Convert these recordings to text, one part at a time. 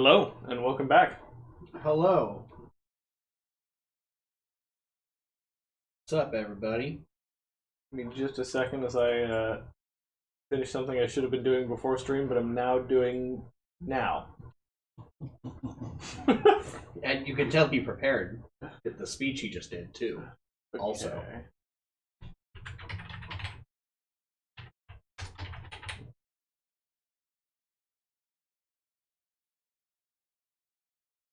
Hello, and welcome back. Hello. What's up, everybody? Give me just a second as I finish something I should have been doing before stream, but I'm now doing now. And you can tell he prepared the speech he just did, too. Okay. Also.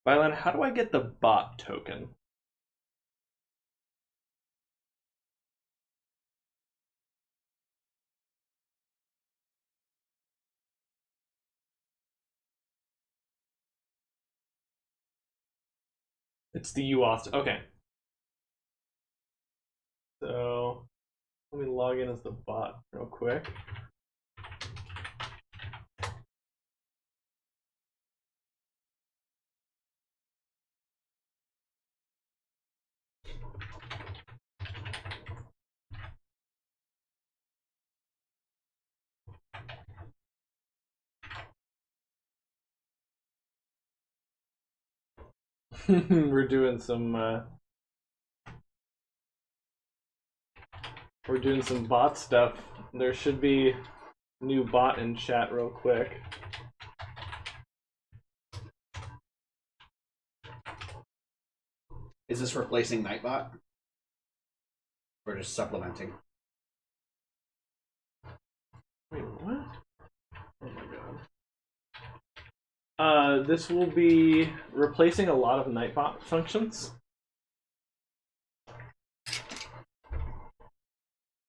Violet, how do I get the bot token? It's the UAuth. Okay. So let me log in as the bot real quick. We're doing some bot stuff. There should be a new bot in chat real quick. Is this replacing Nightbot? Or just supplementing? Wait, what? Oh my god. This will be replacing a lot of Nightbot functions.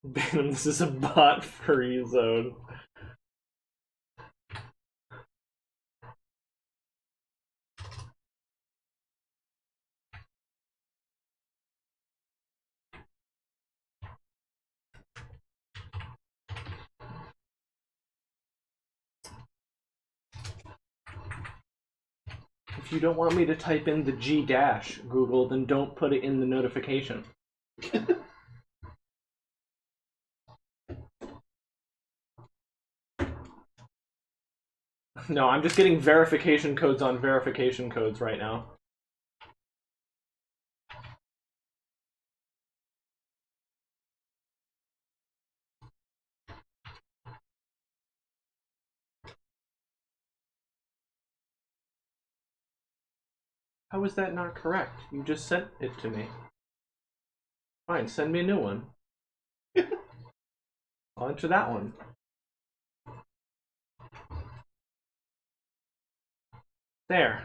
Bam, this is a bot-free zone. If you don't want me to type in the G dash, Google, then don't put it in the notification. No, I'm just getting verification codes on verification codes right now. How is that not correct? You just sent it to me. Fine, send me a new one. I'll enter that one. There.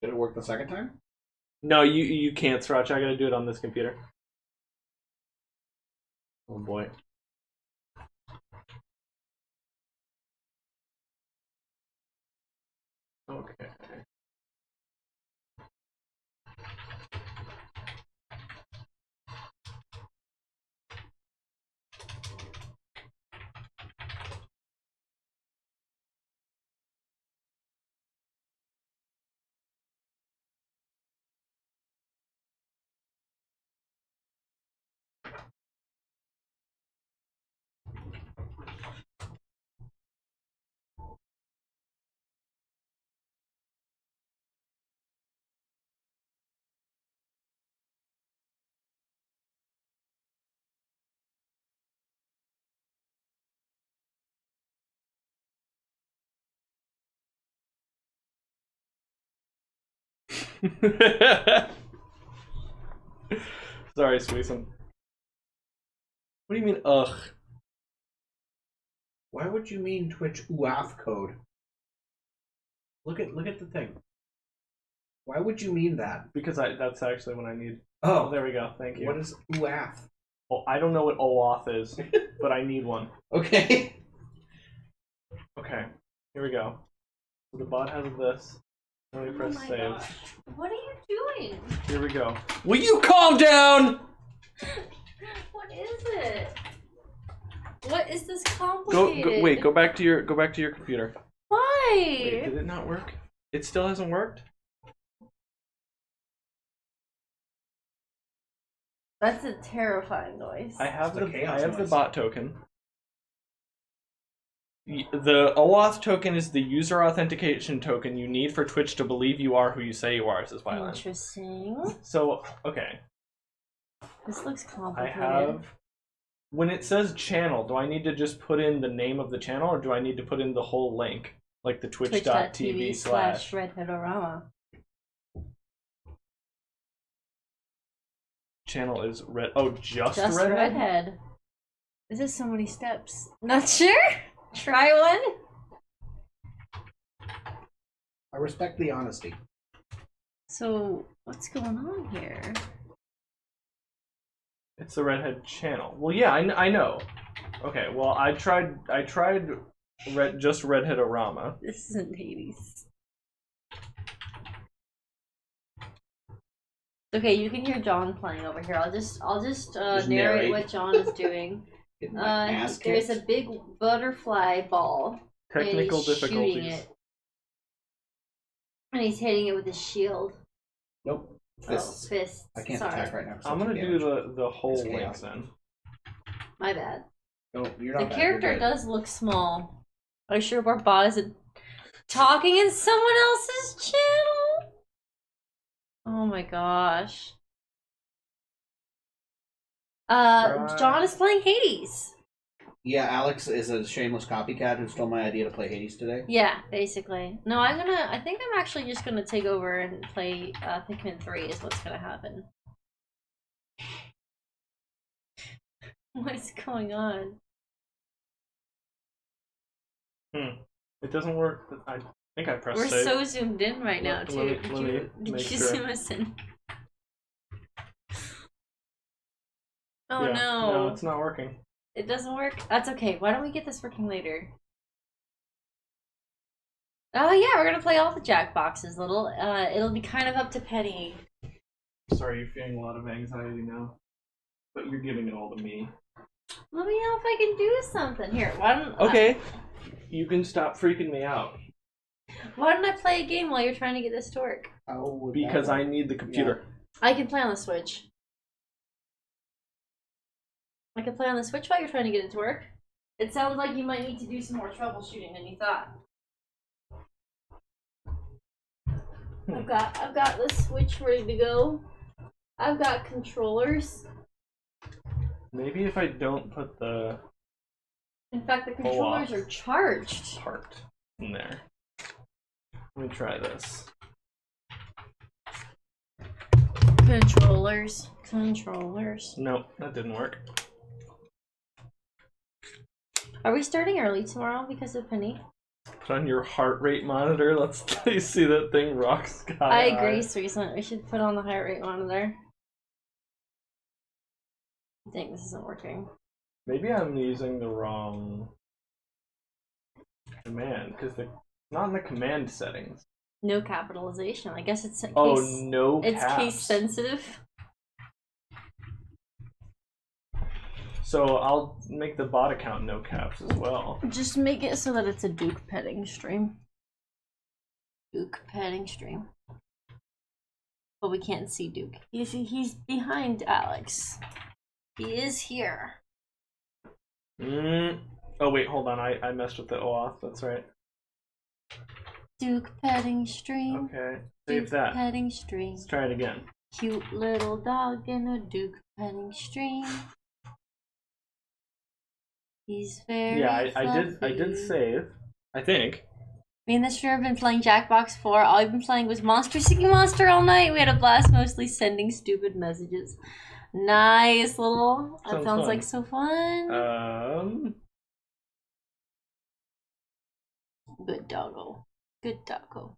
Did it work the second time? No, you can't, Sriracha. I gotta do it on this computer. Oh boy. Okay. Sorry, Sweeson. What do you mean, ugh? Why would you mean Twitch UAF code? Look at the thing. Why would you mean that? Because that's actually what I need. Oh, There we go. Thank you. What is UAF? Well, I don't know what OAuth is, but I need one. Okay. Okay, here we go. So the bot has this. Let me press my save. gosh. What are you doing? Here we go. Will you calm down? What is it? What is this Go complicated? wait, go back to your computer. Why? Wait, did it not work? It still hasn't worked? That's a terrifying noise. I have It's the the chaos noise. bot token. The OAuth token is the user authentication token you need for Twitch to believe you are who you say you are, says Violin. Interesting. So, okay. This looks I complicated. have... When it says channel, do I need to just put in the name of the channel, or do I need to put in the whole link? Like the twitch.tv/ Redhead-O-Rama. channel is red. Oh, just Just Redhead? Redhead. This is so many steps. Not sure? Try one? I respect the honesty. So, what's going on here? It's the Redhead channel. Well, yeah, I know. Okay, well, I tried just Redhead-O-Rama. This isn't Hades. Okay, you can hear John playing over here. I'll just narrate narrate. what John is doing. Getting my ass There's kicked. a big butterfly ball. Technical and he's difficulties. shooting it. And he's hitting it with his shield. Nope. Fists. Fists. I can't Sorry. attack right now. 'cause I'm I gonna take do damage. the whole It's link chaos. then. My bad. No, you're The not bad. character You're good. does look small. Are you sure our bot isn't talking in someone else's channel? Oh my gosh. Right. John is playing Hades. Yeah, Alex is a shameless copycat who stole my idea to play Hades today. Yeah, basically. No, I think I'm actually just gonna take over and play Pikmin 3 is what's gonna happen. What's going on? It doesn't work. I think I pressed We're save. so zoomed in right now, Let too. me- Did let you, me did make you sure. zoom us in? Oh Yeah, no. No, it's not working. It doesn't work? That's okay. Why don't we get this working later? Oh yeah, we're gonna play all the Jackboxes, little. It'll be kind of up to Penny. Sorry, you're feeling a lot of anxiety now. But you're giving it all to me. Let me know if I can do something. Here, why don't Okay. You can stop freaking me out. why don't I play a game while you're trying to get this to work? How would that Because work? I need the computer. I can play on the Switch. I can play on the Switch while you're trying to get it to work. It sounds like you might need to do some more troubleshooting than you thought. I've got the Switch ready to go. I've got controllers. Maybe if I don't put the In fact, the controllers are charged. part in there. Let me try this. Controllers. Nope, that didn't work. Are we starting early tomorrow because of Penny? Put on your heart rate monitor. Let's see that thing rock sky I agree, high. Susan. We should put on the heart rate monitor. Dang, this isn't working. Maybe I'm using the wrong command because it's not in the command settings. No capitalization. I guess it's Oh, case, no it's caps. case sensitive. So I'll make the bot account no caps as well. Just make it so that it's a Duke petting stream. Duke petting stream. But we can't see Duke. He's behind Alex. He is here. Oh wait, hold on. I messed with the OAuth. That's right. Duke petting stream. Okay, save Duke that. petting stream. Let's try it again. Cute little dog in a Duke petting stream. He's very Yeah, I did fluffy. save. I think. Me and the streamer have been playing Jackbox 4. All I've been playing was Monster Seeking Monster all night. We had a blast, mostly sending stupid messages. Nice little. That Sounds sounds fun. like so fun. Good doggo. Good doggo.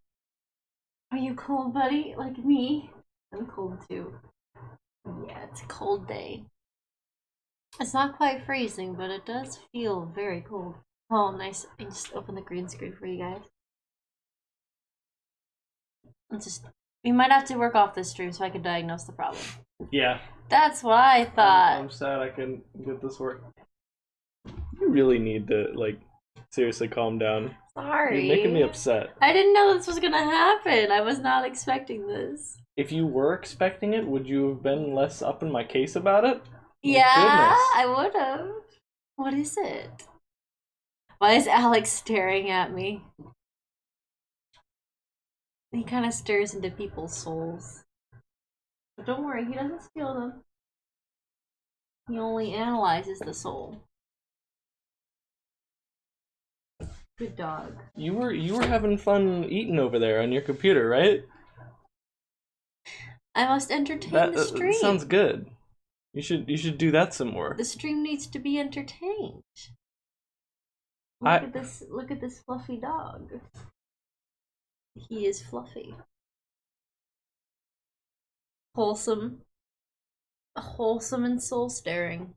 Are you cold, buddy? Like me? I'm cold too. Yeah, it's a cold day. It's not quite freezing, but it does feel very cold. Oh, nice. I just opened the green screen for you guys. We might have to work off this stream so I can diagnose the problem. Yeah. That's what I thought. I'm sad I can get this work. You really need to seriously calm down. Sorry. You're making me upset. I didn't know this was gonna happen. I was not expecting this. If you were expecting it, would you have been less up in my case about it? My Yeah, goodness. I would have. What is it? Why is Alex staring at me? He kind of stares into people's souls. But don't worry, he doesn't steal them. He only analyzes the soul. Good dog. You were having fun eating over there on your computer, right? I must entertain the stream. Sounds good. You should do that some more. The stream needs to be entertained. Look at this fluffy dog. He is fluffy. Wholesome and soul staring.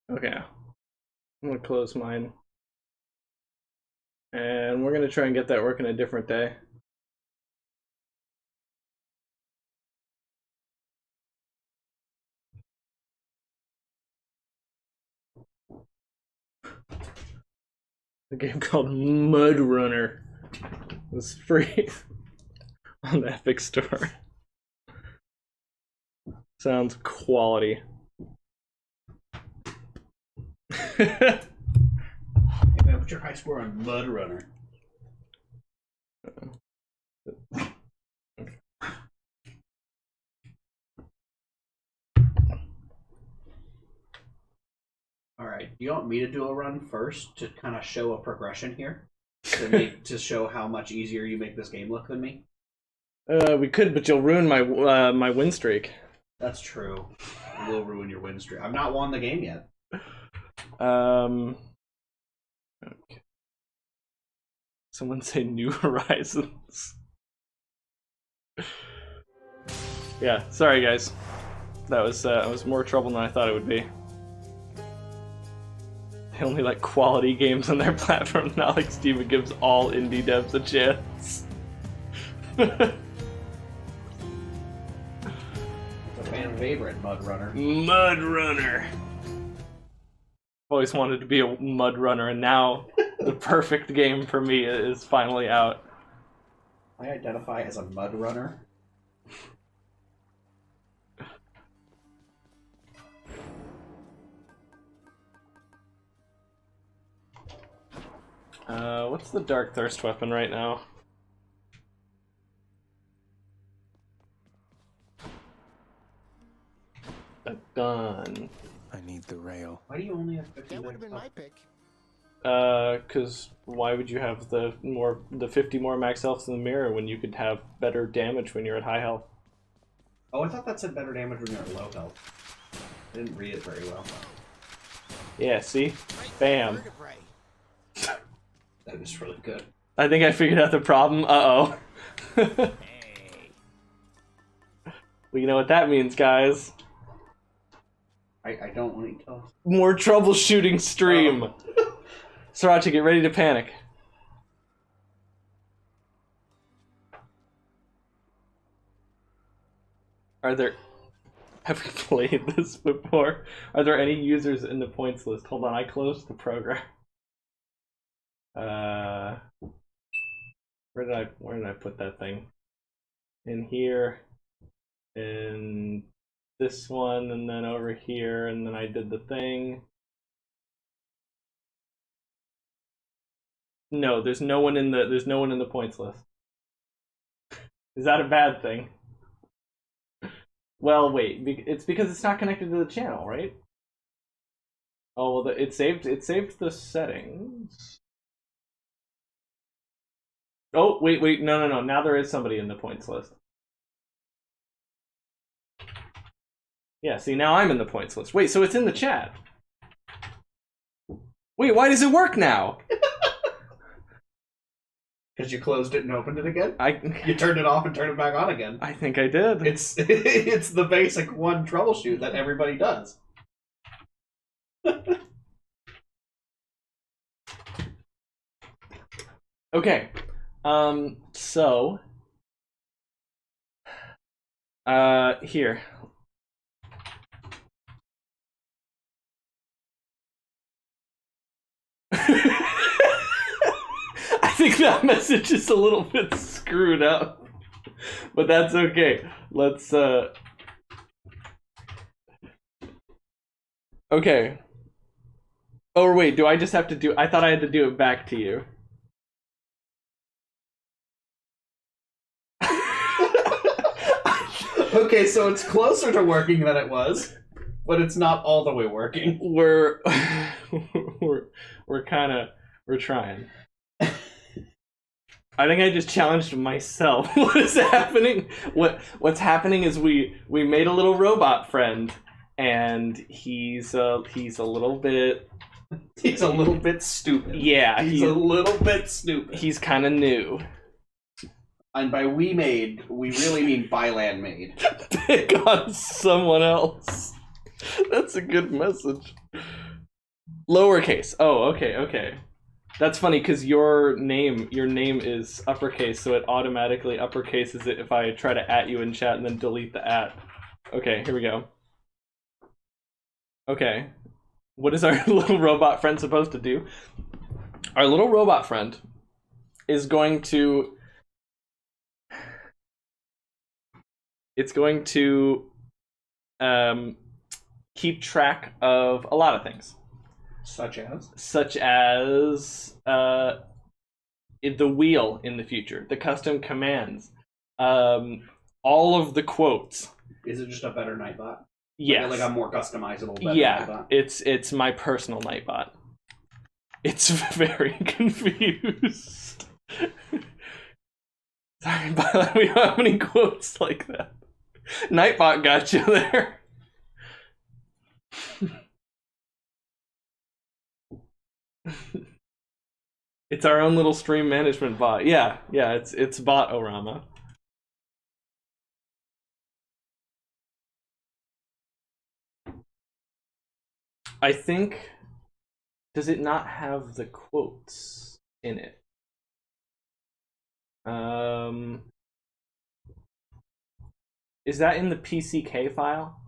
Okay. I'm gonna close mine. And we're gonna try and get that working a different day. A game called Mud Runner was free on the Epic Store. Sounds quality. Hey man, what's your high score on Mud Runner? Alright, do you want me to do a run first to kind of show a progression here? To show how much easier you make this game look than me? We could, but you'll ruin my my win streak. That's true. It will ruin your win streak. I've not won the game yet. Okay. Someone say New Horizons. Yeah, sorry guys. That was more trouble than I thought it would be. They only like quality games on their platform, not like Steven gives all indie devs a chance. It's a fan favorite, Mud Runner. Mud Runner. Always wanted to be a Mud Runner, and now the perfect game for me is finally out. I identify as a Mud Runner. What's the Dark Thirst weapon right now? A gun. I need the rail. Why do you only have 50? That would have been my pick. Cause why would you have the 50 more max health in the mirror when you could have better damage when you're at high health? Oh, I thought that said better damage when you're at low health. I didn't read it very well. Yeah, see? Bam. That was really good. I think I figured out the problem. Uh-oh. Well, you know what that means, guys. I don't want to tell us. More troubleshooting stream. Oh. Sriracha, get ready to panic. Have we played this before? Are there any users in the points list? Hold on, I closed the program. Where did I put that thing? In here, in this one, and then over here, and then I did the thing. No, there's no one in the points list. Is that a bad thing? Well, wait. It's because it's not connected to the channel, right? Oh well, it saved the settings. Oh wait, no. Now there is somebody in the points list. Yeah, see, now I'm in the points list. Wait, so it's in the chat. Wait, why does it work now? Because you closed it and opened it again? You You turned it off and turned it back on again. I think I did. It's the basic one troubleshoot that everybody does. Okay. So here. I think that message is a little bit screwed up. But that's okay. Let's okay. Oh wait, do I just have to do I thought I had to do it back to you. Okay, so it's closer to working than it was, but it's not all the way working. We're trying. I think I just challenged myself. What is happening? What's happening is we made a little robot friend, and he's a little bit. He's a little bit stupid. Yeah, he's a little bit stupid. He's kind of new. And by we really mean Byland made. Pick on someone else. That's a good message. Lowercase. Oh, okay. That's funny because your name is uppercase, so it automatically uppercases it if I try to @ you in chat and then delete the @. Okay, here we go. Okay. What is our little robot friend supposed to do? Our little robot friend is going to keep track of a lot of things. Such as the wheel in the future, the custom commands, all of the quotes. Is it just a better Nightbot? Yes. Like a more customizable better Nightbot? It's my personal Nightbot. It's very confused. Sorry, but we don't have any quotes like that. Nightbot got you there. It's our own little stream management bot. Yeah, it's Bot-O-Rama. I think, does it not have the quotes in it? Is that in the PCK file?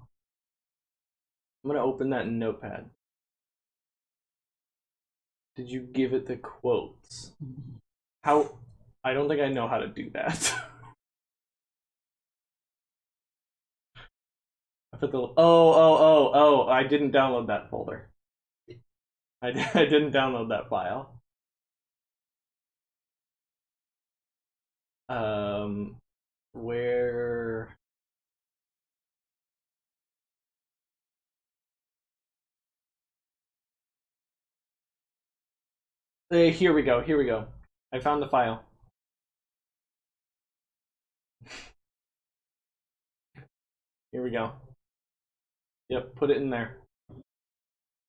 I'm gonna open that in Notepad. Did you give it the quotes? How? I don't think I know how to do that. I put the oh! I didn't download that folder. I didn't download that file. Where? Hey, here we go. I found the file. Here we go. Yep, put it in there.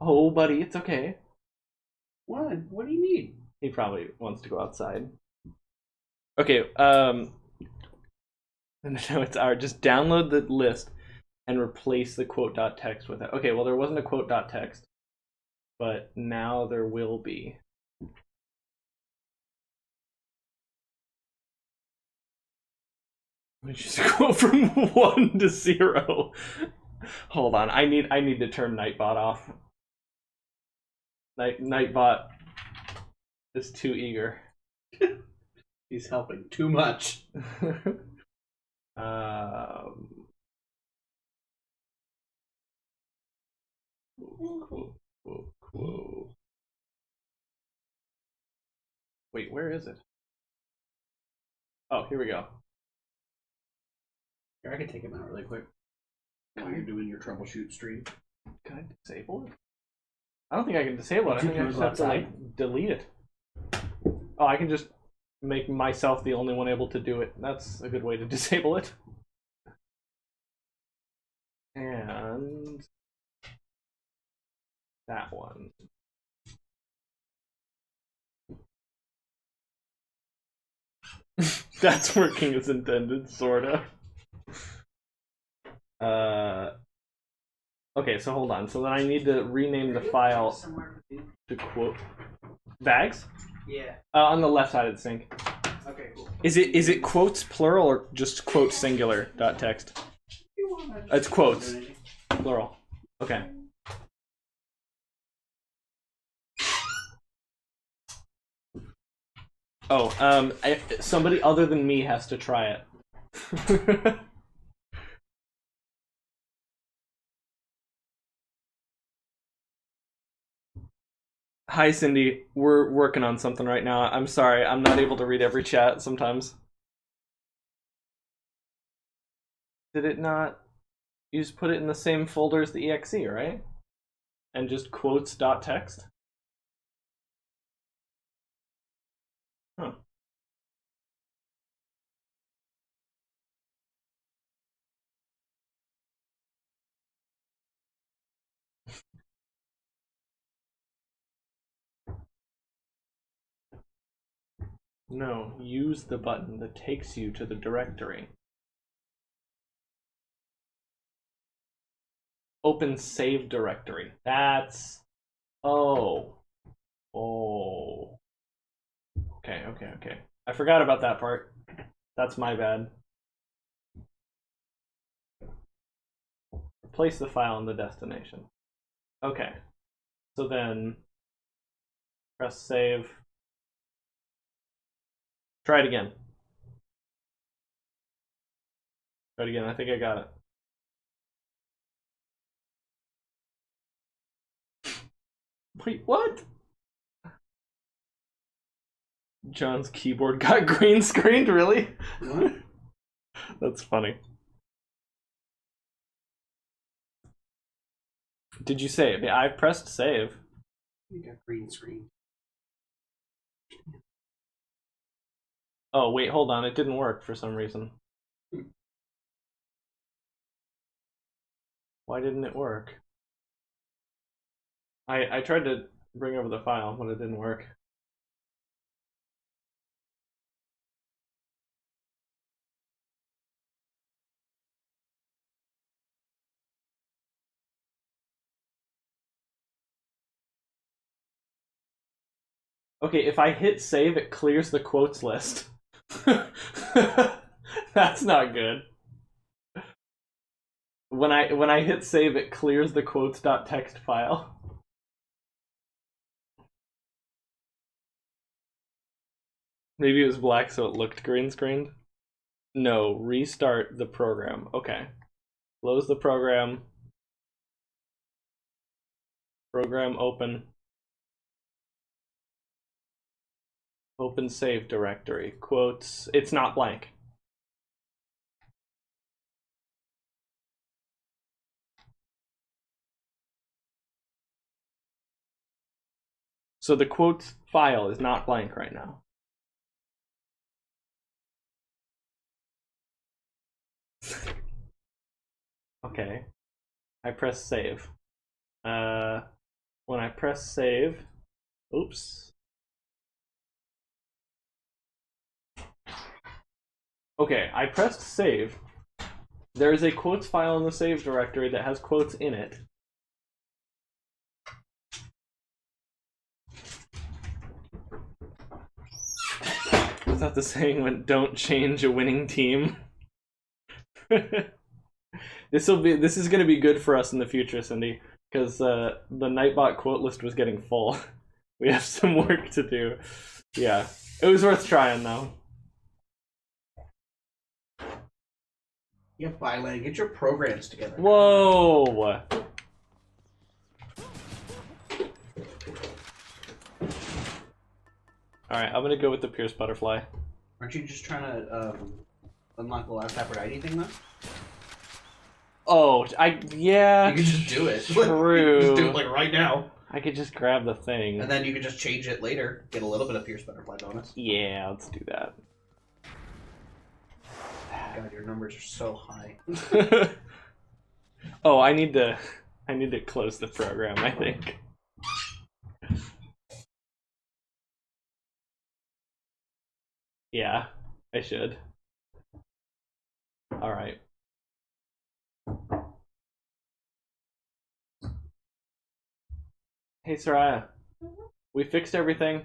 Oh, buddy, it's okay. What? What do you need? He probably wants to go outside. Okay, no, it's our just download the list and replace the quote.txt with it. Okay, well there wasn't a quote.txt, but now there will be. Which is a quote from 1 to 0. Hold on, I need to turn Nightbot off. Nightbot is too eager. He's helping too much. Quote. Wait, where is it? Oh, here we go. Here, I can take him out really quick. While you're doing your troubleshoot stream. Can I disable it? I don't think I can disable it. I think I just have to like delete it. Oh, I can just make myself the only one able to do it. That's a good way to disable it. And that one. That's working as intended, sorta. Okay, so hold on. So then I need to rename the file to quote bags. Yeah. On the left side of the sink. Okay, cool. Is it quotes plural or just quotes singular dot text? It's quotes plural. Okay. Oh, somebody other than me has to try it. Hi, Cindy. We're working on something right now. I'm sorry. I'm not able to read every chat sometimes. Did it not? You just put it in the same folder as the exe, right? And just quotes.txt? Huh. No, use the button that takes you to the directory. Open save directory. That's... Oh. Oh. Okay. I forgot about that part. That's my bad. Place the file in the destination. Okay. So then press save. Try it again. Try it again. I think I got it. Wait, what? John's keyboard got green screened, really? What? That's funny. Did you save? Yeah, I pressed save. You got green screen. Oh, wait, hold on. It didn't work for some reason. Why didn't it work? I tried to bring over the file, but it didn't work. Okay, if I hit save, it clears the quotes list. That's not good. When I hit save, it clears the quotes.txt file. Maybe it was black so it looked green screened. No, restart the program. Okay. Close the program. Program open. Open save directory. Quotes. It's not blank. So the quotes file is not blank right now. Okay. I press save. When I press save, oops. Okay, I pressed save. There is a quotes file in the save directory that has quotes in it. I thought the saying went, "Don't change a winning team." This is gonna be good for us in the future, Cindy, because the Nightbot quote list was getting full. We have some work to do. Yeah, it was worth trying though. Yeah, Byland, get your programs together. Whoa! Alright, I'm gonna go with the Pierce Butterfly. Aren't you just trying to unlock the last Aphrodite thing, though? Oh, yeah. You can just do it. True. You can just do it like right now. I could just grab the thing. And then you can just change it later. Get a little bit of Fierce Butterfly bonus. Yeah, let's do that. God, your numbers are so high. Oh, I need to close the program, I think. Yeah, I should. All right. Hey, Soraya. We fixed everything.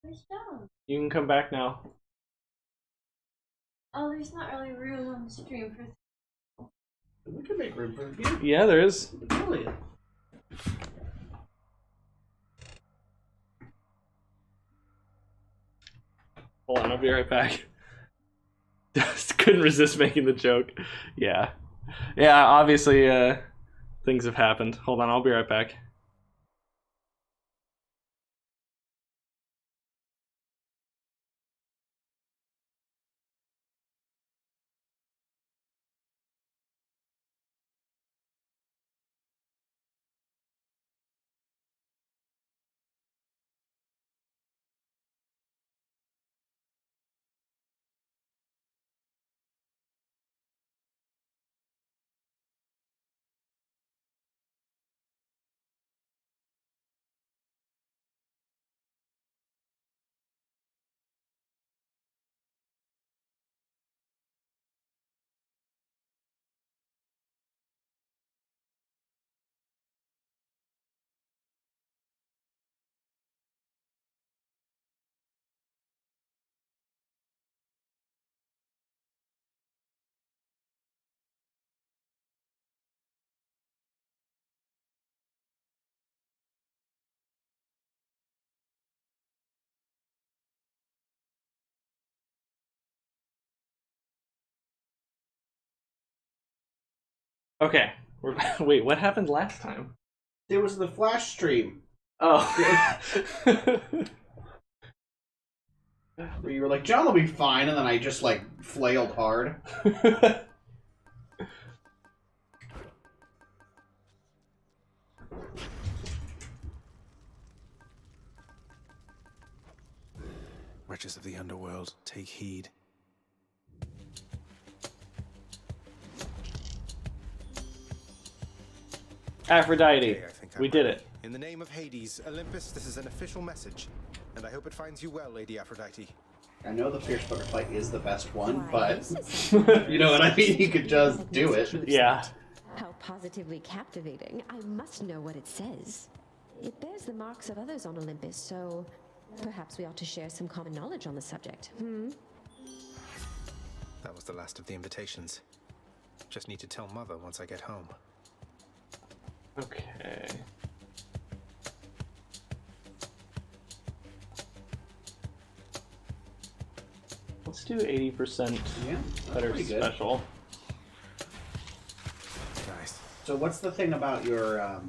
Where's Dom? You can come back now. Oh, there's not really room on the stream for. We can make room for you. Yeah, there is. Brilliant. Hold on, I'll be right back. Just couldn't resist making the joke. Yeah. Yeah, obviously, things have happened. Hold on, I'll be right back. Okay. Wait, what happened last time? There was the Flash stream. Oh. Where you were like, John will be fine, and then I just, like, flailed hard. Wretches of the underworld, take heed. Aphrodite. Okay, I think I'm We did ready. it. In the name of Hades, Olympus, this is an official message, and I hope it finds you well, Lady Aphrodite. I know the Fierce Butterfly is the best one, Why, but this is something you know what I mean? You could just like do message it. you have Yeah. sent. How positively captivating. I must know what it says. It bears the marks of others on Olympus, so perhaps we ought to share some common knowledge on the subject. That was the last of the invitations. Just need to tell Mother once I get home. Okay. Let's do 80% Yeah, that's better pretty good. special. Nice. So what's the thing about your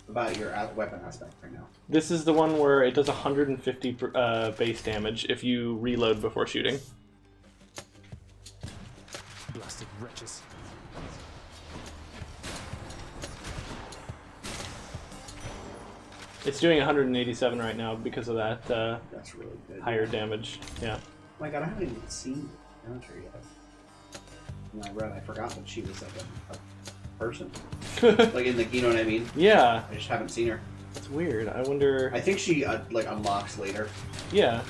weapon aspect right now? This is the one where it does 150 base damage if you reload before shooting. Blasted wretches. It's doing 187 right now because of that That's really good. higher damage. Yeah. Oh my god, I haven't even seen Counter yet. When I read, I forgot that she was like a person. Like in the, you know what I mean? Yeah, I just haven't seen her. it's weird. I wonder. I think she like unlocks later. Yeah.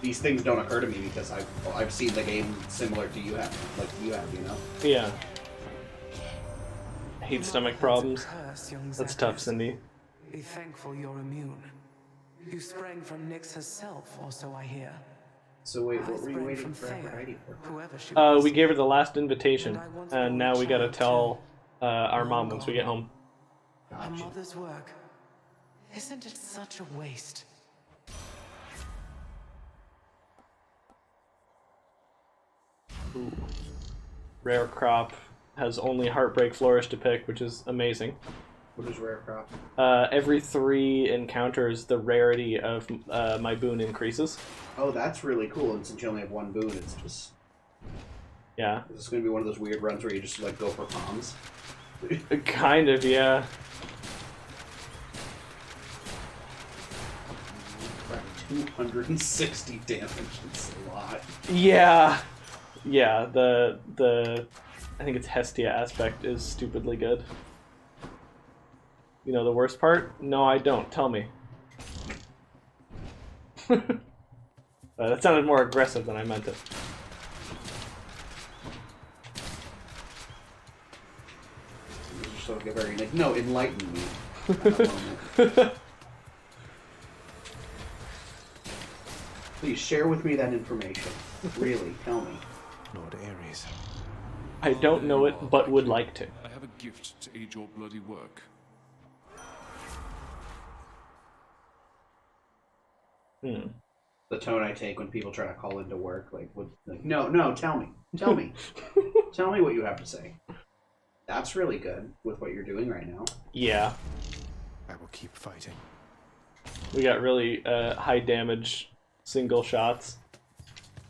These things don't occur to me because I've seen the game similar to you have, you know. Yeah. Hate stomach problems. Curse, young That's tough, Zacchaeus. Cindy. Be thankful you're immune. You sprang from Nyx herself, or so I hear. So wait, I what were you sprang waiting from for Thea, Aphrodite for? whoever she was. We gave her the last invitation, And I once and wore now a we gotta child tell our too. mom once we get home. Her Gotcha. mother's work. Isn't it such a waste? Ooh. Rare crop has only Heartbreak Flourish to pick, which is amazing. What is rare crop? Every 3 encounters, the rarity of my boon increases. Oh, that's really cool. And since you only have one boon, it's just Yeah. Is this going to be one of those weird runs where you just like go for bombs? Kind of, yeah. 260 damage. It's a lot. Yeah. Yeah, the I think it's Hestia aspect is stupidly good. You know the worst part? No, I don't. Tell me. That sounded more aggressive than I meant it. You're so very like, no, enlighten me. Kind of moment. Please share with me that information. Really, tell me. Lord Ares. I don't know it, but would like to. I have a gift to aid your bloody work. Hmm. The tone I take when people try to call into work, no, tell me, tell me what you have to say. That's really good with what you're doing right now. Yeah. I will keep fighting. We got really high damage single shots.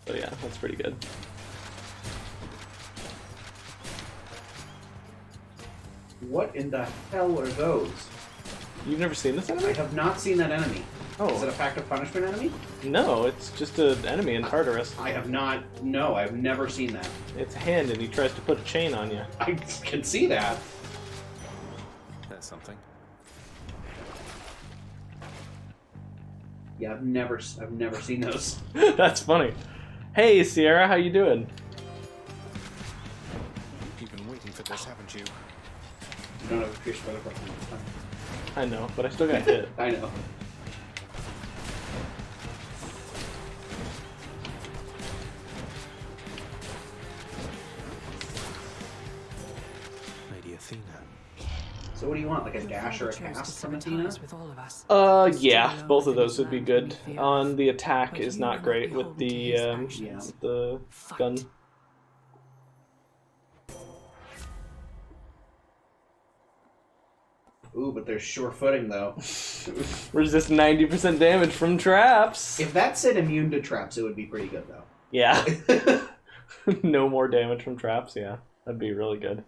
So yeah, that's pretty good. What in the hell are those? You've never seen this I enemy? have not seen that enemy. Oh. Is it a Pact of Punishment enemy? No, it's just an enemy in Tartarus. I have not. No, I've never seen that. It's a hand and he tries to put a chain on you. I can see that. That's something. Yeah, I've never seen those. That's funny. Hey, Sierra, how you doing? You've been waiting for this, haven't you? You don't have a pierce weather button. I know, but I still got hit. I know. Lady Athena. So what do you want, like a dash or a cast from Athena? Yeah, both of those would be good. On the attack is not great with the gun. Ooh, but there's sure footing though. Resist 90% damage from traps. If that said immune to traps, it would be pretty good though. Yeah. No more damage from traps, yeah. That'd be really good.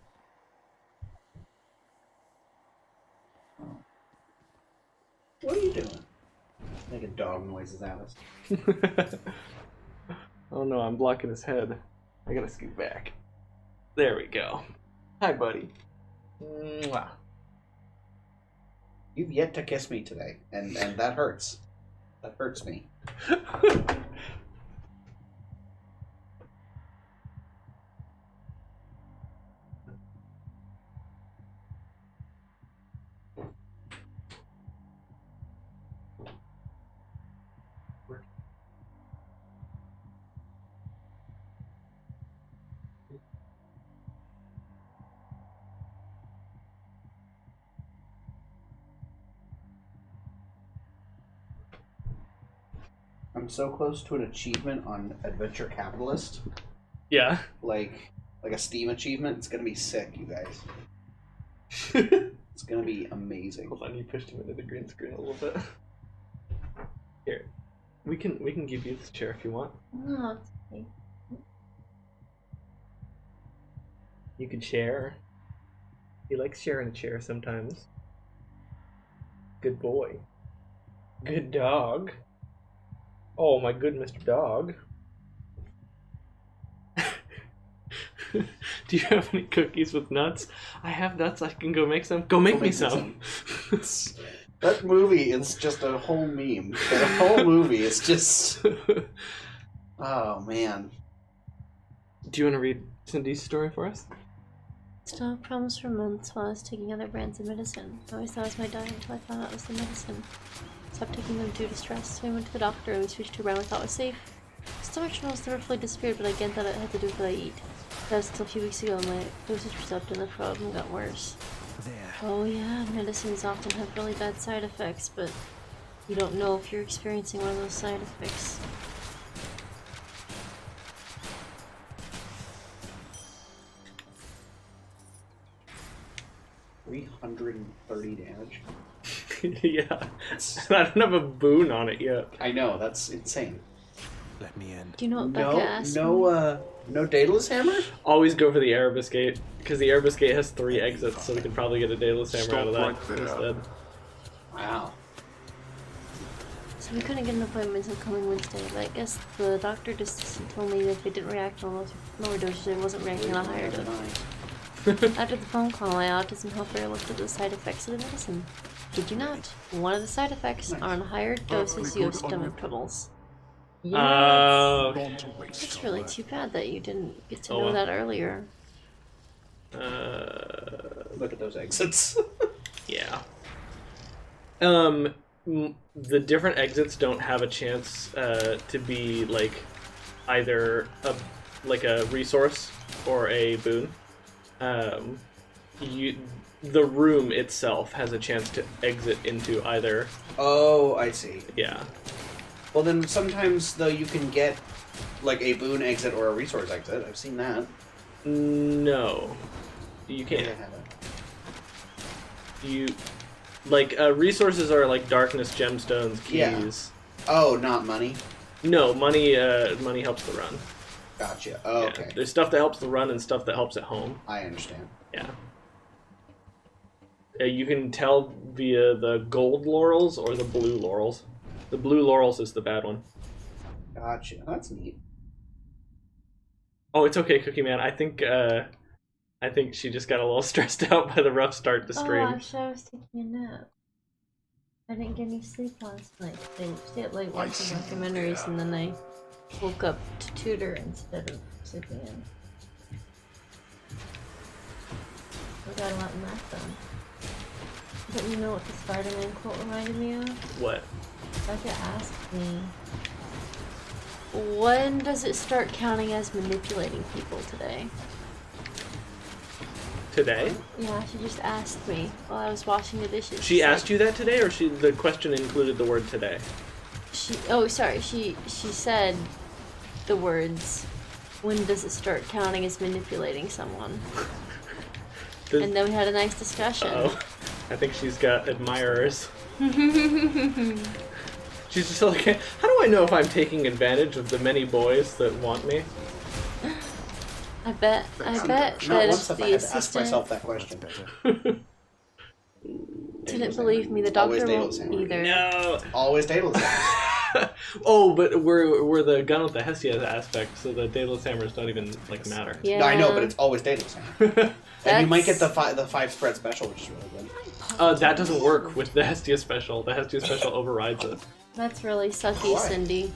What are you doing? Making dog noises at us. Oh no, I'm blocking his head. I gotta scoot back. There we go. Hi, buddy. Mwah. You've yet to kiss me today, and that hurts. That hurts me. I'm so close to an achievement on Adventure Capitalist. Yeah. Like a Steam achievement. It's gonna be sick, you guys. It's gonna be amazing. Hold on, you pushed him into the green screen a little bit. Here. We can give you this chair if you want. No, it's okay. You can share. He likes sharing a chair sometimes. Good boy. Good dog. Oh my good Mr. Dog. Do you have any cookies with nuts? I have nuts, I can go make some. Go make me some. That movie is just a whole meme. That whole movie is just... Oh, man. Do you want to read Cindy's story for us? Stomach problems for months while I was taking other brands of medicine. I always thought it was my diet until I found out it was the medicine. Stopped taking them due to stress, so I went to the doctor and we switched to a brand I thought was safe. Stomach troubles never fully disappeared, but I get that it had to do with what I eat. That was until a few weeks ago my dosage was upped and the problem got worse. There. Oh yeah, medicines often have really bad side effects, but you don't know if you're experiencing one of those side effects. $330 damage. Yeah. I don't have a boon on it yet. I know, that's insane. Let me in. Do you know what Becca asked me? No Daedalus hammer? Always go for the Erebus Gate, because the Erebus Gate has 3 exits, so we could probably get a Daedalus hammer Stop out of that right there. instead. Wow. So we couldn't get an appointment until coming Wednesday, but I guess the doctor just told me that if it didn't react on lower doses, it wasn't reacting on higher doses. After the phone call, my autism helper looked at the side effects of the medicine. Did you not? One of the side effects are on higher doses you have stomach troubles. Oh, Not to waste It's your really word. too bad that you didn't get to Oh, know well. that earlier. Look at those exits. yeah. The different exits don't have a chance to be like either a resource or a boon. The room itself has a chance to exit into either. Oh, I see. Yeah. Well, then sometimes, though, you can get, like, a boon exit or a resource exit. I've seen that. No, you I can't. haven't. You like resources are like darkness, gemstones, keys. Yeah. Oh, not money? No, money. Money helps the run. Gotcha. Oh, Yeah. okay. There's stuff that helps the run and stuff that helps at home. I understand. Yeah. You can tell via the gold laurels or the blue laurels. The blue laurels is the bad one. Gotcha. That's neat. Oh, it's okay, Cookie Man. I think she just got a little stressed out by the rough start to stream. Oh, actually, I was taking a nap. I didn't get any sleep last night. I stayed up late watching documentaries, and then I woke up to tutor instead of sleeping in. I got a lot of math done. But you know what the Spider-Man quote reminded me of? What? Becca asked me, when does it start counting as manipulating people today? Today? Yeah, she just asked me while I was washing the dishes. She asked you that today, or the question included the word today? She said the words, when does it start counting as manipulating someone? And then we had a nice discussion. Oh, I think she's got admirers. She's just like, how do I know if I'm taking advantage of the many boys that want me? I bet Not that once if have I the had to ask myself assistant that question. didn't believe me, the Always doctor Daedalus won't hammer. either. No. Always Daedalus hammer. Oh, but we're the gun with the Hestia aspect, so the Daedalus hammers don't even like matter. Yeah. No, I know, but it's always Daedalus hammer. And you might get the 5 spread special, which is really good. That doesn't work with the Hestia special. The Hestia special overrides it. That's really sucky, Why? Cindy.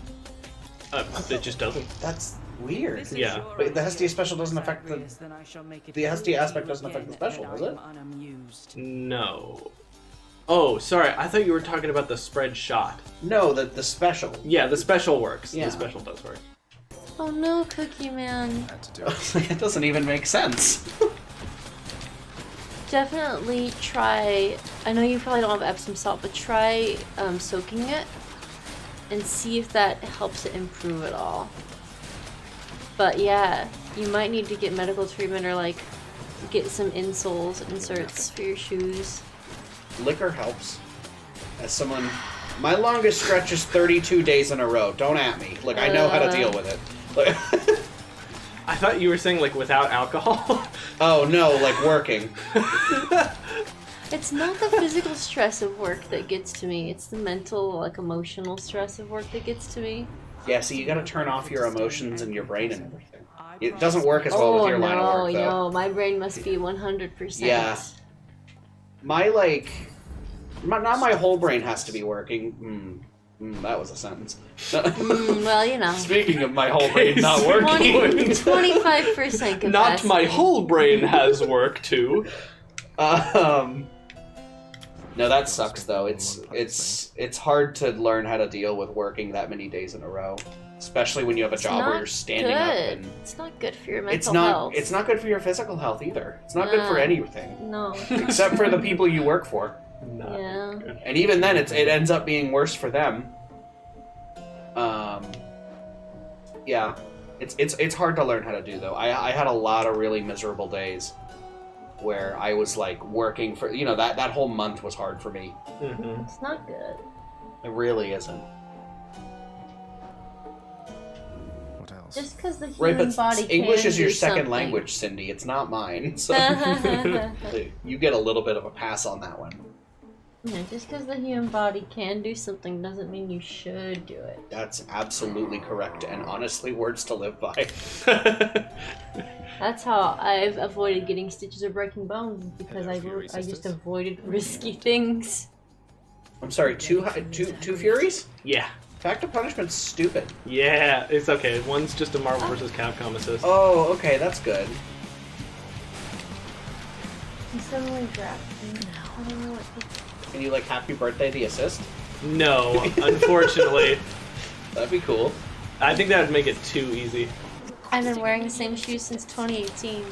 It just doesn't. That's weird. Yeah. But the Hestia special doesn't affect the Hestia aspect doesn't affect the special, does it? No. Oh, sorry. I thought you were talking about the spread shot. No, the special. Yeah, the special works. Yeah. The special does work. Oh no, Cookie Man. Had to do it. It doesn't even make sense. Definitely try, I know you probably don't have Epsom salt, but try soaking it and see if that helps it improve at all. But yeah, you might need to get medical treatment or like get some inserts for your shoes. Liquor helps. As someone, my longest stretch is 32 days in a row. Don't at me. Like, I know how to deal with it. Like, I thought you were saying like without alcohol. oh no, like working. It's not the physical stress of work that gets to me, it's the mental, like emotional stress of work that gets to me. Yeah, see, you gotta turn off your emotions and your brain and everything. It doesn't work as well with your line of work, though. No, my brain must be 100%. Yeah. My, not my whole brain has to be working. That was a sentence. Well, you know. Speaking of my whole brain not working. 25% capacity. Not my whole brain has work too. No, that sucks though. It's hard to learn how to deal with working that many days in a row, especially when you have a job where you're standing up and it's not good for your mental health. It's not good for your physical health either. It's not good for anything. No. Except for the people you work for. Yeah. And even then, it ends up being worse for them. Yeah, it's hard to learn how to do though. I had a lot of really miserable days where I was like working for that whole month was hard for me. Mm-hmm. It's not good. It really isn't. What else? Just because the Right, human but body English can is your do second something. language, Cindy. It's not mine. So you get a little bit of a pass on that one. Yeah, just because the human body can do something doesn't mean you should do it. That's absolutely correct, and honestly, words to live by. That's how I've avoided getting stitches or breaking bones, because Hello, Fury I just sisters. avoided risky things. I'm sorry, two Furies? Yeah. Fact of Punishment's stupid. Yeah, it's okay. One's just a Marvel vs. Capcom assist. Oh, okay, that's good. He suddenly drafted me. I don't know what Can you, like, happy birthday the assist? No, unfortunately. That'd be cool. I think that would make it too easy. I've been wearing the same shoes since 2018.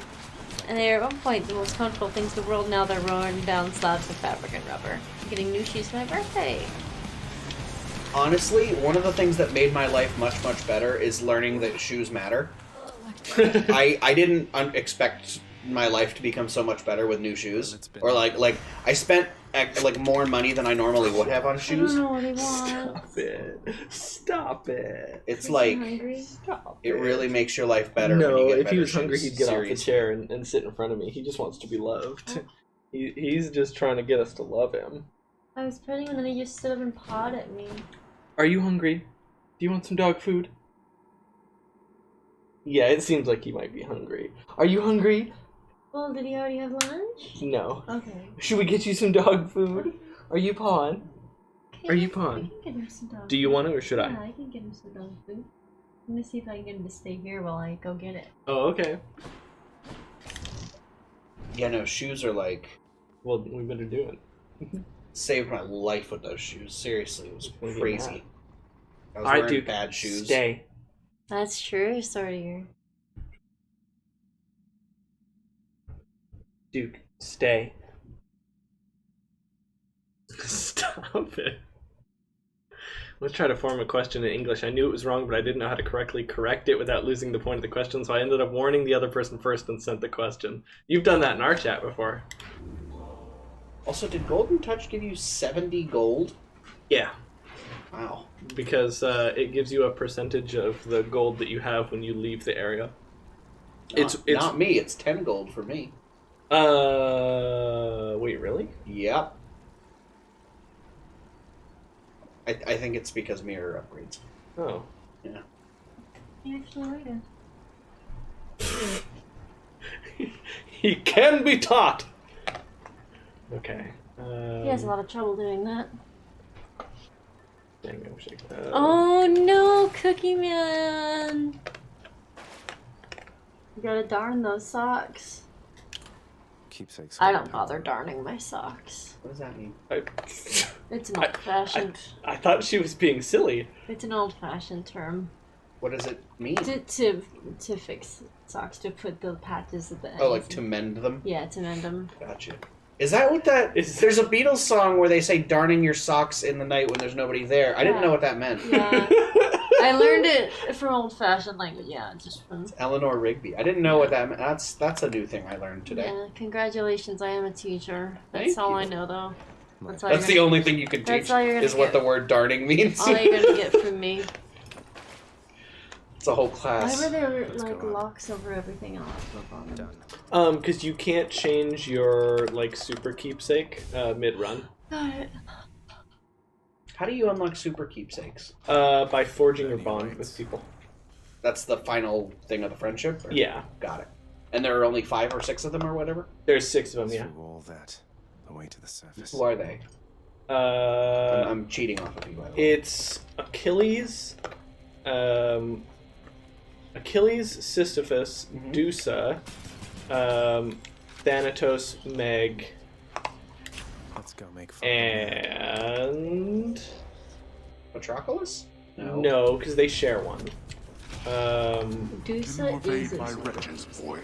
And they are at one point the most comfortable things in the world. Now they're rolling down slabs of fabric and rubber. I'm getting new shoes for my birthday. Honestly, one of the things that made my life much, much better is learning that shoes matter. I didn't expect my life to become so much better with new shoes. Or like I spent like more money than I normally would have on shoes. I don't know what he wants. Stop it. Stop it. It's Is he like hungry? it really makes your life better. when No, you get if he better was hungry, shoes. he'd get off the Seriously. chair and sit in front of me. He just wants to be loved. He's just trying to get us to love him. I was petting him and then he just stood up and pawed at me. Are you hungry? Do you want some dog food? Yeah, it seems like he might be hungry. Are you hungry? Well, did he already have lunch? No. Okay. Should we get you some dog food? Are you pawing? Are you I pawing? can get him some dog Do you food. want to or should Yeah, I? I can get him some dog food. Let me see if I can get him to stay here while I go get it. Oh, okay. Yeah, no, shoes are like Well, we better do it. saved my life with those shoes. Seriously, it was crazy. I was Alright, wearing Duke. bad shoes. Stay. That's true, sorry. Duke, stay. Stop it. Let's try to form a question in English. I knew it was wrong, but I didn't know how to correctly correct it without losing the point of the question, so I ended up warning the other person first and sent the question. You've done that in our chat before. Also, did Golden Touch give you 70 gold? Yeah, Wow. because it gives you a percentage of the gold that you have when you leave the area. It's Not me, it's 10 gold for me. Wait, really? Yep. I think it's because mirror upgrades. Oh. Yeah. He actually waited. He can be taught! Okay. He has a lot of trouble doing that. Dang, I'm shaking that. Oh no, Cookie Man! You gotta darn those socks. Keepsakes. I don't bother darning my socks. What does that mean? It's an old-fashioned. I thought she was being silly. It's an old-fashioned term What does it mean? to fix socks, to put the patches at the end. Oh, like to mend them? Yeah, to mend them. Gotcha. Is that what that is? There's a Beatles song where they say darning your socks in the night when there's nobody there. I didn't Yeah. know what that meant. Yeah, I learned it from old-fashioned language. Yeah, just from. Eleanor Rigby. I didn't know what that meant. That's a new thing I learned today. Yeah, congratulations! I am a teacher. That's Thank all you. I know, though. That's all That's the you're only thing you can That's teach all you're gonna is what get. the word darning means. all you're gonna get from me. It's a whole Why class. were there Let's like go on. locks over everything else? On them? Done. Because you can't change your, like, super keepsake mid-run. Got it. How do you unlock super keepsakes? By forging your bond with people. That's the final thing of the friendship? Or- Yeah. Got it. And there are only 5 or 6 of them or whatever? There's 6 of them, yeah. Through all that, the way to the surface. Who are they? I'm cheating off of you, by the way. It's Achilles, Sisyphus, Mhm. Dusa, Thanatos, Meg, Let's go make fun. and... Patroclus? No, because they share one. Dusa is my a wretches, boy.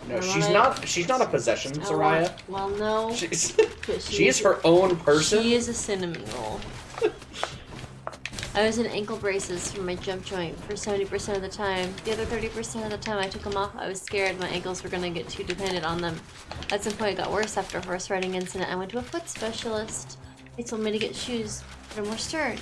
No, Alright. she's not a possession, Oh, Soraya. well, no. She's, but she is her own person. She is a cinnamon roll. I was in ankle braces for my jump joint for 70% of the time. The other 30% of the time I took them off, I was scared my ankles were gonna get too dependent on them. At some point it got worse after a horse riding incident. I went to a foot specialist. They told me to get shoes that are more stern.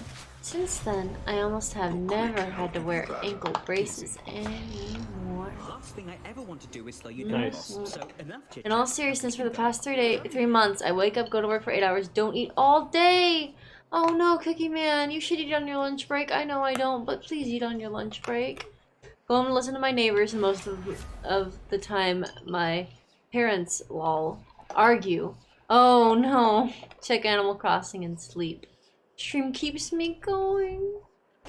Since then, I almost have never had to wear ankle braces anymore. Last thing I ever want to do is slow you down. Nice. So enough In all seriousness, for the past 3 months, I wake up, go to work for 8 hours, don't eat all day. Oh no, Cookie Man, you should eat on your lunch break. I know I don't, but please eat on your lunch break. Go home and listen to my neighbors, and most of the time, my parents, lol, argue. Oh no. Check Animal Crossing and sleep. Stream keeps me going.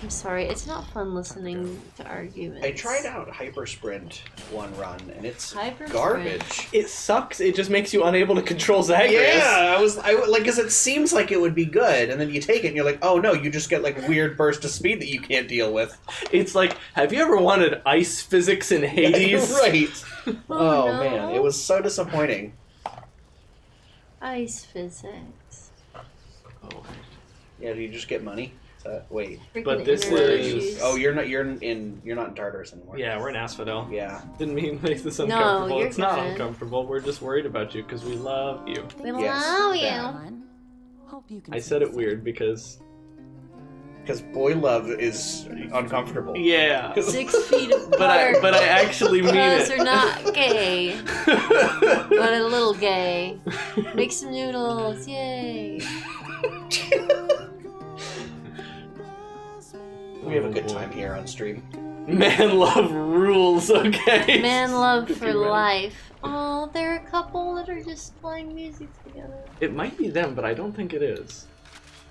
I'm sorry, it's not fun listening to arguments. I tried out Hypersprint one run, and it's Hypersprint. garbage. It sucks. It just makes you unable to control Zagreus. Yeah, I like, because it seems like it would be good, and then you take it, and you're like, oh no, you just get like weird burst of speed that you can't deal with. It's like, have you ever wanted ice physics in Hades? Right. Oh no. man, it was so disappointing. Ice physics. Oh. Yeah, do you just get money? Wait. But this internet is- issues. Oh, you're not in Tartarus anymore. Yeah, we're in Asphodel. Yeah. Didn't mean to make this No, uncomfortable. you're It's not good. uncomfortable. We're just worried about you because we love you. We Yes. love you. Yeah. Hope you can I said it weird because... Because boy love is uncomfortable. Yeah. 6 feet apart. But I actually mean Because it. they're not gay, but a little gay. Make some noodles, yay. We have a good time here on stream. Man love rules, okay? Man love for Cookie Man. life. Oh, there are a couple that are just playing music together. It might be them, but I don't think it is.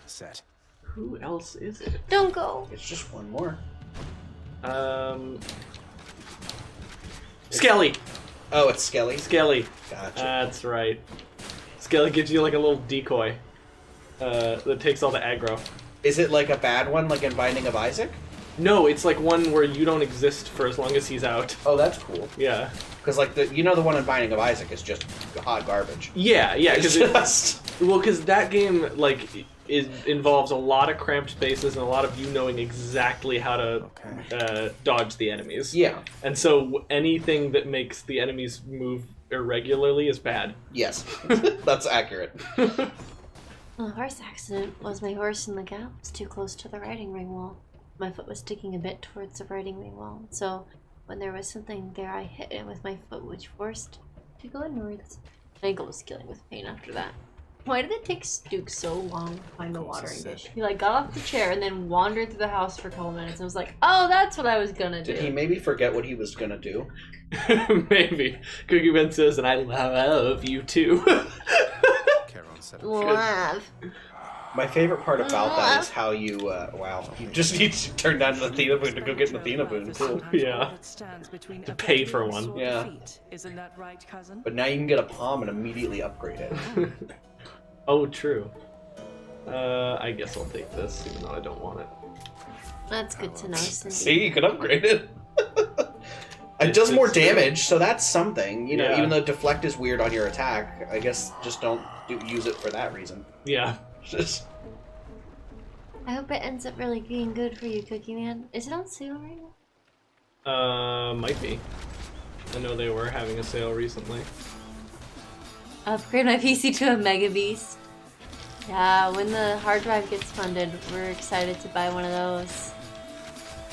Set. Who else is it? Don't go. It's just one more. Skelly! Oh, it's Skelly. Skelly. Gotcha. That's right. Skelly gives you like a little decoy that takes all the aggro. Is it like a bad one, like in Binding of Isaac? No, it's like one where you don't exist for as long as he's out. Oh, that's cool. Yeah. Because like the one in Binding of Isaac is just hot garbage. Yeah, It's because that game like involves a lot of cramped spaces and a lot of you knowing exactly how to dodge the enemies. Yeah. And so anything that makes the enemies move irregularly is bad. Yes, that's accurate. A horse accident was my horse in the gap was too close to the riding ring wall. My foot was sticking a bit towards the riding ring wall, so when there was something there, I hit it with my foot, which forced to go inwards. My ankle was killing with pain after that. Why did it take Stuke so long to find the watering dish? He like got off the chair and then wandered through the house for a couple minutes and was like, "Oh, that's what I was gonna do." Did he maybe forget what he was gonna do? Maybe. Cookie Man says, and I love you too. Love. My favorite part about that is how you, wow, you just need to turn down the Athena Boon to go get an Athena Boon. Cool. Yeah. To pay for one. Yeah. Isn't that right, cousin? But now you can get a palm and immediately upgrade it. Oh, true. I guess I'll take this, even though I don't want it. That's good to know, Cindy. See, you can upgrade it. It does more damage, so that's something. You know, Yeah. even though deflect is weird on your attack, I guess just don't use it for that reason. Yeah. Just... I hope it ends up really being good for you, Cookie Man. Is it on sale right now? Might be. I know they were having a sale recently. Upgrade my PC to a Mega Beast. Yeah, when the hard drive gets funded, we're excited to buy one of those.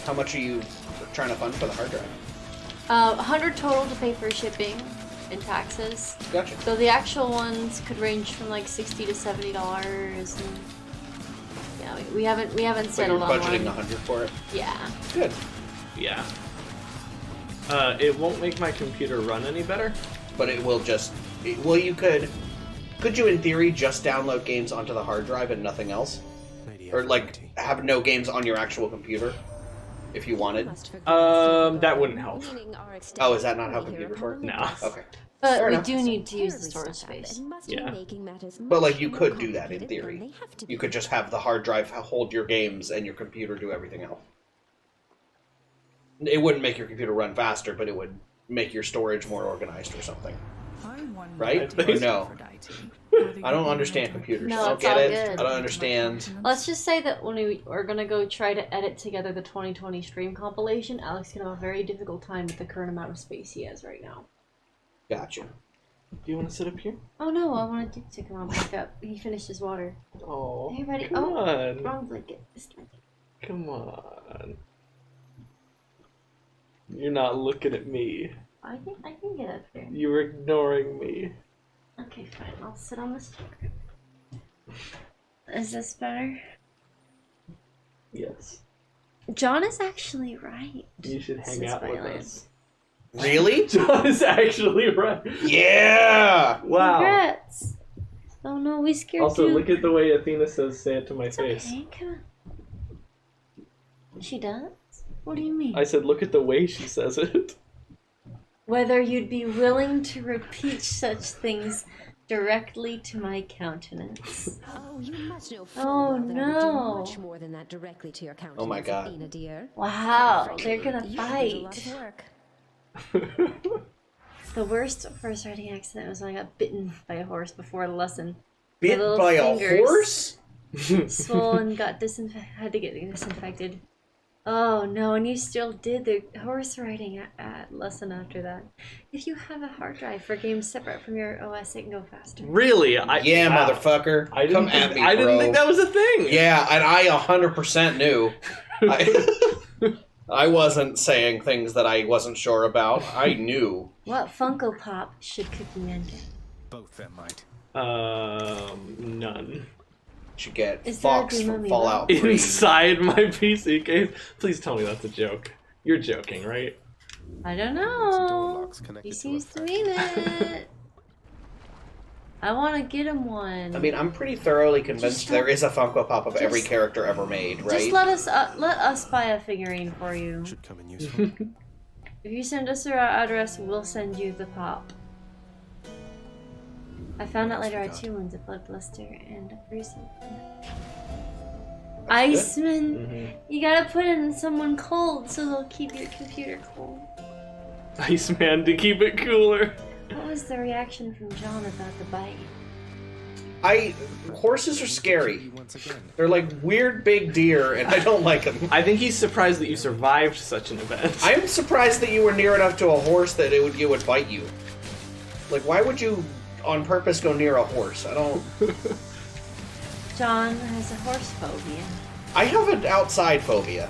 How much are you trying to fund for the hard drive? 100 total to pay for shipping and taxes. Gotcha. So the actual ones could range from like $60 to $70. And yeah, we haven't So you're settled on budgeting one. 100 for it? Yeah. Good. Yeah. It won't make my computer run any better. But it will just... Well, you could... Could you, in theory, just download games onto the hard drive and nothing else? Or, like, have no games on your actual computer? If you wanted? That wouldn't help. Oh, is that not how computers work? No. Okay. But Fair we enough. do need to use the storage space. Yeah. But, like, you could do that in theory. You could just have the hard drive hold your games and your computer do everything else. It wouldn't make your computer run faster, but it would make your storage more organized or something. Right? Or no? I don't understand computers. No, I don't it's get all it. good. I don't understand. Let's just say that when we are gonna go try to edit together the 2020 stream compilation, Alex can have a very difficult time with the current amount of space he has right now. Gotcha. Do you want to sit up here? Oh no, I wanted to come on back up. He finished his water. Oh. Hey, buddy. Come Oh, on. wrong blanket. This blanket. Come on. You're not looking at me. I can get up here. You're ignoring me. Okay, fine. I'll sit on this chair. Is this better? Yes. John is actually right. You should hang out with us. Really? John is actually right. Yeah! Wow. Congrats. Oh no, we scared Also, you. look at the way Athena says, say it to my It's face. okay, come on. She does? What do you mean? I said, look at the way she says it. Whether you'd be willing to repeat such things directly to my countenance. Oh, you must know full Oh, well that I would no. do much more than that directly to your countenance, Oh my God. Athena, dear. Wow, they're gonna You did a lot fight. of work. The worst horse riding accident was when I got bitten by a horse before the lesson. Bit little by fingers. a horse? Swollen, got had to get disinfected. Oh no, and you still did the horse riding lesson after that. If you have a hard drive for games separate from your OS, it can go faster. Really? Yeah, wow. motherfucker. I Come didn't at think, me, I didn't bro. think that was a thing. Yeah, and I 100% knew. I wasn't saying things that I wasn't sure about. I knew. What Funko Pop should Cookie Man get? Both them might. None. Should get Is there a Fox Boon-y from Bunch? Fallout 3. Inside my PC case? Please tell me that's a joke. You're joking, right? I don't Door know. locks connected He to a seems to thread. mean it. I want to get him one. I mean, I'm pretty thoroughly convinced Just there is a Funko Pop of every just- character ever made, right? just let us buy a figurine for you. Should come in useful. If you send us our address, we'll send you the pop. I found out later I too wins a blood blister and a bruise. Iceman, Mm-hmm. you gotta put it in someone cold so they'll keep your computer cool. Iceman to keep it cooler. What was the reaction from John about the bite? Horses are scary. Once again. They're like weird big deer, and I don't like them. I think he's surprised that you survived such an event. I'm surprised that you were near enough to a horse that it would bite you. Like, why would you on purpose go near a horse? I don't. John has a horse phobia. I have an outside phobia.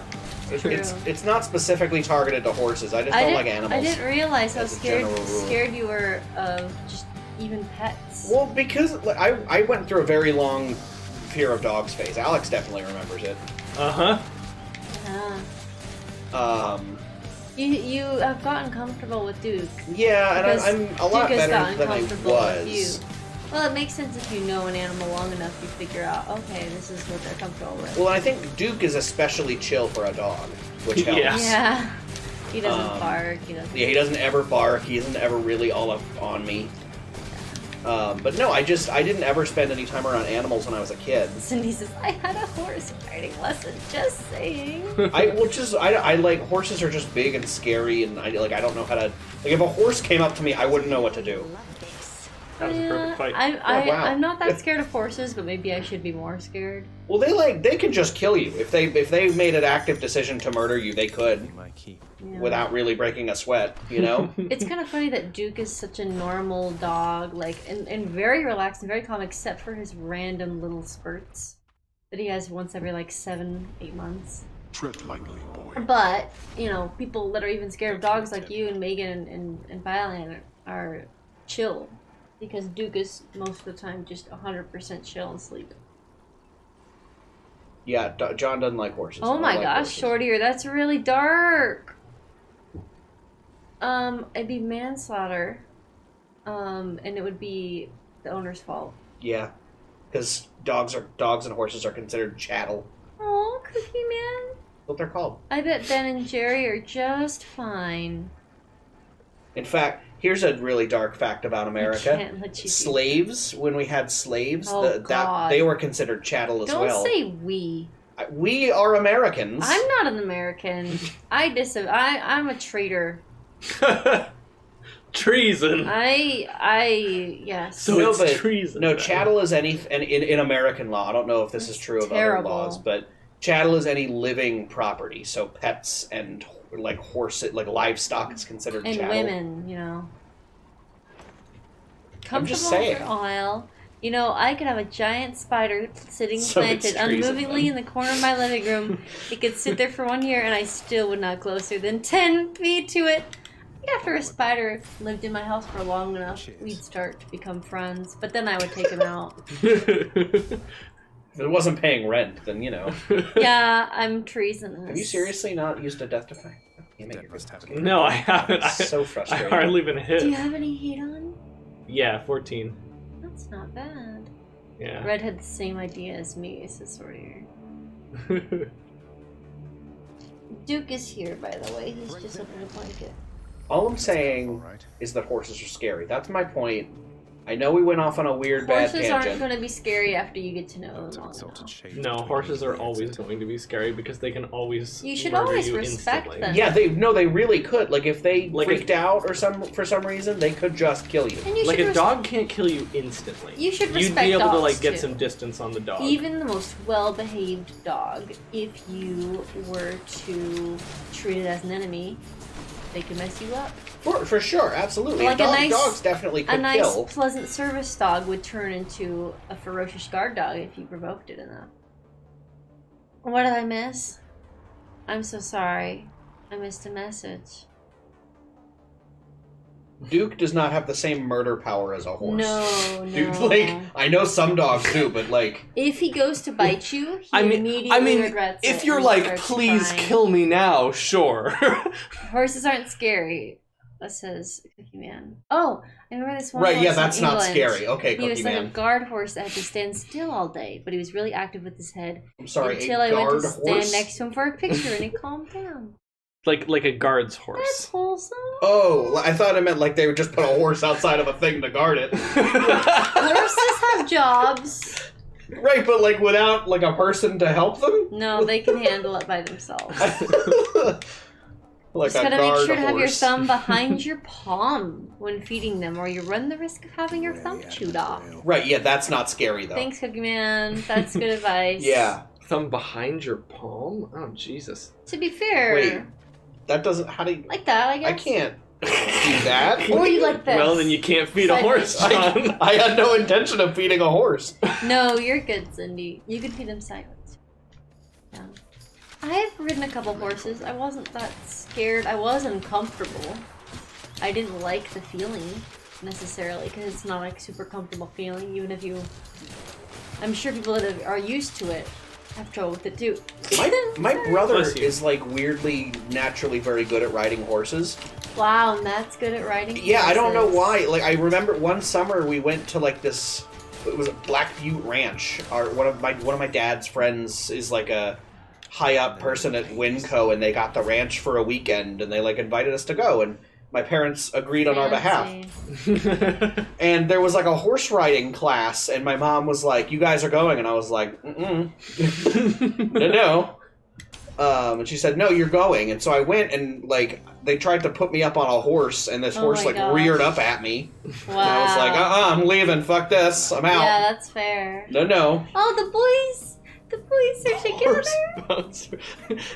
True. It's not specifically targeted to horses. I just don't like animals. I didn't realize how as a general rule. scared you were of just even pets. Well, because like, I went through a very long fear of dogs phase. Alex definitely remembers it. Uh-huh. Yeah. You have gotten comfortable with Duke. Yeah, and Because I'm a lot Duke has better gotten than I comfortable with you. was. Well, it makes sense if you know an animal long enough, you figure out, okay, this is what they're comfortable with. Well, I think Duke is especially chill for a dog, which helps. Yeah. Yeah. He doesn't bark. He doesn't. Yeah, he doesn't ever bark. He isn't ever really all up on me. But no, I didn't ever spend any time around animals when I was a kid. Cindy says, I had a horse riding lesson, just saying. I like horses are just big and scary, and I don't know how to. Like, if a horse came up to me, I wouldn't know what to do. That was a perfect fight. wow. I'm not that scared of horses, but maybe I should be more scared. Well, they can just kill you if they made an active decision to murder you. They could My key. Yeah. without really breaking a sweat. You know. It's kind of funny that Duke is such a normal dog, like, and very relaxed and very calm, except for his random little spurts that he has once every, like, 7-8 months. Tread lightly, boy. But, you know, people that are even scared of dogs like you and Megan and Violet are chill. Because Duke is most of the time just 100% chill and sleep. Yeah, John doesn't like horses. Oh I my like gosh, horses. Shortier, that's really dark. It'd be manslaughter. And it would be the owner's fault. Yeah, because dogs and horses are considered chattel. Oh, Cookie Man. That's what they're called. I bet Ben and Jerry are just fine. In fact, here's a really dark fact about America. can't let you do- Slaves, when we had slaves, Oh, God. they were considered chattel as Don't well. say we. We are Americans. I'm not an American. I'm a traitor. Treason. Yes. So No, it's but- treason. No, then. chattel is any in American law. I don't know if this is true of terrible. other laws, but chattel is any living property. So pets and like horses, like livestock, is considered And chattel. women, you know. I'm just Comfortable saying. for a while, You know, I could have a giant spider sitting So planted it's trees of unmovingly them. in the corner of my living room. It could sit there for 1 year and I still would not closer than 10 feet to it. I think after a spider lived in my house for long enough, we'd start to become friends. But then I would take him out. If it wasn't paying rent, then, you know. Yeah, I'm treasonous. Have you seriously not used a death defy? No, I haven't. So I frustrating. hardly been hit. Do you have any heat on? Yeah, 14. That's not bad. Yeah. Red had the same idea as me, says Sortier. Duke is here, by the way. He's just under the blanket. All I'm saying is that horses are scary. That's my point. I know we went off on a weird bad Horses aren't tangent. going to be scary after you get to know them all enough. No, horses are always going to be scary because they can always You should murder always you respect instantly. them. Yeah, they really could. Like if they Like freaked out or for some reason, they could just kill you. And you Like should a dog can't kill you instantly. You should You'd respect be able to dogs, like get too. some distance on the dog. Even the most well-behaved dog, if you were to treat it as an enemy, they can mess you up. For sure, absolutely. Like Dogs definitely could a nice, kill. pleasant service dog would turn into a ferocious guard dog if you provoked it enough. What did I miss? I'm so sorry. I missed a message. Duke does not have the same murder power as a horse. No, Dude, no. like I know some dogs do, but like If he goes to bite you, he immediately I mean, regrets it. if you're and like, starts please crying. kill me now, sure. Horses aren't scary. That says Cookie Man. Oh, I remember this one Right, horse yeah, in that's not England. scary. Okay, He was Cookie like Man. a guard horse that had to stand still all day, but he was really active with his head. I'm sorry, Until a I went guard to horse? stand next to him for a picture and he calmed down. like a guard's That's horse. wholesome. Oh, I thought it meant like they would just put a horse outside of a thing to guard it. Horses have jobs. Right, but like without like a person to help them? No, they can handle it by themselves. Like Just a gotta guard make sure to have your horse. thumb behind your palm when feeding them, or you run the risk of having your thumb chewed off. Right, yeah, that's not scary though. Thanks, Cookie Man. That's good advice. Yeah. Thumb behind your palm? Oh, Jesus. To be fair, Wait, that doesn't. How do you? like that, I guess. I can't do that. Or you like this. Well, then you can't feed a Side horse, by John. I had no intention of feeding a horse. No, you're good, Cindy. You can feed them sideways. Yeah. I have ridden a couple horses. I wasn't that scared. I was uncomfortable. I didn't like the feeling necessarily because it's not like super comfortable feeling. Even if you, I'm sure people that are used to it have trouble with it too. My brother Bless you. is like weirdly naturally very good at riding horses. Wow, and that's good at riding. Yeah, I don't know horses. why. Like I remember one summer we went to like this. It was a Black Butte Ranch. One of my dad's friends is like a high up person at Winco, and they got the ranch for a weekend, and they like invited us to go, and my parents agreed on our behalf. Fancy. And there was like a horse riding class, and my mom was like, "You guys are going," and I was like, "No." And she said, "No, you're going." And so I went, and like they tried to put me up on a horse, and this Oh horse my like gosh. reared up at me. Wow. And I was like, I'm leaving. Fuck this. I'm out. Yeah, that's fair. No. Oh, the boys are together. Horse bouncer.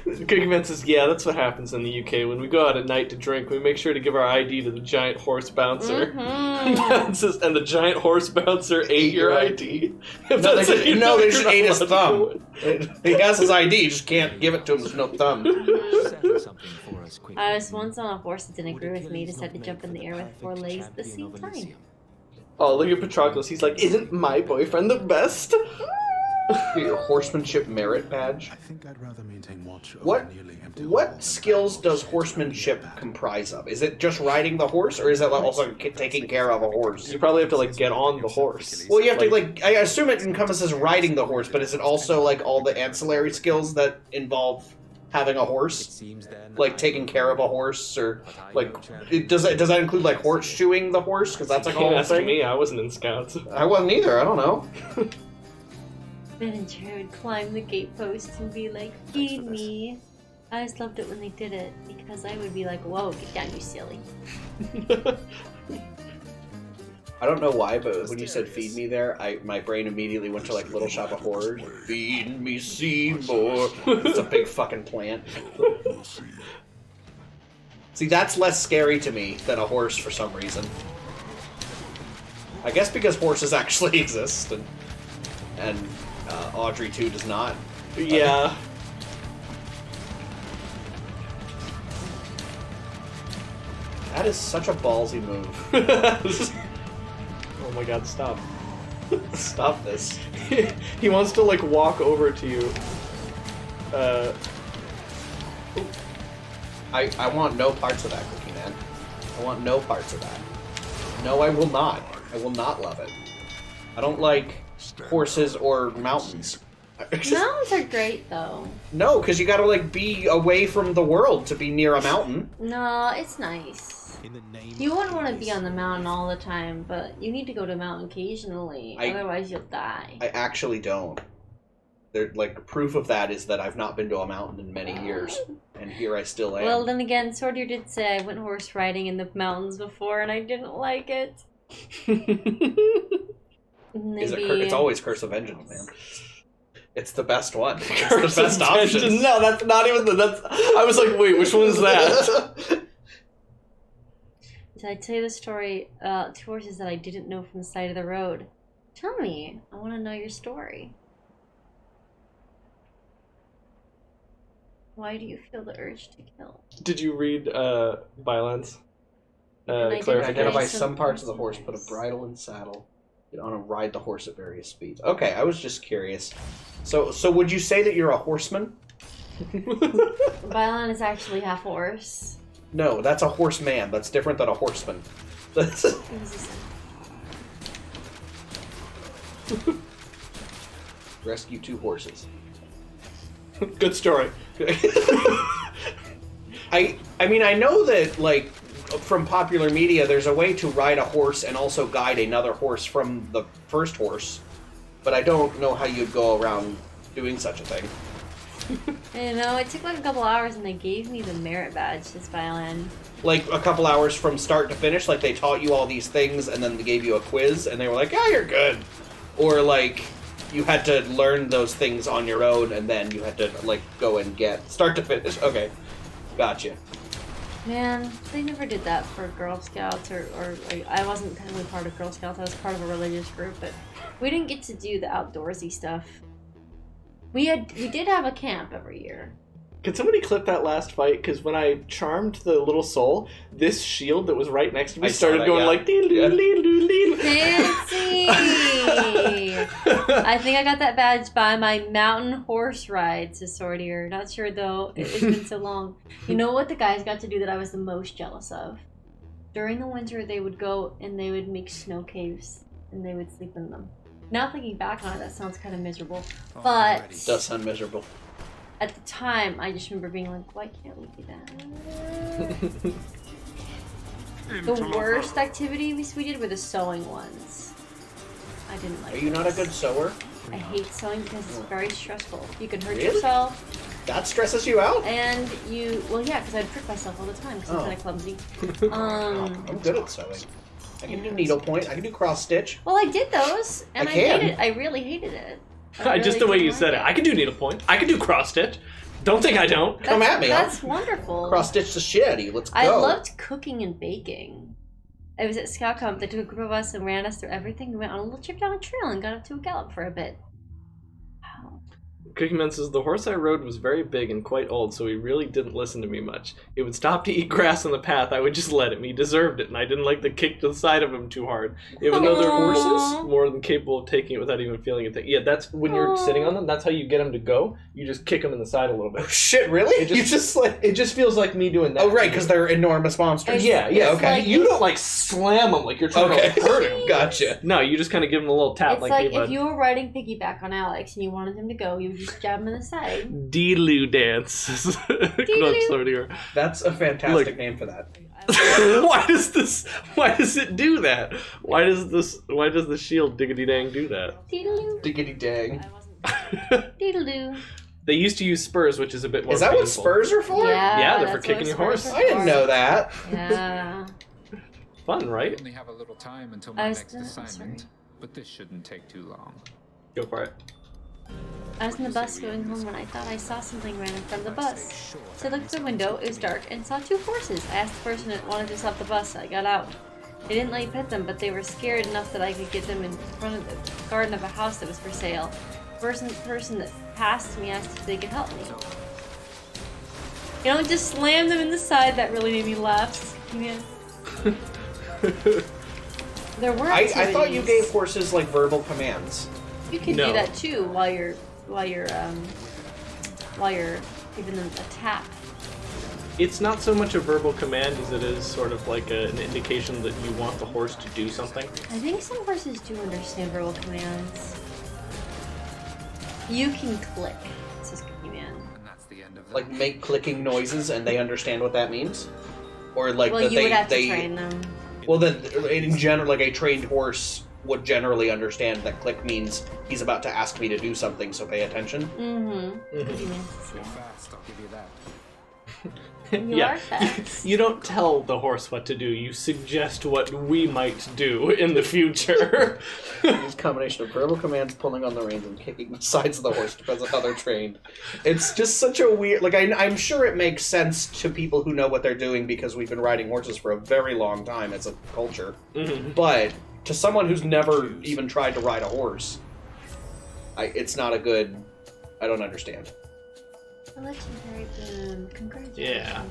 Cookie Man says, yeah, that's what happens in the UK. When we go out at night to drink, we make sure to give our ID to the giant horse bouncer. Mhm. And the giant horse bouncer ate your ID. If No, they that's it, just, you no, know they you're just not ate his allowed to go thumb. He has his ID, you just can't give it to him. There's no thumb. I was once on a horse that didn't agree with me, decided to jump in the air with 4 legs at the same time. Oh, look at Patroclus. He's like, isn't my boyfriend the best? Your horsemanship merit badge. I think I'd rather maintain watch over What nearly empty hall what than skills battle does with horsemanship bad. comprise of? Is it just riding the horse, or is it also taking care of a horse? You probably have to, like, get on the horse. Well, you have to, like, I assume it encompasses riding the horse, but is it also, like, all the ancillary skills that involve having a horse? Like, taking care of a horse, or, like, does that include, like, horseshoeing the horse? Because that's, like, a Can't whole ask thing. me. I wasn't in Scouts. I wasn't either, I don't know. Ben and Jerry would climb the gatepost and be like, feed me. I always loved it when they did it, because I would be like, whoa, get down, you silly. I don't know why, but when you said feed me there, my brain immediately went to, like, Little Shop of Horrors. Feed me, Seymour. It's a big fucking plant. See, that's less scary to me than a horse for some reason. I guess because horses actually exist, and Audrey 2 does not. Yeah. That is such a ballsy move. Oh my god, stop. Stop this. He wants to, like, walk over to you. I want no parts of that, Cookie Man. I want no parts of that. No, I will not. I will not love it. I don't like horses or mountains. Mountains are great, though. No, because you gotta, like, be away from the world to be near a mountain. No, it's nice. You wouldn't want to be on the mountain all the time, but you need to go to a mountain occasionally, otherwise you'll die. I actually don't. Like, proof of that is that I've not been to a mountain in many years, and here I still am. Well, then again, Sordier did say I went horse riding in the mountains before, and I didn't like it. It's always Curse of Vengeance, man. It's the best one. It's Curse the best of option. Vengeance. No, that's not even I was like, wait, which one's that? Did I tell you the story, 2 horses that I didn't know from the side of the road? Tell me. I want to know your story. Why do you feel the urge to kill? Did you read Bylands? Identify Clarification. some parts of the horse, put a bridle and saddle. Get on and ride the horse at various speeds. Okay, I was just curious. So would you say that you're a horseman? Bylan is actually half horse. No, that's a horseman. That's different than a horseman. Rescue 2 horses. Good story. I mean, I know that, like, from popular media, there's a way to ride a horse and also guide another horse from the first horse, but I don't know how you'd go around doing such a thing. I know, it took like a couple hours and they gave me the merit badge this violin. Like, a couple hours from start to finish, like, they taught you all these things and then they gave you a quiz and they were like, yeah, you're good. Or, like, you had to learn those things on your own and then you had to, like, go and get start to finish. Okay, gotcha. Man, they never did that for Girl Scouts, or I wasn't technically part of Girl Scouts, I was part of a religious group, but we didn't get to do the outdoorsy stuff. We did have a camp every year. Can somebody clip that last fight? Because when I charmed the little soul, this shield that was right next to me started going like... Fancy! I think I got that badge by my mountain horse ride to Sordier. Not sure though, it's been so long. You know what the guys got to do that I was the most jealous of? During the winter, they would go and they would make snow caves and they would sleep in them. Now thinking back on it, that sounds kind of miserable. But It does sound miserable. at the time, I just remember being like, why can't we do that? The worst activity we did were the sewing ones. I didn't like Are you not a good sewer? I hate sewing because it's very stressful. You can hurt Really? yourself, That stresses you out? and well, yeah, because I'd prick myself all the time because I'm kind of clumsy. I'm good at sewing. I can do needlepoint. I can do cross stitch. Well, I did those, and I can. hated. I really hated it. Just the way you said it. I can do needlepoint. I can do cross stitch. Don't think I don't. Come at me. That's wonderful. Cross stitch the shit out of you. Let's go. I loved cooking and baking. I was at Scout Camp. They took a group of us and ran us through everything. We went on a little trip down a trail and got up to a gallop for a bit. Wow. Cookie Man says, the horse I rode was very big and quite old, so he really didn't listen to me much. It would stop to eat grass on the path. I would just let him. He deserved it, and I didn't like the kick to the side of him too hard. Even though they're horses, more than capable of taking it without even feeling it. Yeah, that's when you're sitting on them, that's how you get them to go. You just kick them in the side a little bit. Oh, shit, really? It just feels like me doing that. Oh, right, because they're enormous monsters. Yeah, okay. Like, you don't, like, slam them like you're trying to like, hurt him. Gotcha. No, you just kind of give them a little tap. It's like hey, bud. if you were riding piggyback on Alex and you wanted him to go, you would just jab him in the side. Deeloo dance. That's a fantastic name for that. Why does it do that? Why does the shield diggity dang do that? Deedaloo. Diggity dang. Deedaloo. They used to use spurs, which is a bit more Is that painful. what spurs are for? Yeah, they're for that's kicking what your horse. spurs are I didn't for. know that. Yeah. Fun, right? Only have a little time until I my was next gonna- assignment, sorry. but this shouldn't take too long. Go for it. I was in the bus going home when I thought I saw something ran in front of the bus. So I looked at the window, it was dark, and saw 2 horses. I asked the person that wanted to stop the bus, so I got out. They didn't let me pet them, but they were scared enough that I could get them in front of the garden of a house that was for sale. The person that passed me asked if they could help me. You don't just slam them in the side. That really made me laugh. Yeah. There were I thought you gave horses like verbal commands. You can do that too while you're giving them a tap. It's not so much a verbal command as it is sort of like an indication that you want the horse to do something. I think some horses do understand verbal commands. You can click, says Cookie Man. And that's the end of Like make clicking noises, and they understand what that means, or like Well, that you would have to train them. Well, then in general, like a trained horse would generally understand that click means he's about to ask me to do something, so pay attention. Fast, I'll give you that. You are fast. You don't tell the horse what to do. You suggest what we might do in the future. Use combination of verbal commands, pulling on the reins, and kicking the sides of the horse depends on how they're trained. It's just such a weird... Like, I'm sure it makes sense to people who know what they're doing because we've been riding horses for a very long time as a culture. But to someone who's never even tried to ride a horse, it's not a good... I don't understand. A legendary boon. Congratulations. Yeah.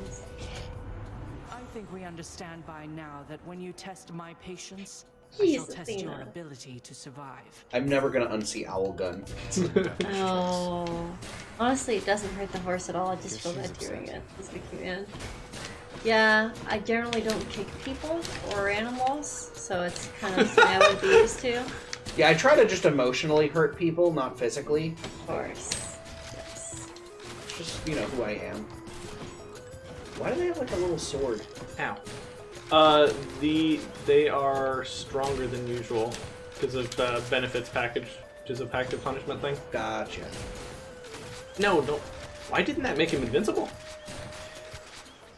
I think we understand by now that when you test my patience, I Jeez, shall test your Athena. ability to survive. I'm never going to unsee Owl Gun. Oh. Honestly, it doesn't hurt the horse at all. I just feel bad doing it. It's a cute man. Yeah, I generally don't kick people or animals, so it's kind of something I would be used to. Of Yeah, I try to just emotionally hurt people, not physically. course. Just, you know, who I am. Why do they have, like, a little sword? Ow. They are stronger than usual because of benefits package, which is a passive punishment thing. Gotcha. No. Why didn't that make him invincible?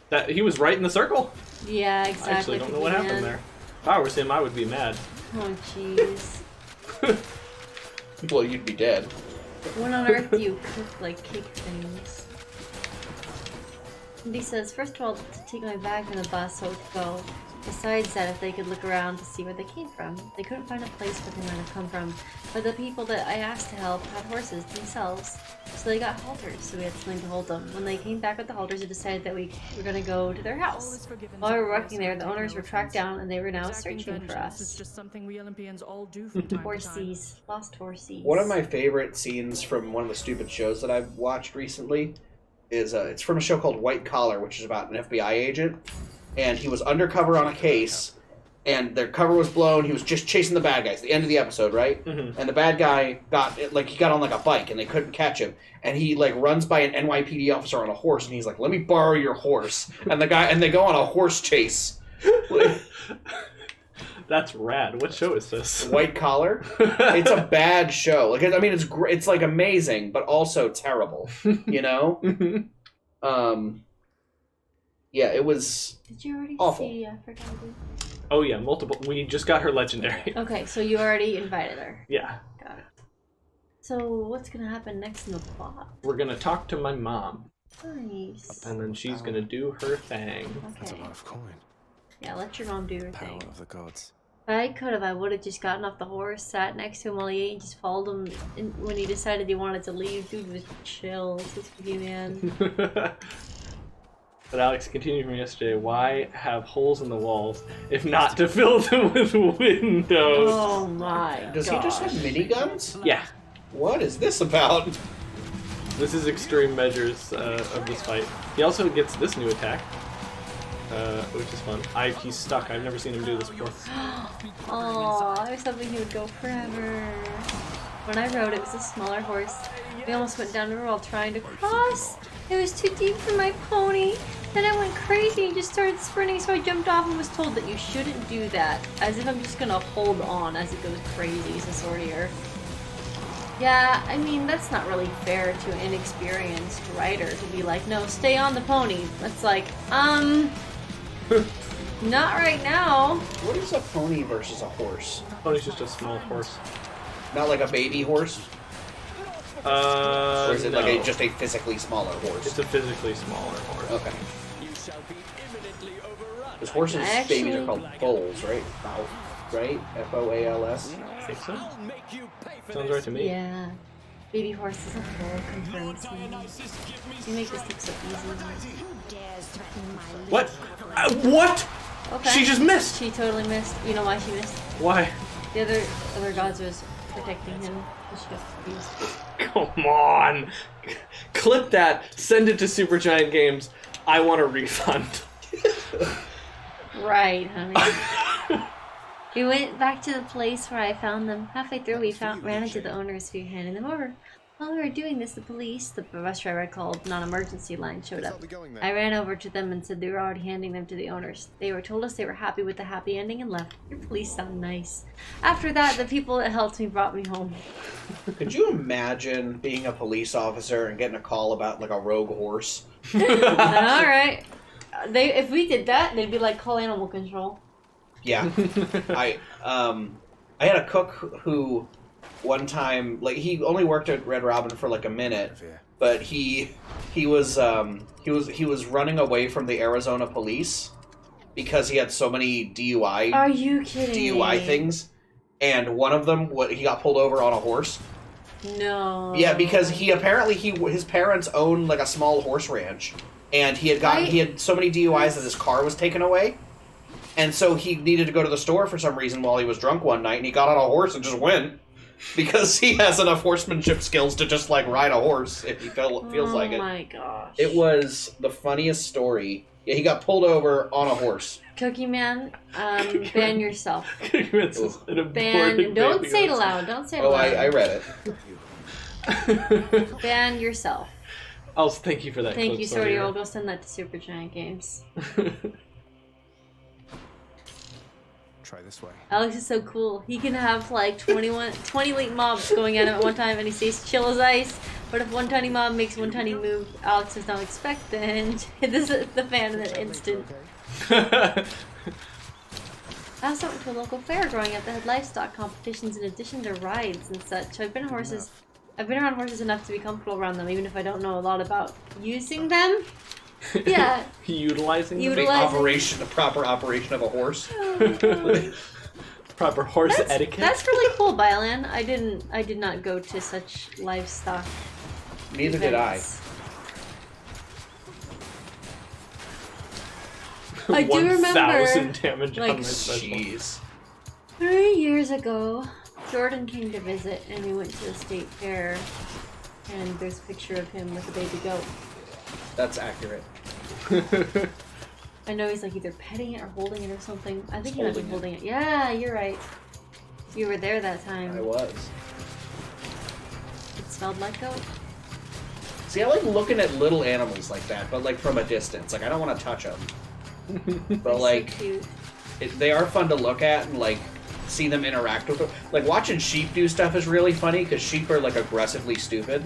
That he was right in the circle. Yeah, exactly. I actually don't know what happened there. If I was him, I would be mad. Oh, jeez. Well, you'd be dead. When on earth do you kick things? And he says, first of all, to take my bag from the bus so it could go. Besides that, if they could look around to see where they came from. They couldn't find a place where they might have come from. But the people that I asked to help had horses themselves. So they got halters, so we had something to hold them. When they came back with the halters, they decided that we were going to go to their house. While we were working there, the owners were tracked down and they were now searching for us. It's just something we Olympians all do from time to time. Horsies. Lost horsies. One of my favorite scenes from one of the stupid shows that I've watched recently is it's from a show called White Collar, which is about an FBI agent. And he was undercover on a case, and their cover was blown. He was just chasing the bad guys. The end of the episode, right? Mm-hmm. And the bad guy got on like a bike, and they couldn't catch him. And he like runs by an NYPD officer on a horse, and he's like, "Let me borrow your horse." And they go on a horse chase. That's rad. What show is this? White Collar. It's a bad show. Like, I mean, it's great. It's like amazing, but also terrible. You know. Yeah, it was. Did you already awful. see Aphrodite? Oh yeah, multiple. We just got her legendary. Okay, so you already invited her. Yeah. Got it. So what's gonna happen next in the plot? We're gonna talk to my mom, Nice. and then she's gonna do her thing. That's a Okay. lot of coin. Yeah, let your mom do her Power thing. of the gods. If I could have, I would have just gotten off the horse, sat next to him while he ate, and just followed him when he decided he wanted to leave. Dude was chill. This cookie man. But Alex, continuing from yesterday, why have holes in the walls if not to fill them with windows? Oh my Does he just have miniguns? Yeah, What is this about? this is extreme measures of this fight. He also gets this new attack, which is fun. He's stuck. I've never seen him do this before. Oh, I was hoping he would go forever. When I rode, it was a smaller horse. We almost went down the road while trying to cross. It was too deep for my pony. Then I went crazy and just started sprinting, so I jumped off and was told that you shouldn't do that. As if I'm just gonna hold on as it goes crazy, says Sortier. Yeah, I mean, that's not really fair to an inexperienced rider to be like, no, stay on the pony. That's like, not right now. What is a pony versus a horse? Pony's just a small horse. Not like a baby horse? Or is it no. like just a physically smaller horse? It's a physically smaller horse. Okay. You shall be imminently overrun. Because horses' Actually- babies are called foals, right? Foal, right? Foals. I think so. Sounds right to me. Yeah. Baby horse is a foal, confirmed. You make this look so easy. What? What? Okay. She just missed. She totally missed. You know why she missed? Why? The other gods was protecting him. So she got confused. Come on. Clip that. Send it to Supergiant Games. I want a refund. Right, honey. We went back to the place where I found them. Halfway through, we ran into the owners who were handing them over. While we were doing this, the police, the bus driver I called non-emergency line, showed up. I ran over to them and said they were already handing them to the owners. They told us they were happy with the happy ending and left. Your police sound nice. After that, the people that helped me brought me home. Could you imagine being a police officer and getting a call about like a rogue horse? All right. If we did that, they'd be like, call animal control. Yeah. I had a cook who one time, like, he only worked at Red Robin for like a minute, but he was running away from the Arizona police because he had so many DUI. Are you kidding DUI me? things, and one of them, he got pulled over on a horse. No. Yeah, because his parents owned like a small horse ranch, and he had so many DUIs that his car was taken away. And so he needed to go to the store for some reason while he was drunk one night, and he got on a horse and just went. Because he has enough horsemanship skills to just, like, ride a horse if he feels like it. Oh my gosh. It was the funniest story. Yeah, he got pulled over on a horse. Cookie Man, ban yourself. Ban. Don't say it aloud. Don't say it aloud. I read it. Ban yourself. Oh, thank you for that. Thank clip, you, Sorty. I'll go send that to Supergiant Games. Try this way. Alex is so cool. He can have like 20 late mobs going at him at one time and he stays chill as ice. But if one tiny mob makes one tiny move Alex does not expect, then this is the fan in an instant. I also went to a local fair growing up that had livestock competitions in addition to rides and such. I've been around horses enough to be comfortable around them, even if I don't know a lot about using them. Yeah. Utilizing the proper operation of a horse. Oh, proper horse etiquette. That's really cool, Biolan. I did not go to such livestock. Neither did I. I do remember 1,000 damage like, on my special. Jeez. 3 years ago, Jordan came to visit and we went to the state fair and there's a picture of him with a baby goat. That's accurate. I know he's like either petting it or holding it or something. I think he might be holding it. Yeah, you're right. You were there that time. I was. It smelled like goat. See, I like looking at little animals like that, but like from a distance. Like, I don't want to touch them. But like, so cute. They are fun to look at and like see them interact with them. Like watching sheep do stuff is really funny because sheep are like aggressively stupid.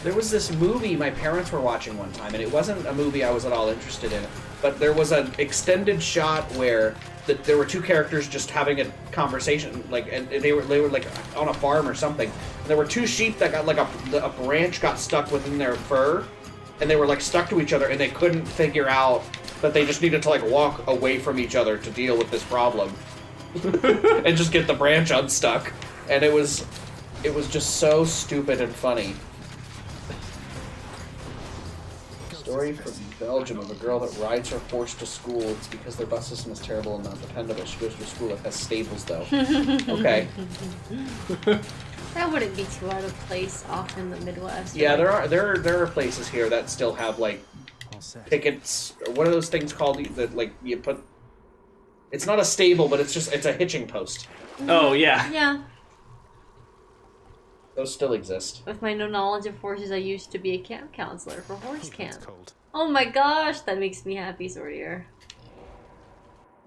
There was this movie my parents were watching one time, and it wasn't a movie I was at all interested in, but there was an extended shot where there were two characters just having a conversation, like, and they were like on a farm or something. And there were two sheep that got like a branch got stuck within their fur, and they were like stuck to each other, and they couldn't figure out that they just needed to like walk away from each other to deal with this problem, and just get the branch unstuck. And it was just so stupid and funny. Story from Belgium of a girl that rides her horse to school. It's because their bus system is terrible and not dependable. She goes to a school that has stables, though. Okay. That wouldn't be too out of place off in the Midwest. Yeah, there are places here that still have like pickets. Or what are those things called that like you put? It's not a stable, but it's a hitching post. Oh yeah. Yeah. Those still exist. With my no knowledge of horses, I used to be a camp counselor for horse camp. Oh my gosh, that makes me happy, Sortier.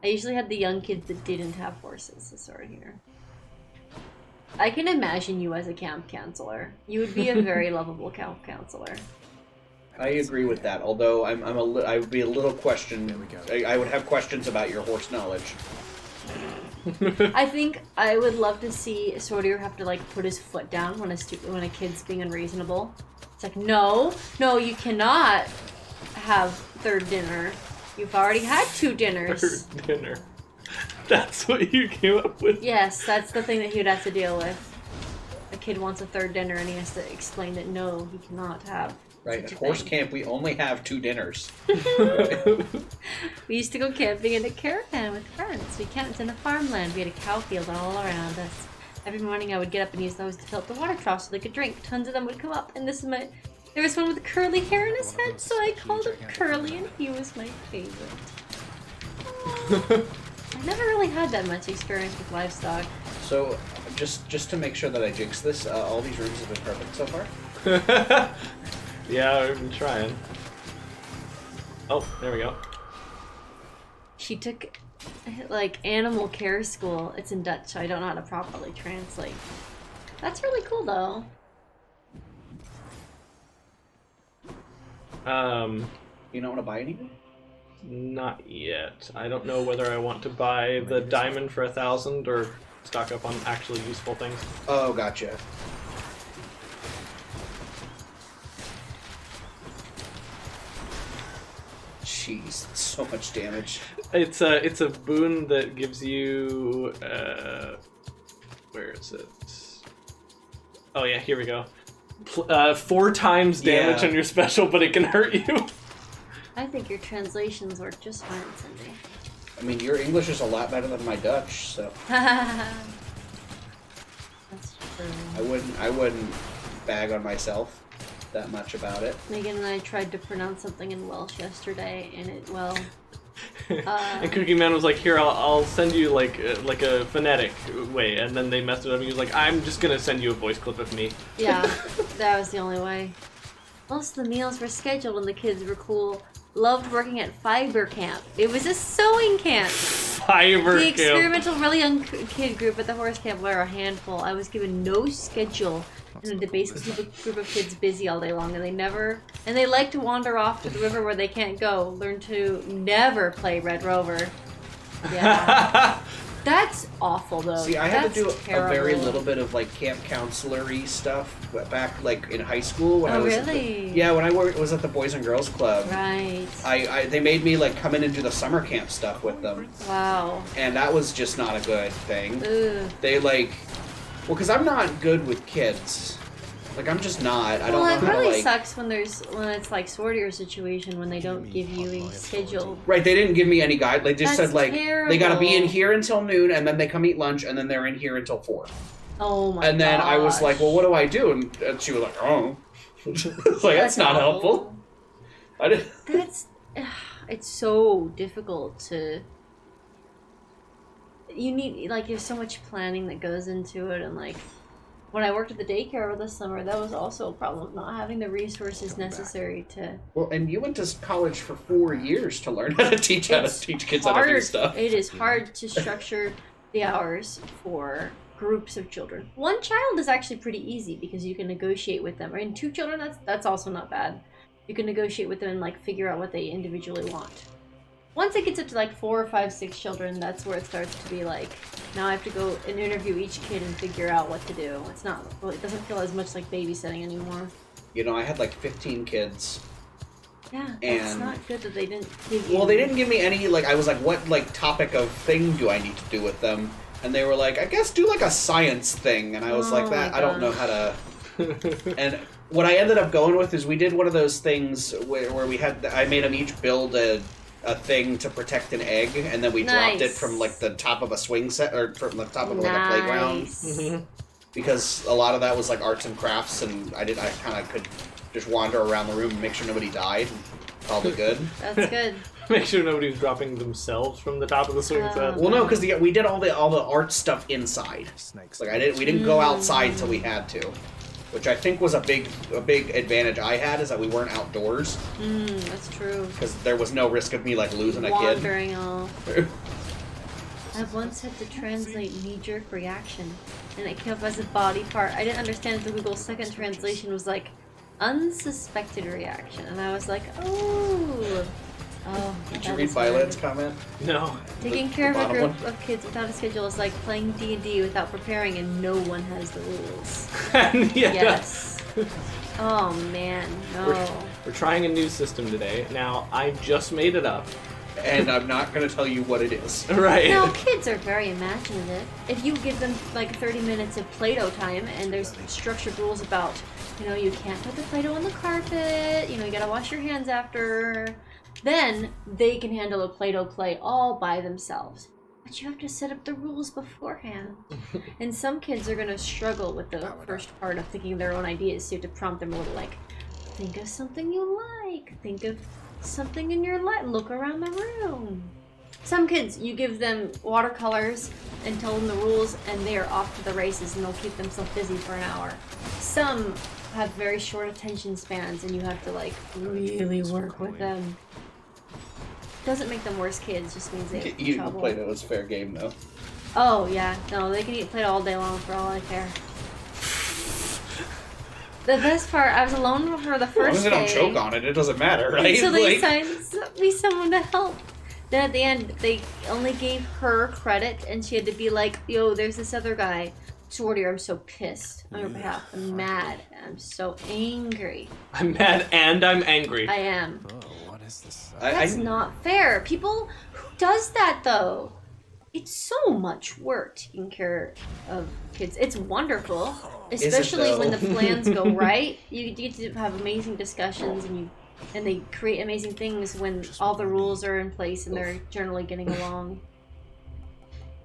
I usually had the young kids that didn't have horses, Sortier. I can imagine you as a camp counselor. You would be a very lovable camp counselor. I agree with that. Although I would be a little questioned. I would have questions about your horse knowledge. I think I would love to see Sortier have to like put his foot down when a kid's being unreasonable. It's like, no, you cannot have third dinner. You've already had 2 dinners. Third dinner. That's what you came up with? Yes, that's the thing that he would have to deal with. A kid wants a third dinner and he has to explain that no, he cannot have. Right, at horse camp we only have 2 dinners. We used to go camping in a caravan with friends. We camped in a farmland. We had a cow field all around us. Every morning I would get up and use those to fill up the water trough so they could drink. Tons of them would come up, and there was one with curly hair in his head, so I called him Curly, and he was my favorite. I never really had that much experience with livestock. So, just to make sure that I jinx this, all these rooms have been perfect so far. Yeah, we've been trying. Oh, there we go. She took, like, animal care school. It's in Dutch, so I don't know how to properly translate. That's really cool, though. You don't want to buy anything? Not yet. I don't know whether I want to buy the diamond for 1,000 or stock up on actually useful things. Oh, gotcha. Jeez, that's so much damage. It's a boon that gives you where is it? Oh yeah, here we go. 4 times damage on your special, but it can hurt you. I think your translations work just fine, Cindy. I mean, your English is a lot better than my Dutch, so That's true. I wouldn't bag on myself that much about it. Megan and I tried to pronounce something in Welsh yesterday, and and Cookie Man was like, "Here, I'll send you like a phonetic way," and then they messed it up. And he was like, "I'm just gonna send you a voice clip of me." Yeah, that was the only way. Most of the meals were scheduled when the kids were cool. Loved working at Fiber Camp. It was a sewing camp. Fiber The Camp. experimental really young kid group at the horse camp were a handful. I was given no schedule and had to basically keep a group of kids busy all day long, and they like to wander off to the river where they can't go. Learn to never play Red Rover. Yeah. That's awful, though. See, I had That's to do terrible. a very little bit of like camp counselor-y stuff back like in high school when I was really? when I was at the Boys and Girls Club. Right. They made me like come in and do the summer camp stuff with them. Wow. And that was just not a good thing. Ugh. They because I'm not good with kids. Like, I'm just not. I don't know Well, it how really to, sucks when it's like sort of your situation when they don't give you a schedule. Right, they didn't give me any guide. They just That's said, like, terrible. they gotta be in here until noon, and then they come eat lunch, and then they're in here until 4. Oh my And then I was gosh. like, well, what do I do? And she was like, oh. It's like, that's not helpful. It's so difficult to... You need, like, there's so much planning that goes into it, and, like, when I worked at the daycare this summer, that was also a problem, not having the resources necessary to... Well, and you went to college for 4 years to learn how to teach kids how to do stuff. It is hard to structure the hours for groups of children. 1 child is actually pretty easy because you can negotiate with them. I mean, 2 children, that's also not bad. You can negotiate with them and, like, figure out what they individually want. Once it gets up to like 4 or 5, 6 children, that's where it starts to be like, now I have to go and interview each kid and figure out what to do. It's not, well, it doesn't feel as much like babysitting anymore. You know, I had like 15 kids. Yeah, it's And- not good that they didn't give you... Well, they didn't give me any, like, I was like, what, like, topic of thing do I need to do with them? And they were like, I guess do, like, a science thing. And I was like, Oh that, my I don't know gosh. how to... And what I ended up going with is we did one of those things where we had, I made them each build a thing to protect an egg, and then we dropped it Nice. from, like, the top of a swing set, or from the top of, like, a playground. Nice. Because a lot of that was, like, arts and crafts, and I kind of could just wander around the room and make sure nobody died. Called it good. That's good. Make sure nobody's dropping themselves from the top of the swing set. Well, no, because we did all the art stuff inside. Like we didn't go outside till we had to, which I think was a big advantage I had, is that we weren't outdoors That's true. because there was no risk of me like losing a kid. Wandering off. I've once had to translate knee-jerk reaction, and it came up as a body part. I didn't understand the Google's second translation was like, unsuspected reaction, and I was like, oh. Did you that read is weird. Violet's comment? No. Taking The care of a bottom group one? of kids without a schedule is like playing D&D without preparing, and no one has the rules. Yeah. Yes. Oh man, no. We're trying a new system today. Now, I just made it up. And I'm not going to tell you what it is. Right. No, kids are very imaginative. If you give them like 30 minutes of Play-Doh time and there's structured rules about, you can't put the Play-Doh on the carpet, you gotta wash your hands after, then they can handle a Play-Doh play all by themselves. But you have to set up the rules beforehand. And some kids are gonna struggle with the first part of thinking of their own ideas, so you have to prompt them a little like, think of something you like, think of something in your life, look around the room. Some kids, you give them watercolors and tell them the rules and they are off to the races and they'll keep themselves busy for an hour. Some have very short attention spans and you have to like really work with them. Doesn't make them worse kids, just means they have Eating trouble. Play-Doh is fair game, though. Oh yeah, no, they can eat Play-Doh all day long for all I care. The best part, I was alone for the first As long day. as they don't choke on it, it doesn't matter, right? So they sent me someone to help. Then at the end, they only gave her credit, and she had to be like, yo, there's this other guy. Sorry, I'm so pissed on your behalf. I'm mad. I'm so angry. I'm mad and I'm angry. I am. Oh, what is this? That's not fair. People, who does that, though? It's so much work taking care of kids. It's wonderful. Especially when the plans go right. You get to have amazing discussions and they create amazing things when all the rules are in place and they're generally getting along.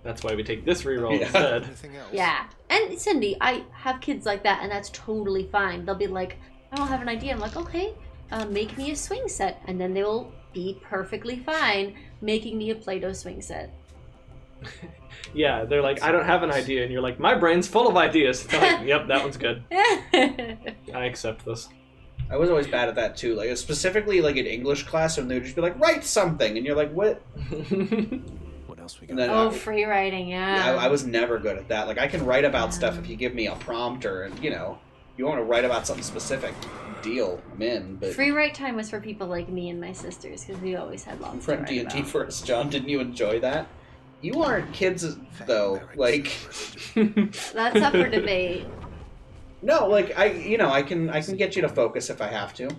That's why we take this reroll instead. Anything else? Yeah. And Cindy, I have kids like that and that's totally fine. They'll be like, I don't have an idea. I'm like, okay, make me a swing set. And then they will be perfectly fine making me a Play-Doh swing set. Yeah, they're like, I don't have an idea, and you're like, my brain's full of ideas. They're like, yep, that one's good. I accept this. I was always bad at that too. Like specifically, like in English class, when they would just be like, "Write something," and you're like, "What?" What else we And got? then Free writing, yeah. I was never good at that. Like I can write about stuff if you give me a prompt or you want to write about something specific. Deal, I'm in. But Free write time was for people like me and my sisters because we always had lots to from write D&T about. first, John. Didn't you enjoy that? You aren't kids though. Like That's up for debate. no, like I can get you to focus if I have to.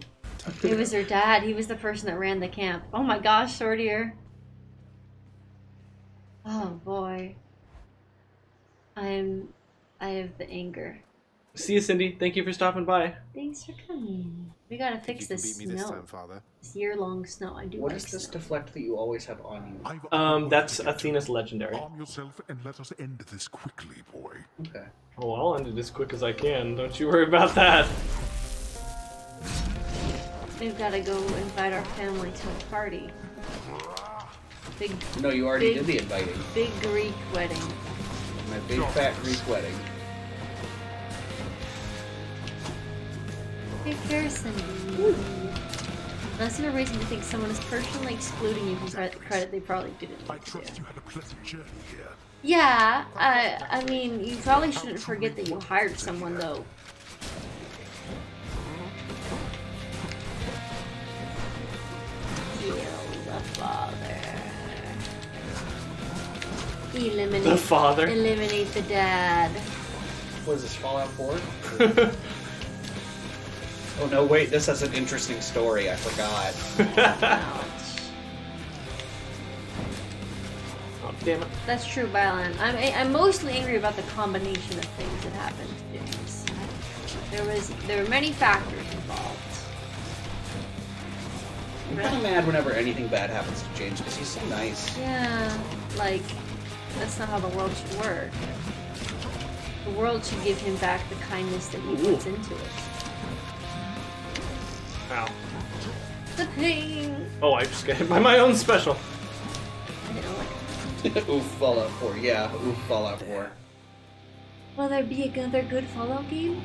It was her dad. He was the person that ran the camp. Oh my gosh, Sortier. Oh boy. I have the anger. See you, Cindy. Thank you for stopping by. Thanks for coming. We gotta fix You can this beat me this snow. time, Father. This year-long snow. I do What like is this snow. deflect that you always have on you? That's Athena's legendary. Arm yourself and let us end this quickly, boy. Okay. Oh, I'll end it as quick as I can. Don't you worry about that. We've gotta go invite our family to a party. Big, No, you already Big- did the inviting. big Greek wedding. My big fat Greek wedding. Take care, Cindy. That's no reason to think someone is personally excluding you from credit they probably didn't. I need to trust do. you had a pleasant journey here. Yeah, I mean, you probably shouldn't forget that you hired someone, though. Kill the father. Eliminate The father? Eliminate the dad. What is this, Fallout 4? Oh no, wait, this has an interesting story, I forgot. Ouch. Oh, damn it. That's true, Bylan. I'm mostly angry about the combination of things that happened to James. There were many factors involved. I'm kind of mad whenever anything bad happens to James, because he's so nice. Yeah, like, that's not how the world should work. The world should give him back the kindness that he puts into it. Ow. The pain! Oh, I just got hit by my own special. I didn't like. Oof, Fallout 4, yeah, oof, Fallout 4. Will there be another good Fallout game?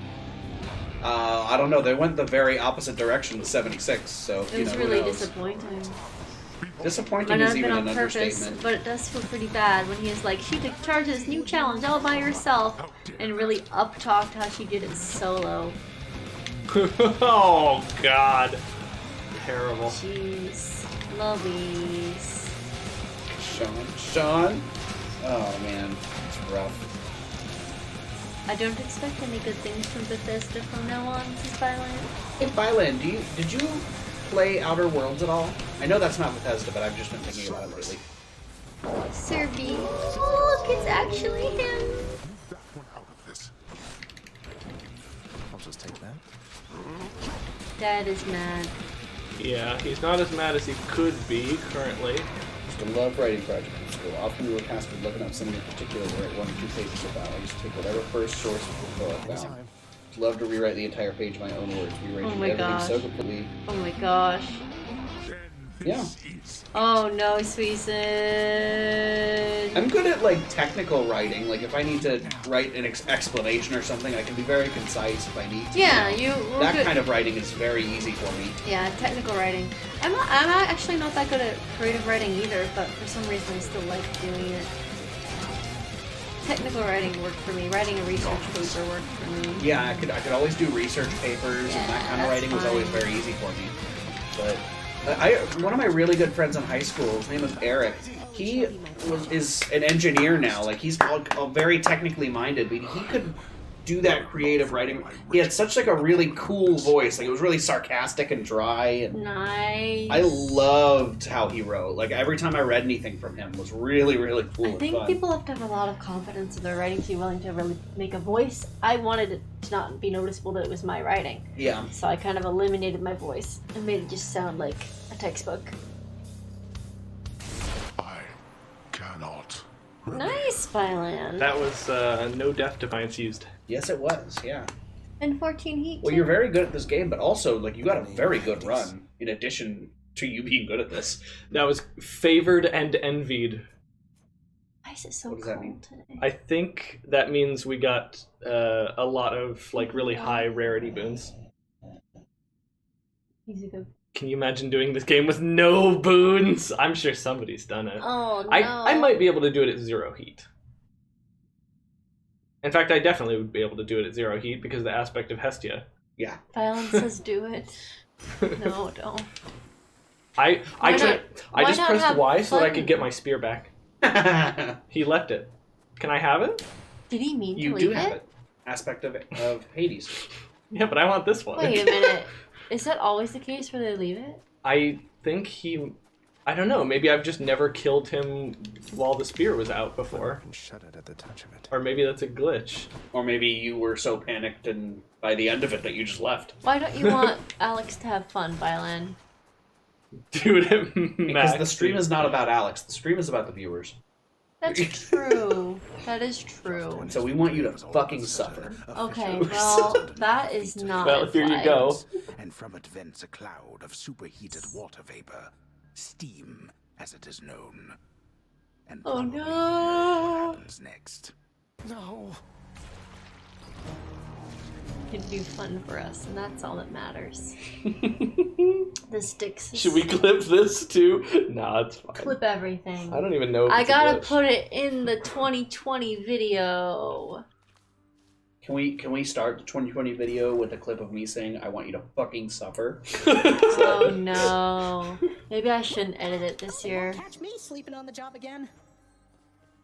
I don't know, they went the very opposite direction with 76, so, It was who really knows. disappointing. Disappointing Might not is have even been an on purpose, understatement. but it does feel pretty bad when he is like, she took charge of this new challenge all by herself, and really up-talked how she did it solo. Oh, God. Terrible. Jeez. Lovies. Sean? Oh man, it's rough. I don't expect any good things from Bethesda from now on, Mrs. Byland. Hey, Byland, did you play Outer Worlds at all? I know that's not Bethesda, but I've just been thinking about it lately. Sir B. Oh, look, it's actually him. That one out of this. I'll just take that. Dad is mad. Yeah, he's not as mad as he could be currently. Used to love writing projects in school. Often we were tasked with looking up something in particular to write 1 or 2 pages about. I used to take whatever first source of info I found. Love to rewrite the entire page in my own words, rearranging my everything gosh. so completely. Oh my gosh. Yeah. Oh no, Suisun. I'm good at like technical writing. Like if I need to write an explanation or something, I can be very concise if I need to. Yeah, That good. kind of writing is very easy for me. Yeah, technical writing. I'm actually not that good at creative writing either, but for some reason I still like doing it. Technical writing worked for me. Writing a research paper worked for me. Yeah, I could always do research papers, and that kind of writing was always very easy for me. But one of my really good friends in high school, his name was Eric. He is an engineer now. Like he's very technically minded, but he could do that creative writing. He had such like a really cool voice. Like it was really sarcastic and dry. And Nice. I loved how he wrote. Like every time I read anything from him was really, really cool. I think people have to have a lot of confidence in their writing to be willing to really make a voice. I wanted it to not be noticeable that it was my writing. Yeah. So I kind of eliminated my voice and made it just sound like a textbook. I cannot. Nice, Byland. That was no death defiance used. Yes, it was. Yeah. And 14 heat. Well, you're very good at this game, but also like you got a very good run. In addition to you being good at this. That was favored and envied. Why is it so What does that cold mean? today? I think that means we got a lot of like really high rarity boons. He's a good. Can you imagine doing this game with no boons? I'm sure somebody's done it. Oh no. I might be able to do it at 0 heat. In fact, I definitely would be able to do it at 0 heat because of the aspect of Hestia. Yeah. Violence says do it. No, don't. I just not pressed have Y so that I fun? could get my spear back. He left it. Can I have it? Did he mean You to do leave have it? it. Aspect of Hades. Yeah, but I want this one. Wait a minute. Is that always the case where they leave it? I think he... I don't know. Maybe I've just never killed him while the spear was out before. Shuddered at the touch of it. Or maybe that's a glitch. Or maybe you were so panicked and by the end of it that you just left. Why don't you want Alex to have fun, Bylan? Do it at max. Because the stream is not about Alex. The stream is about the viewers. That's true. That is true. So we want you to fucking suffer. Okay, well, that is not. Well, here you go. And from it vents a cloud of superheated water vapor, steam as it is known. And Oh probably no! what happens next. No. It'd be fun for us, and that's all that matters. The sticks. Should we clip this too? Nah, it's fine. clip everything? I don't even know if I it's a gotta glitch. put it in the 2020 video. Can we start the 2020 video with a clip of me saying, I want you to fucking suffer? Oh no. Maybe I shouldn't edit it this year. Catch me sleeping on the job again.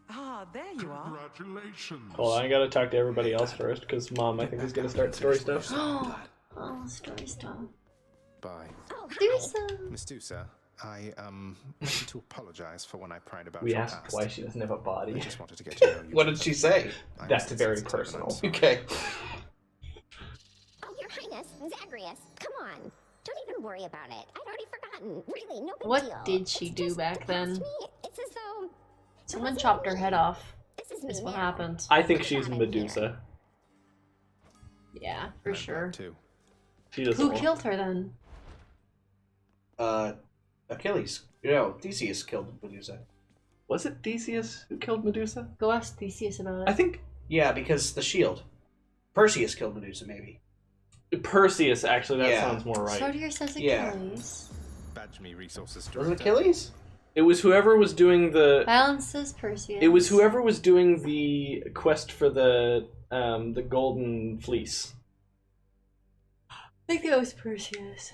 Ah, there you are. Congratulations. Hold on, I gotta talk to everybody else first, because Mom, I think, is gonna start story stuff. Oh, story stuff. Bye. Threesome. Medusa, I wanted to apologize for when I pried about We your asked past. why she doesn't have a I body. just wanted to get to know you. What did she say? I That's was very insensitive personal. and sorry. Okay. Oh, Your Highness, Zagreus, come on. Don't even worry about it. I'd already forgotten. Really, no big deal. What did she do back then? To me, it's as though Someone chopped her head off. this is me Is what now. happened. I think she's Medusa. Yeah, for I'm sure. glad too. She doesn't Who want- killed her then? Achilles. You know, Theseus killed Medusa. Was it Theseus who killed Medusa? Go ask Theseus about it. I think Yeah, because the shield. Perseus killed Medusa, maybe. Perseus, actually, that Yeah. sounds more right. Sortier says Yeah. Achilles. Badge me resources Was it director. Achilles? It was whoever was doing the... Balance says Perseus. It was whoever was doing the quest for the golden fleece. I think it was Perseus.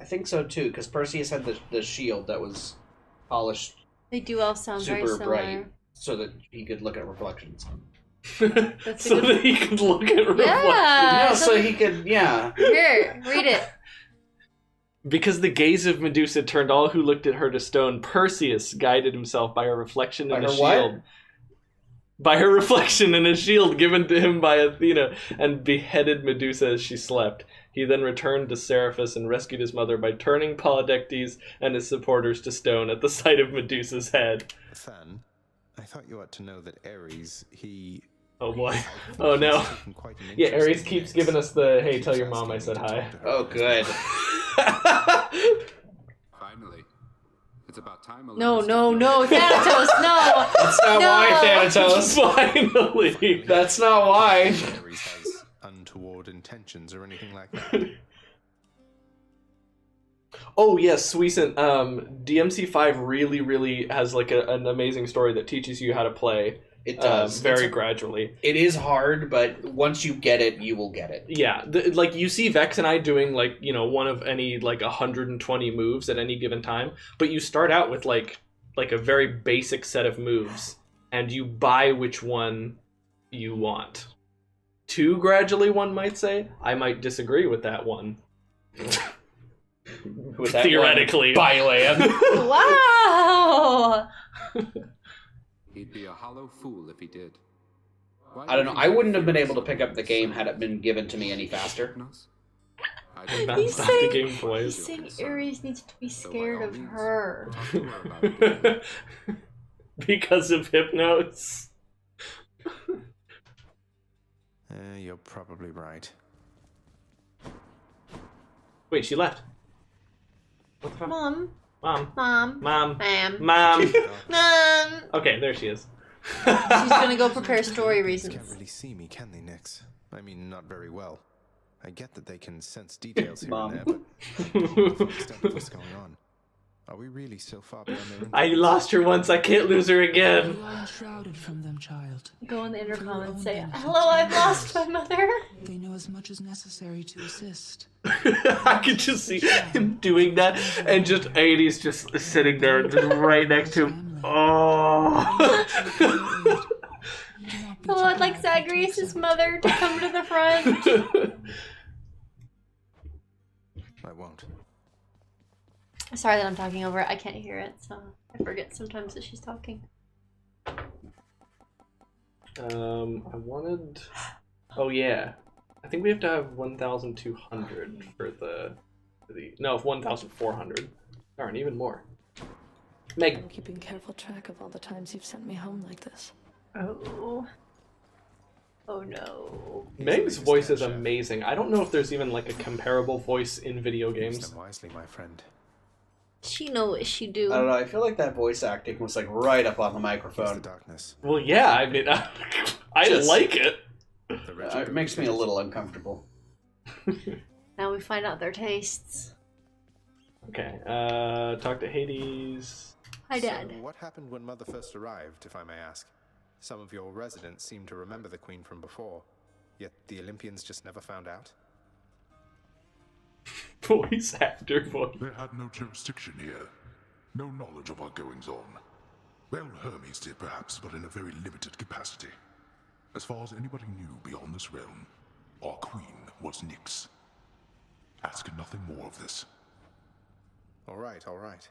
I think so too, because Perseus had the shield that was polished They do all sound very super similar. bright so that he could look at reflections. That's so that he could look at reflection. Yeah. No, so he could, yeah. Here, read it. Because the gaze of Medusa turned all who looked at her to stone, Perseus guided himself by a reflection in a shield. By her reflection in a shield given to him by Athena, and beheaded Medusa as she slept. He then returned to Seriphus and rescued his mother by turning Polydectes and his supporters to stone at the sight of Medusa's head. Fan, I thought you ought to know that Ares, he... Oh boy. Oh no. Yeah, Ares keeps giving us the, hey, tell your mom I said hi. Oh, good. Finally. It's about time. No, Thanatos, no! That's not why, Thanatos. Finally! That's not why. Ares has untoward intentions or anything like that. Oh yes, Suicent. DMC5 really has like an amazing story that teaches you how to play. It does. Very gradually. It is hard, but once you get it, you will get it. Yeah, like you see Vex and I doing like, you know, one of any like 120 moves at any given time, but you start out with like a very basic set of moves, and you buy which one you want. Too gradually, one might say. I might disagree with that one. With that theoretically. Byland. Wow! He'd be a hollow fool if he did. I don't know. I wouldn't have been able to pick up the game had it been given to me any faster. He's saying Ares needs to be scared of her. Because of Hypnos. You're probably right. Wait, she left. What the fuck? Mom. Mom. Okay, there she is. She's gonna go prepare story They reasons. can't really see me, can they, Nyx? I mean, not very well. I get that they can sense details here and there, but I don't know the extent of what's going on. Are we really so far beyond their I lost her once, I can't lose her again. You are enshrouded from them, child. Go on the intercom and say, "Hello, I've lost my mother." They know as much as necessary to assist. I could just see him doing that, and just Hades just sitting there, just right next to him. Oh. Oh, I'd like Zagreus' mother to come to the front. I won't. Sorry that I'm talking over it. I can't hear it, so I forget sometimes that she's talking. I wanted... Oh yeah. I think we have to have 1,200 for the... No, 1,400. Darn, even more. Meg. I'm keeping careful track of all the times you've sent me home like this. Oh. Oh no. Meg's voice is amazing. I don't know if there's even like a comparable voice in video games. Use them wisely, my friend. She know what she do. I don't know. I feel like that voice acting was like right up on the microphone. Darkness. Well, yeah. I mean, I like it. It makes me a little uncomfortable. Now we find out their tastes. Okay. Talk to Hades. Hi, Dad. So what happened when Mother first arrived, if I may ask? Some of your residents seem to remember the Queen from before, yet the Olympians just never found out. Voice actor voice. They had no jurisdiction here. No knowledge of our goings-on. Well, Hermes did perhaps, but in a very limited capacity. As far as anybody knew beyond this realm, our queen was Nyx. Ask nothing more of this. All right, all right.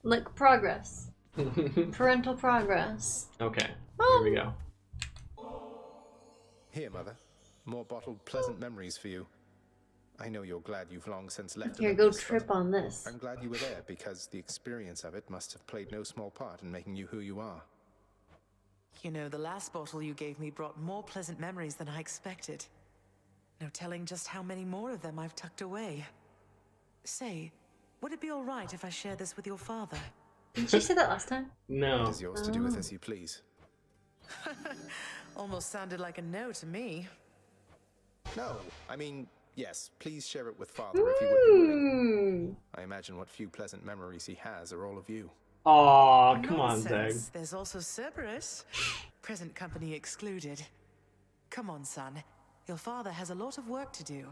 Like progress. Parental progress. Okay, here we go. Here, Mother. More bottled pleasant memories for you. I know you're glad you've long since left Here, go Olympus, trip but on this. I'm glad you were there because the experience of it must have played no small part in making you who you are. You know, the last bottle you gave me brought more pleasant memories than I expected. No telling just how many more of them I've tucked away. Say, would it be all right if I share this with your father? Didn't she say that last time? No. It is yours to do with as you please. Almost sounded like a no to me. No, I mean, yes, please share it with Father if you would be willing. I imagine what few pleasant memories he has are all of you. Aw, come on, Zag. Nonsense. There's also Cerberus. Present company excluded. Come on, son. Your father has a lot of work to do,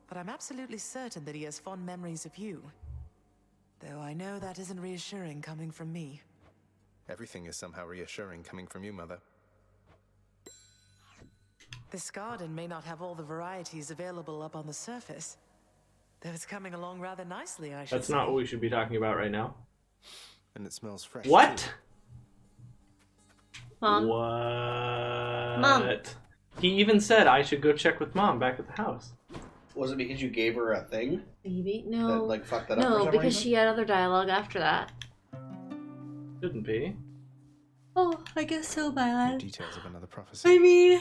but I'm absolutely certain that he has fond memories of you. Though I know that isn't reassuring coming from me. Everything is somehow reassuring coming from you, Mother. This garden may not have all the varieties available up on the surface, though it's coming along rather nicely, I should That's say. not what we should be talking about right now. And it smells fresh. What? Too. Mom. What? Mom. He even said I should go check with Mom back at the house. Was it because you gave her a thing? Maybe. No. That, like, fucked that up for No, some because reason? she had other dialogue after that. Shouldn't be. Oh, I guess so, Violet. Details of another prophecy. I mean,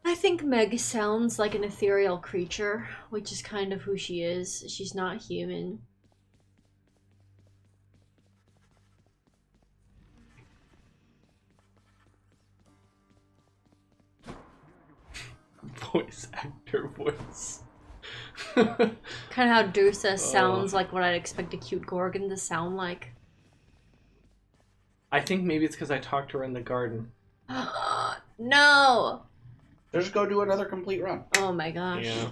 I think Meg sounds like an ethereal creature, which is kind of who she is. She's not human. Voice actor voice. Kind of how Dursa sounds like what I'd expect a cute Gorgon to sound like. I think maybe it's because I talked to her in the garden. No! Just go do another complete run. Oh my gosh. Yeah.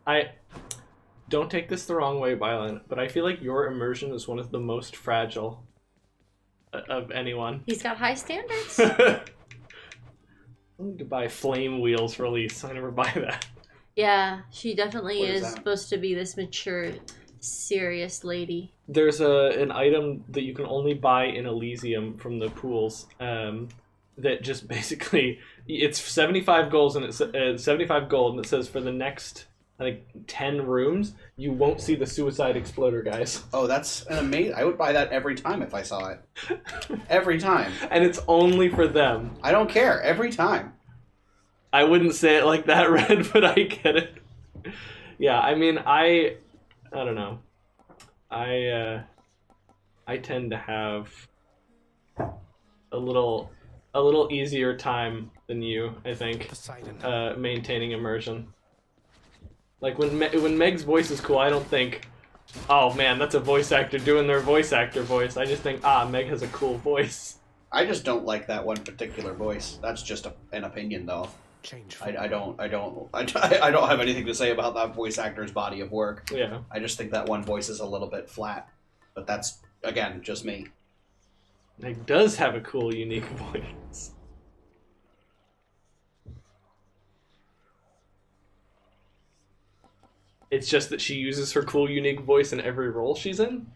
I don't take this the wrong way, Violet, but I feel like your immersion is one of the most fragile of anyone. He's got high standards. I need to buy flame wheels for Elise. I never buy that. Yeah, she definitely What is is that? supposed to be this mature, serious lady. There's an item that you can only buy in Elysium from the pools. That just basically it's 75 gold and it's 75 gold and it says for the next I think 10 rooms you won't see the suicide exploder guys. Oh, that's an amazing. I would buy that every time if I saw it. Every time. And it's only for them. I don't care. Every time. I wouldn't say it like that, Red, but I get it. Yeah, I mean, I don't know. I tend to have a little easier time than you, I think, maintaining immersion. Like when Meg's voice is cool, I don't think, oh man, that's a voice actor doing their voice actor voice. I just think, Meg has a cool voice. I just don't like that one particular voice. That's just an opinion, though. I don't have anything to say about that voice actor's body of work. Yeah. I just think that one voice is a little bit flat. But that's, again, just me. Meg does have a cool, unique voice. It's just that she uses her cool, unique voice in every role she's in?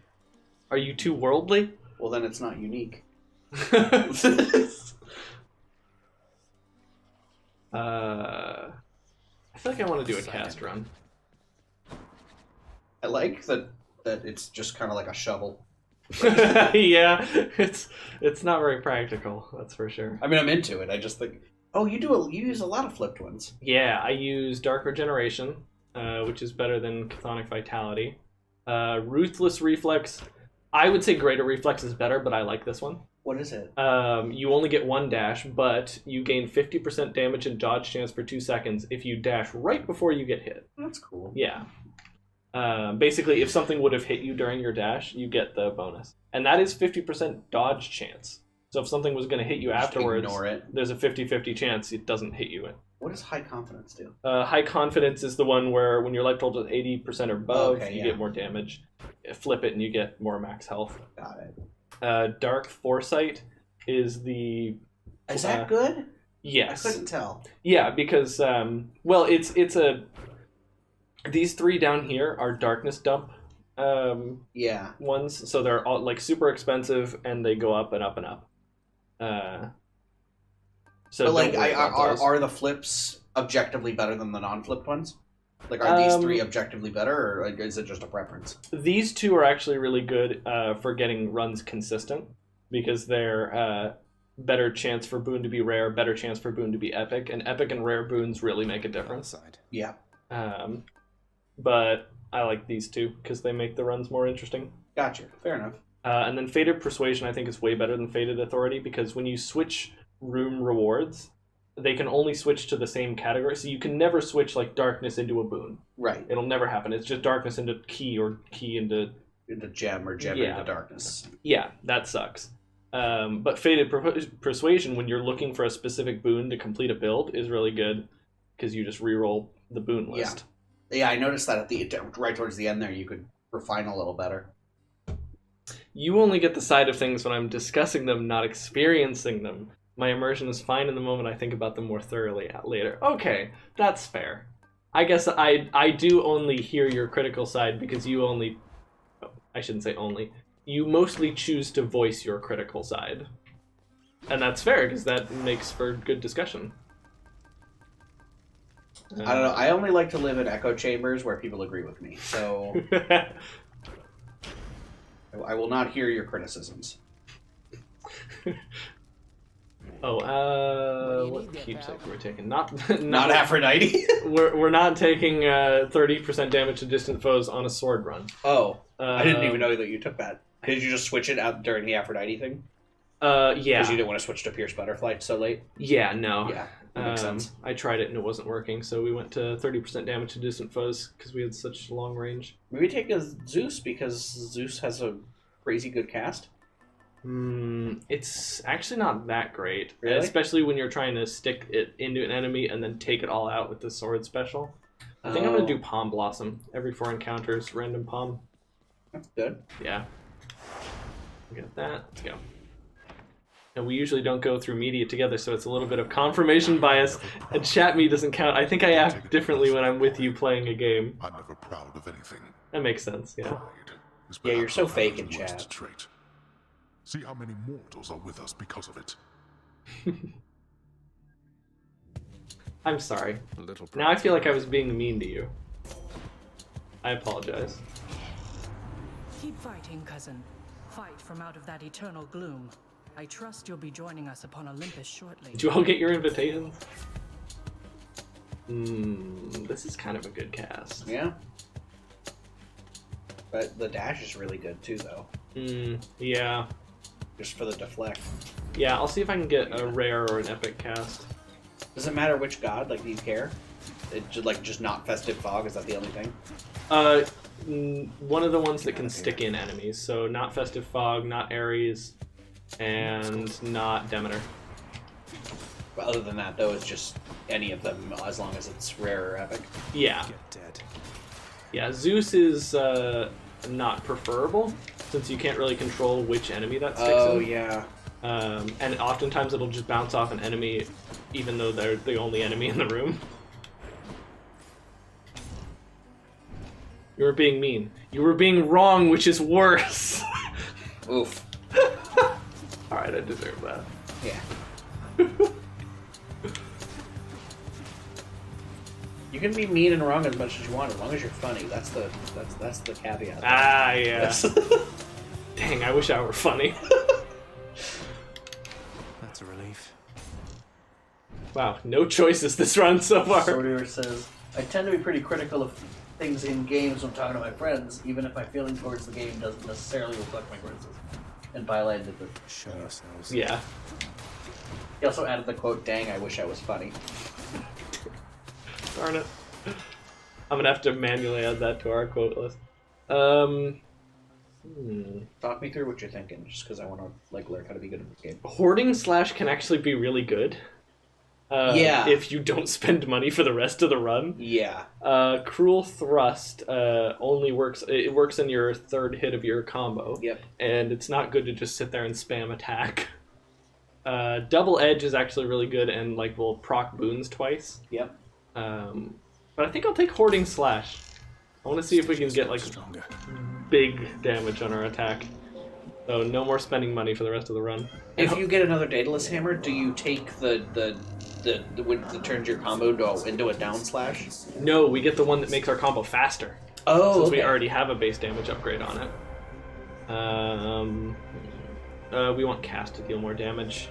Are you too worldly? Well, then it's not unique. I feel like I want to do a cast run. I like that it's just kind of like a shovel. Yeah, it's not very practical, that's for sure. I mean, I'm into it. I just think, oh, you use a lot of flipped ones. Yeah, I use Dark Regeneration, which is better than Chthonic Vitality. Ruthless Reflex, I would say Greater Reflex is better, but I like this one. What is it? You only get one dash, but you gain 50% damage and dodge chance for 2 seconds if you dash right before you get hit. That's cool. Yeah. Basically, if something would have hit you during your dash, you get the bonus. And that is 50% dodge chance. So if something was going to hit you afterwards, ignore it. There's a 50-50 chance it doesn't hit you. What does high confidence do? High confidence is the one where when your life total is 80% or above, you yeah. get more damage. Flip it and you get more max health. Got it. Dark Foresight is the... Is that good? Yes. I couldn't tell. Yeah, because, well, it's a... These three down here are darkness dump yeah. ones, so they're all like super expensive and they go up and up and up. So but like, don't worry about those. are the flips objectively better than the non-flipped ones? Like, are these three objectively better, or is it just a preference? These two are actually really good for getting runs consistent because they're better chance for boon to be rare, better chance for boon to be epic, and epic and rare boons really make a difference. Yeah. But I like these two because they make the runs more interesting. Gotcha. Fair enough. And then Fated Persuasion I think is way better than Fated Authority because when you switch room rewards, they can only switch to the same category. So you can never switch like darkness into a boon. Right. It'll never happen. It's just darkness into key or key into gem or gem into darkness. Yeah, that sucks. But Fated Persuasion, when you're looking for a specific boon to complete a build, is really good because you just reroll the boon list. Yeah, I noticed that right towards the end there, you could refine a little better. You only get the side of things when I'm discussing them, not experiencing them. My immersion is fine in the moment. I think about them more thoroughly later. Okay, that's fair. I guess I do only hear your critical side because you only... Oh, I shouldn't say only. You mostly choose to voice your critical side. And that's fair, because that makes for good discussion. I don't know. I only like to live in echo chambers where people agree with me, so... I will not hear your criticisms. What keepsake we're taking? Not Aphrodite? we're not taking 30% damage to distant foes on a sword run. Oh, I didn't even know that you took that. Did you just switch it out during the Aphrodite thing? Yeah. Because you didn't want to switch to Pierce Butterfly so late? Yeah, no. Yeah, that makes sense. I tried it and it wasn't working, so we went to 30% damage to distant foes because we had such long range. Maybe take a Zeus because Zeus has a crazy good cast. It's actually not that great. Really? Especially when you're trying to stick it into an enemy and then take it all out with the sword special. I think I'm going to do Palm Blossom. Every 4 encounters, random Palm. That's good. Yeah. Get that. Let's go. And we usually don't go through media together, so it's a little bit of confirmation bias. And chat me doesn't count. I think I act differently when I'm with you playing a game. I'm never proud of anything. That makes sense, yeah. Yeah, you're so fake in chat. Trait. See how many mortals are with us because of it. I'm sorry. Now I feel like I was being mean to you. I apologize. Keep fighting, cousin. Fight from out of that eternal gloom. I trust you'll be joining us upon Olympus shortly. Did you all get your invitations? This is kind of a good cast. Yeah. But the dash is really good too, though. Yeah. Just for the deflect. Yeah, I'll see if I can get a rare or an epic cast. Does it matter which god? Like, do you care? It just not Festive Fog? Is that the only thing? One of the ones that can stick in enemies. So not Festive Fog, not Ares, and not Demeter. But other than that, though, it's just any of them as long as it's rare or epic. Yeah. Get dead. Yeah, Zeus is not preferable, since you can't really control which enemy that sticks in. Oh, yeah. And oftentimes it'll just bounce off an enemy, even though they're the only enemy in the room. You were being mean. You were being wrong, which is worse. Oof. Alright, I deserve that. Yeah. You can be mean and wrong as much as you want, as long as you're funny. That's the caveat. Ah, yeah. Dang, I wish I were funny. That's a relief. Wow, no choices this run so far. Sortier says, I tend to be pretty critical of things in games when talking to my friends, even if my feeling towards the game doesn't necessarily reflect my criticism. And Byline did the show yourselves. Yeah. He also added the quote, "Dang, I wish I was funny." Darn it. I'm gonna have to manually add that to our quote list. Talk me through what you're thinking, just because I want to learn how to be good at this game. Hoarding slash can actually be really good. Yeah. If you don't spend money for the rest of the run. Yeah. Cruel Thrust only works. It works in your third hit of your combo. Yep. And it's not good to just sit there and spam attack. Double Edge is actually really good and will proc boons twice. Yep. But I think I'll take Hoarding Slash. I want to see if we can get big damage on our attack. So no more spending money for the rest of the run. If you get another Daedalus Hammer, do you take the turns your combo into a down slash? No, we get the one that makes our combo faster. Oh, since okay. we already have a base damage upgrade on it. We want Cast to deal more damage.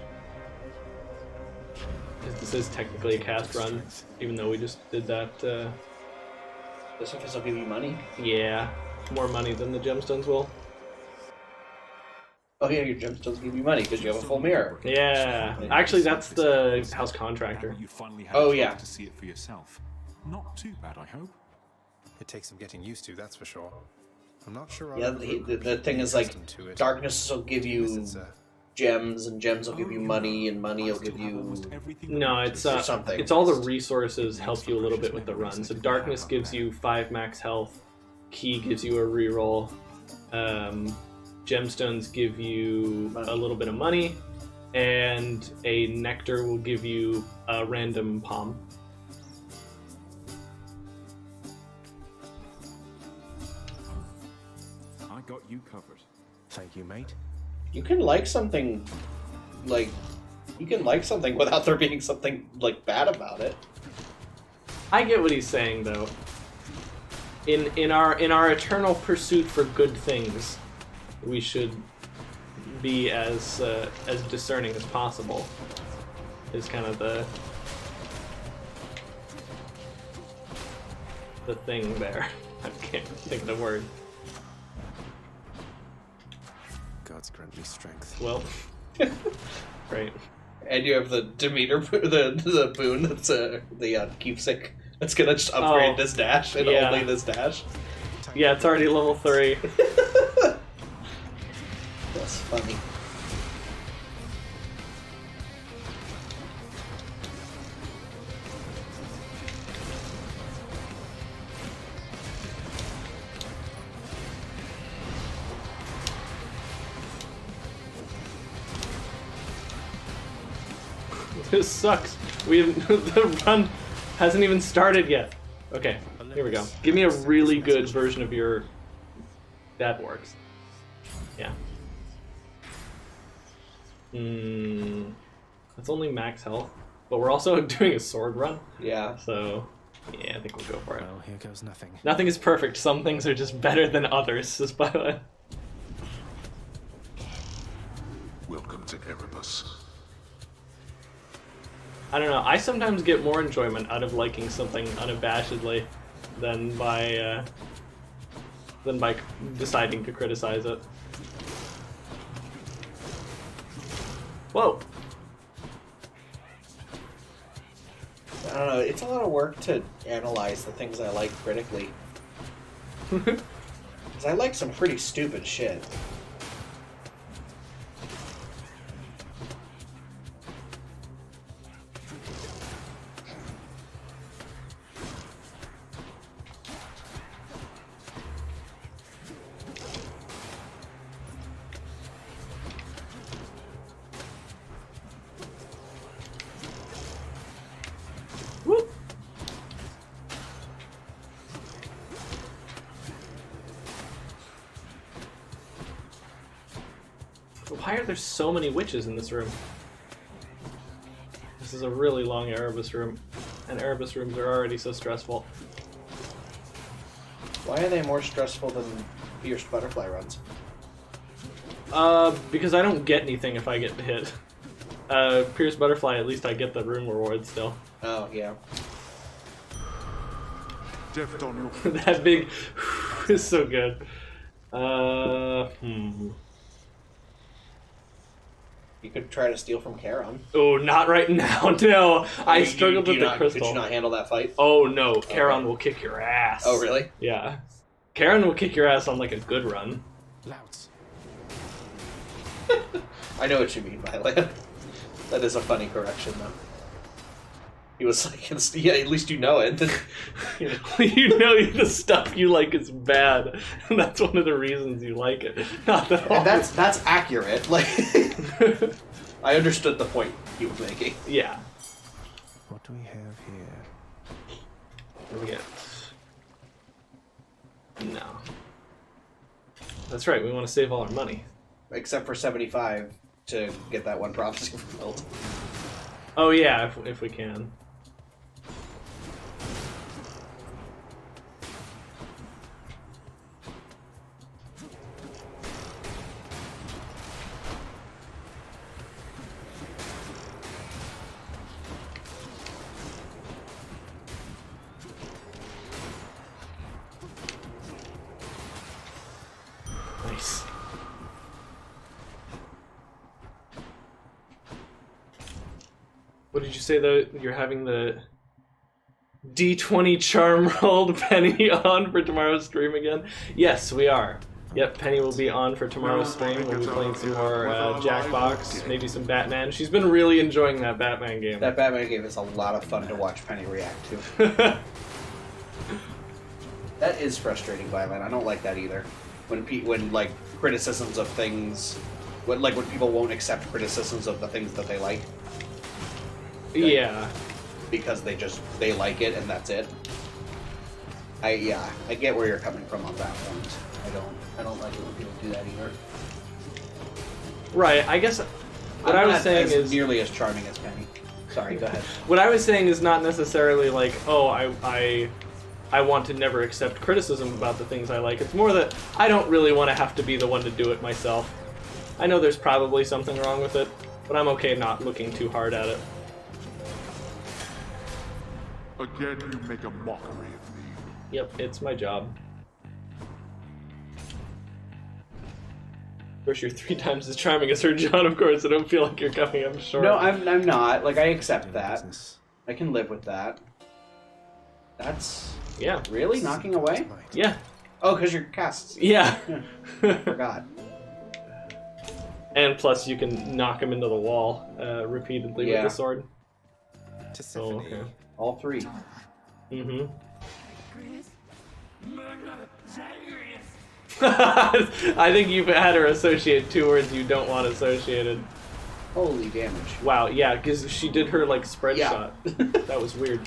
This is technically a cast run, even though we just did that. This will give you money? Yeah, more money than the gemstones will. Oh yeah, your gemstones give you money because you have a full mirror. Yeah, actually that's the house contractor. You finally had Oh a yeah. chance to see it for yourself. Not too bad, I hope. It takes some getting used to, that's for sure. I'm not sure. Yeah, the thing is darkness will give you gems, and gems will give you money, and money will give you. No, it's something. It's all the resources help you a little bit with the run. So darkness gives you 5 max health. Key gives you a reroll. Gemstones give you a little bit of money, and a nectar will give you a random palm. I got you covered. Thank you, mate. You can like something, like, you can like something without there being something, like, bad about it. I get what he's saying, though. In our eternal pursuit for good things, we should be as discerning as possible. Is kind of the thing there. I can't think of the word. God's grant me strength. Well, great. And you have the Demeter, the boon that's the keepsake that's gonna just upgrade this dash and only this dash. Yeah, it's already level 3. That's funny. This sucks. The run hasn't even started yet. Okay, here we go. Give me a really good version of your... That works. Yeah. That's only max health, but we're also doing a sword run. Yeah. So, yeah, I think we'll go for it. Well, here goes nothing. Nothing is perfect. Some things are just better than others, just by the way. Welcome to Erebus. I don't know. I sometimes get more enjoyment out of liking something unabashedly than by deciding to criticize it. Whoa. I don't know. It's a lot of work to analyze the things I like critically. Because I like some pretty stupid shit. Why are there so many witches in this room? This is a really long Erebus room, and Erebus rooms are already so stressful. Why are they more stressful than Pierced Butterfly runs? Because I don't get anything if I get hit. Pierced Butterfly, at least I get the room reward still. Oh, yeah. That big is so good. You could try to steal from Charon. Oh, not right now, no. I struggled with the crystal. Could you not handle that fight? Oh, no. Charon will kick your ass. Oh, really? Yeah. Charon will kick your ass on, like, a good run. Louts. I know what you mean by that. That is a funny correction, though. He was like, yeah, at least you know it. You know the stuff you like is bad, and that's one of the reasons you like it. Not that and that's accurate. Like, I understood the point he was making. Yeah. What do we have here? What do we get? No. That's right. We want to save all our money. Except for 75 to get that one prophecy fulfilled. Oh yeah, if we can. Nice. What did you say though? You're having the D20 charm rolled Penny on for tomorrow's stream again? Yes, we are. Yep, Penny will be on for tomorrow's stream. We'll be playing some more Jackbox, maybe some Batman. She's been really enjoying that Batman game. That Batman game is a lot of fun to watch Penny react to. That is frustrating, Violet. I don't like that either. When like criticisms of things when people won't accept criticisms of the things that they like. Yeah. Because they like it and that's it. I get where you're coming from on that point. I don't like it when people do that either. Right. I guess what I was saying is nearly as charming as Penny. Sorry, go ahead. What I was saying is not necessarily like, oh, I want to never accept criticism about the things I like. It's more that I don't really want to have to be the one to do it myself. I know there's probably something wrong with it, but I'm okay not looking too hard at it. Again, you make a mockery of me. Yep, it's my job. Of course, you're 3 times as charming as her, John, of course. I don't feel like you're coming up short. No, I'm not. Like, I accept that. I can live with that. That's... Yeah. Really? Knocking away? Yeah. Oh, because you're casts. Yeah. Forgot. And plus, you can knock him into the wall repeatedly with the sword. Oh, okay. All 3. Mm-hmm. I think you've had her associate 2 words you don't want associated. Holy damage. Wow, yeah, because she did her, like, spread shot. That was weird.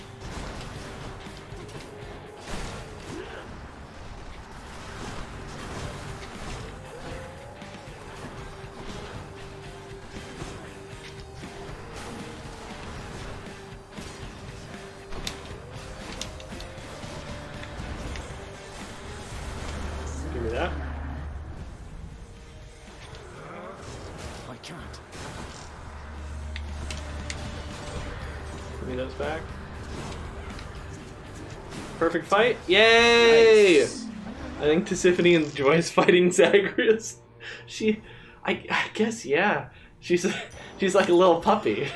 Give me that. I can't. Give me those back. Perfect fight. Yay! Nice. I think Tisiphone enjoys fighting Zagreus. I guess, yeah. She's like a little puppy.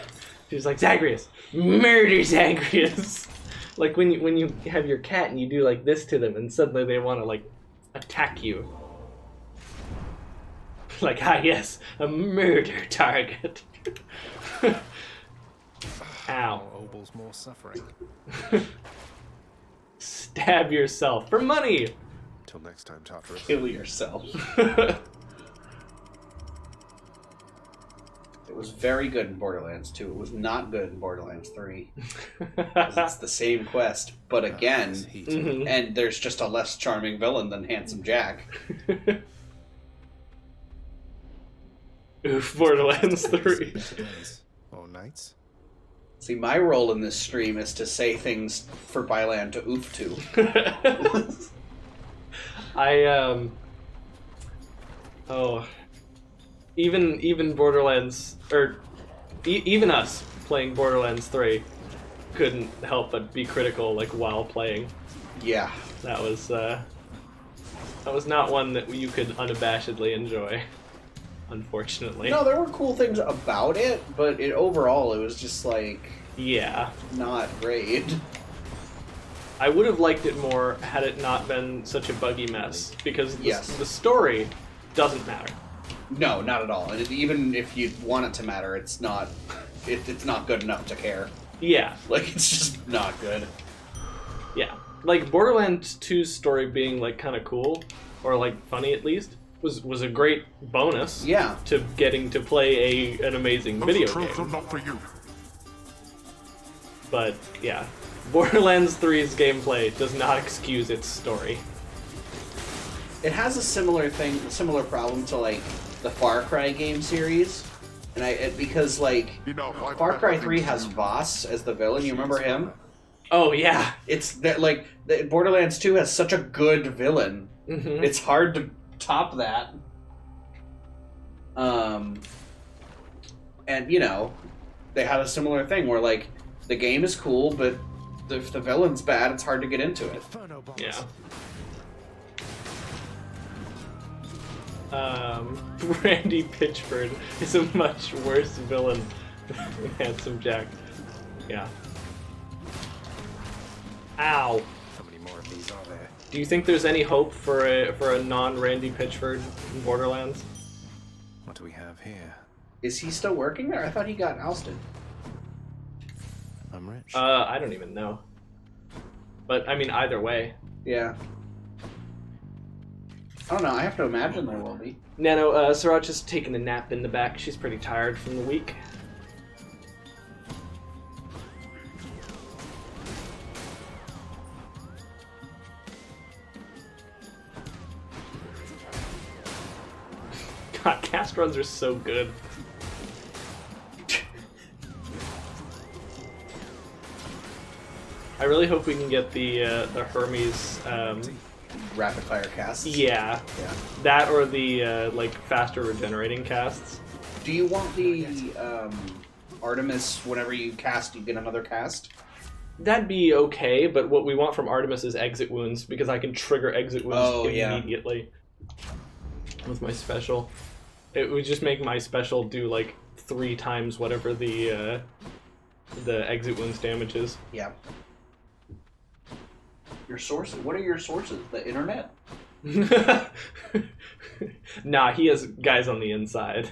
She's like, Zagreus, murder Zagreus. Like when you have your cat and you do like this to them and suddenly they want to like attack you. Like, yes, a murder target. Ow. Obel's more suffering. Stab yourself for money. Till next time, Tartarus. Kill yourself. It was very good in Borderlands 2. It was not good in Borderlands 3. It's the same quest, but again, and there's just a less charming villain than Handsome Jack. Oof, Borderlands 3. Oh, nights? See, my role in this stream is to say things for Byland to oof to. Even Borderlands, or even us playing Borderlands 3 couldn't help but be critical, like, while playing. Yeah. That was not one that you could unabashedly enjoy, unfortunately. No, there were cool things about it, but overall it was just, like... Yeah. Not great. I would have liked it more had it not been such a buggy mess, because the story doesn't matter. No, not at all. And even if you want it to matter, it's not good enough to care. Yeah. Like, it's just not good. Yeah. Like, Borderlands 2's story being, like, kind of cool, or, like, funny at least, was a great bonus to getting to play an amazing video game. Those truths are not for you. But, yeah. Borderlands 3's gameplay does not excuse its story. It has a similar problem to, like, the Far Cry game series. And because, like, Far Cry 3 has Voss as the villain. You remember him? Oh, yeah. It's that, like, Borderlands 2 has such a good villain. Mm-hmm. It's hard to top that. And, you know, they had a similar thing where, like, the game is cool, but if the villain's bad, it's hard to get into it. Yeah. Randy Pitchford is a much worse villain than Handsome Jack. Yeah. Ow. How many more of these are there? Do you think there's any hope for a non-Randy Pitchford in Borderlands? What do we have here? Is he still working there? I thought he got ousted. I'm rich. I don't even know. But, I mean, either way. Yeah. I don't know. I have to imagine there will be. Nano, Sriracha's taking a nap in the back. She's pretty tired from the week. God, cast runs are so good. I really hope we can get the Hermes rapid fire casts. Yeah, that or the like faster regenerating casts. Do you want the Artemis? Whenever you cast, you get another cast. That'd be okay, but what we want from Artemis is exit wounds because I can trigger exit wounds immediately with my special. It would just make my special do like 3 times whatever the exit wounds damage is. Yeah. Your sources? What are your sources? The internet? Nah, he has guys on the inside.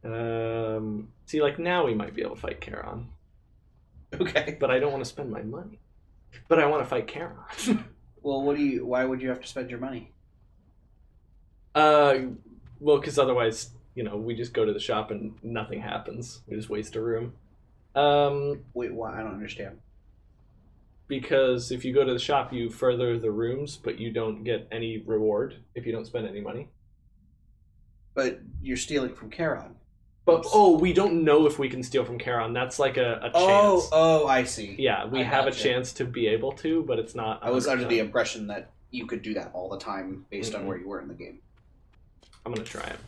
See, like now we might be able to fight Charon. Okay. But I don't want to spend my money. But I want to fight Charon. Well, why would you have to spend your money? Well, because otherwise, you know, we just go to the shop and nothing happens. We just waste a room. Wait, why? I don't understand. Because if you go to the shop, you further the rooms, but you don't get any reward if you don't spend any money. But you're stealing from Charon. But, we don't know if we can steal from Charon. That's like a chance. Oh, I see. Yeah, we have a chance to be able to, but it's not 100%. I was under the impression that you could do that all the time based on where you were in the game. I'm going to try it.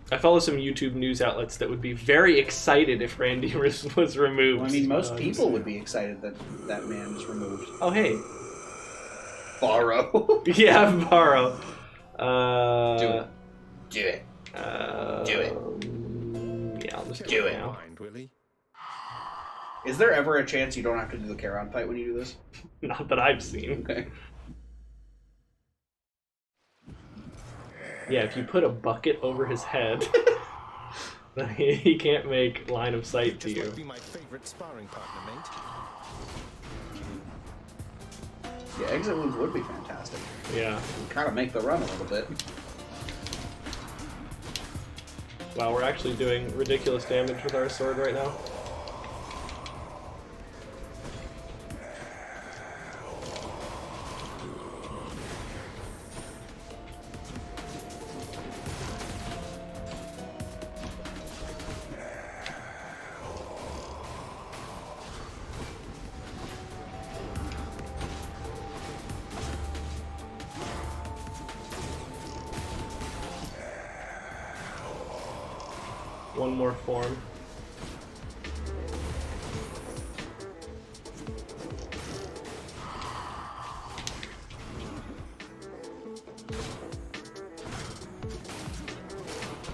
I follow some YouTube news outlets that would be very excited if Randy was removed. Well, I mean, most people would be excited that that man is removed. Oh, hey. Borrow. Yeah, borrow. Do it. Do it. Do it. Yeah, I'll just do it. Now. Is there ever a chance you don't have to do the Charon fight when you do this? Not that I've seen. Okay. Yeah, if you put a bucket over his head, then he can't make line of sight to you. Be my favorite sparring partner, mate. Yeah, exit wounds would be fantastic. Yeah. Kind of make the run a little bit. Wow, we're actually doing ridiculous damage with our sword right now. One more form.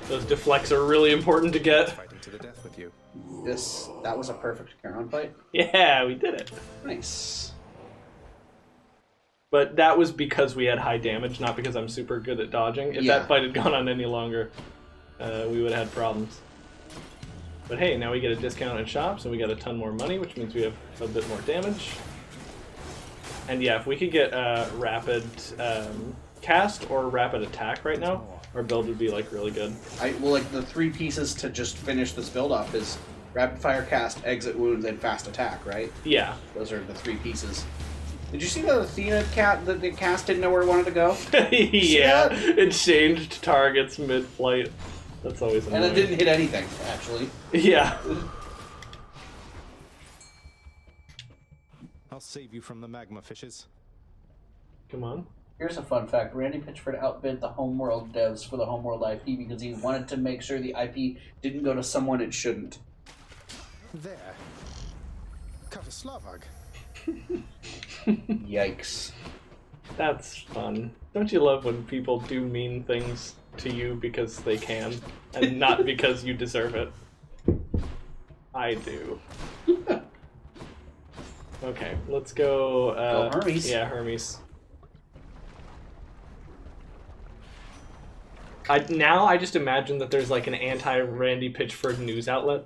Those deflects are really important to get. Fighting to the death with you. That was a perfect Charon fight. Yeah, we did it. Nice. But that was because we had high damage, not because I'm super good at dodging. If that fight had gone on any longer, we would have had problems. But hey, now we get a discount at shops, and we got a ton more money, which means we have a bit more damage. And yeah, if we could get rapid cast or rapid attack right now, our build would be like really good. Well, like the 3 pieces to just finish this build off is rapid fire cast, exit wounds, and fast attack, right? Yeah. Those are the 3 pieces. Did you see the Athena cat that the cast didn't know where it wanted to go? Yeah, it changed targets mid-flight. That's always annoying. And it didn't hit anything, actually. Yeah. I'll save you from the magma fishes. Come on. Here's a fun fact. Randy Pitchford outbid the Homeworld devs for the Homeworld IP because he wanted to make sure the IP didn't go to someone it shouldn't. There. Cut a Slavag. Yikes. That's fun. Don't you love when people do mean things to you because they can, and not because you deserve it? I do. Okay, let's go... Go Hermes. Yeah, Hermes. Now I just imagine that there's like an anti-Randy Pitchford news outlet.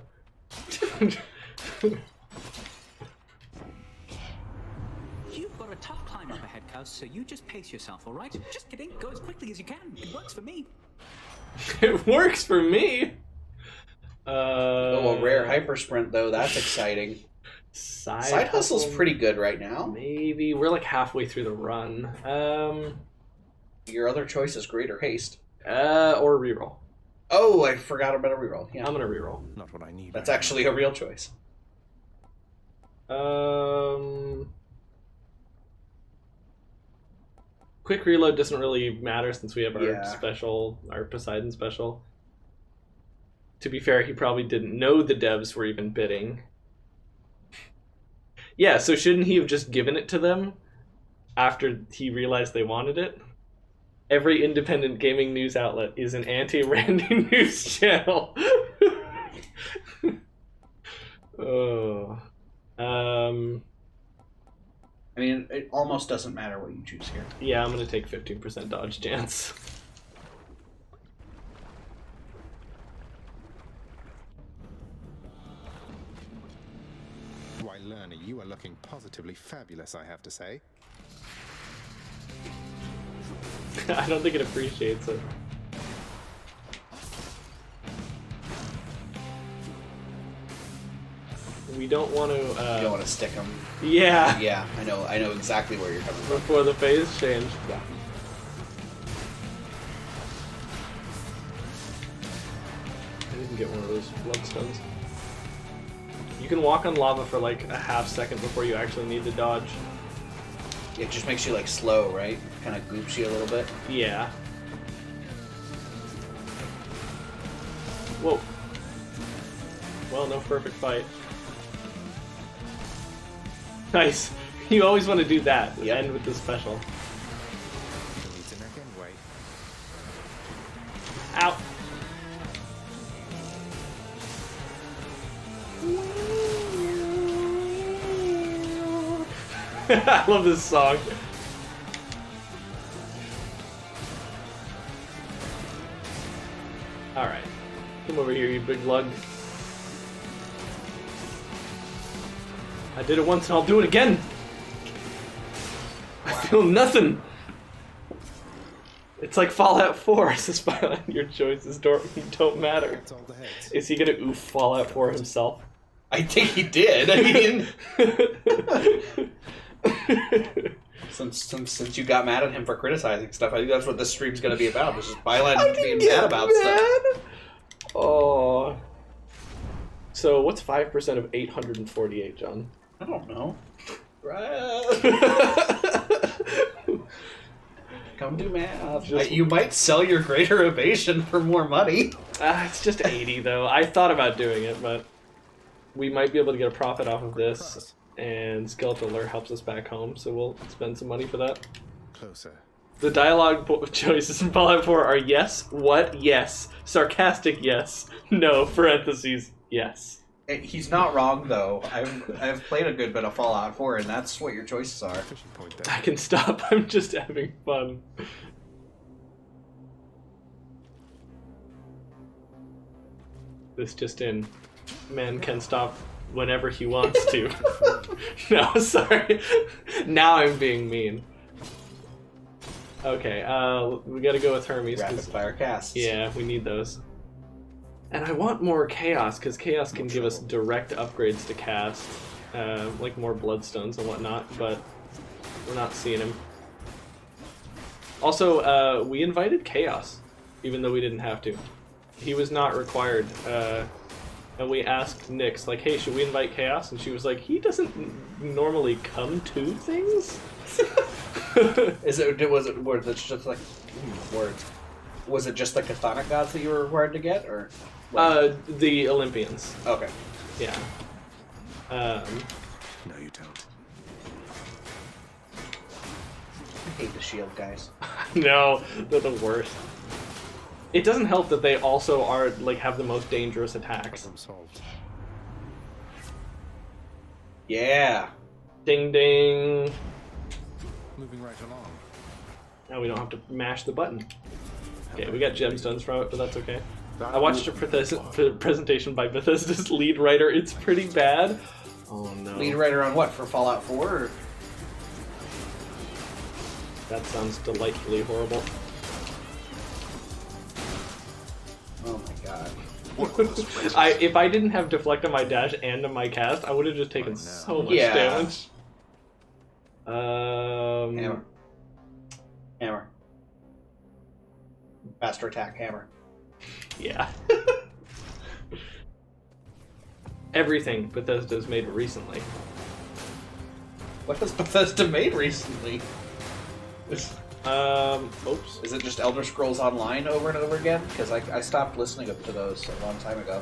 You've got a tough climb up ahead, Cuz, so you just pace yourself, alright? Just kidding. Go as quickly as you can. It works for me. It works for me. Oh, a rare hyper sprint though. That's exciting. Side hustle's pretty good right now. Maybe we're like halfway through the run. Your other choice is greater haste. Or reroll. Oh, I forgot about a reroll. Yeah, I'm gonna reroll. Not what I need. That's actually a real choice. Quick reload doesn't really matter since we have our special, our Poseidon special. To be fair, he probably didn't know the devs were even bidding. Yeah, so shouldn't he have just given it to them after he realized they wanted it? Every independent gaming news outlet is an anti-Randy news channel. Oh. I mean, it almost doesn't matter what you choose here. Yeah, I'm gonna take 15% dodge chance. Why, Lerner, you are looking positively fabulous, I have to say. I don't think it appreciates it. We don't want to. You don't want to stick them. Yeah. Yeah, I know exactly where you're coming from. Before the phase change. Yeah. I didn't get one of those bloodstones. You can walk on lava for like a half second before you actually need to dodge. It just makes you like slow, right? Kind of goops you a little bit. Yeah. Whoa. Well, no perfect fight. Nice. You always want to do that. End with the special. Ow. I love this song. Alright. Come over here, you big lug. I did it once and I'll do it again! I feel nothing! It's like Fallout 4, says Byline. Your choices don't matter. Is he gonna oof Fallout 4 himself? I think he did. I mean... Since you got mad at him for criticizing stuff, I think that's what this stream's gonna be about. This is Byline being mad about stuff. Oh. So what's 5% of 848, John? I don't know. Come do math. You might sell your greater evasion for more money. It's just 80 though. I thought about doing it, but we might be able to get a profit off of this. And Skeletal Alert helps us back home, so we'll spend some money for that. Closer. The dialogue choices in Fallout 4 are yes, what, yes, sarcastic yes, no, parentheses, yes. He's not wrong though. I've played a good bit of Fallout 4, and that's what your choices are. I can stop. I'm just having fun. This just in. Man can stop whenever he wants to. No, sorry. Now I'm being mean. Okay, we gotta go with Hermes. Rapid fire casts. Yeah, we need those. And I want more Chaos, because Chaos can give us direct upgrades to cast. Like more Bloodstones and whatnot, but we're not seeing him. Also, we invited Chaos, even though we didn't have to. He was not required. And we asked Nyx, like, hey, should we invite Chaos? And she was like, he doesn't normally come to things? Was it just like words? Was it just the chthonic gods that you were required to get, or the Olympians? Okay. Yeah. No, you don't. I hate the shield guys. No, they're the worst. It doesn't help that they also are like have the most dangerous attacks. Yeah. Ding ding. Moving right along. Now we don't have to mash the button. Okay, we got gemstones from it, but that's okay. I watched a presentation by Bethesda's lead writer. It's pretty bad. Oh no. Lead writer on what? For Fallout 4? Or... That sounds delightfully horrible. Oh my god. If I didn't have deflect on my dash and on my cast, I would have just taken so much damage. Hammer. Hammer. Faster attack, hammer. Yeah. Everything Bethesda's made recently. What has Bethesda made recently? Oops. Is it just Elder Scrolls Online over and over again? Because I stopped listening to those a long time ago.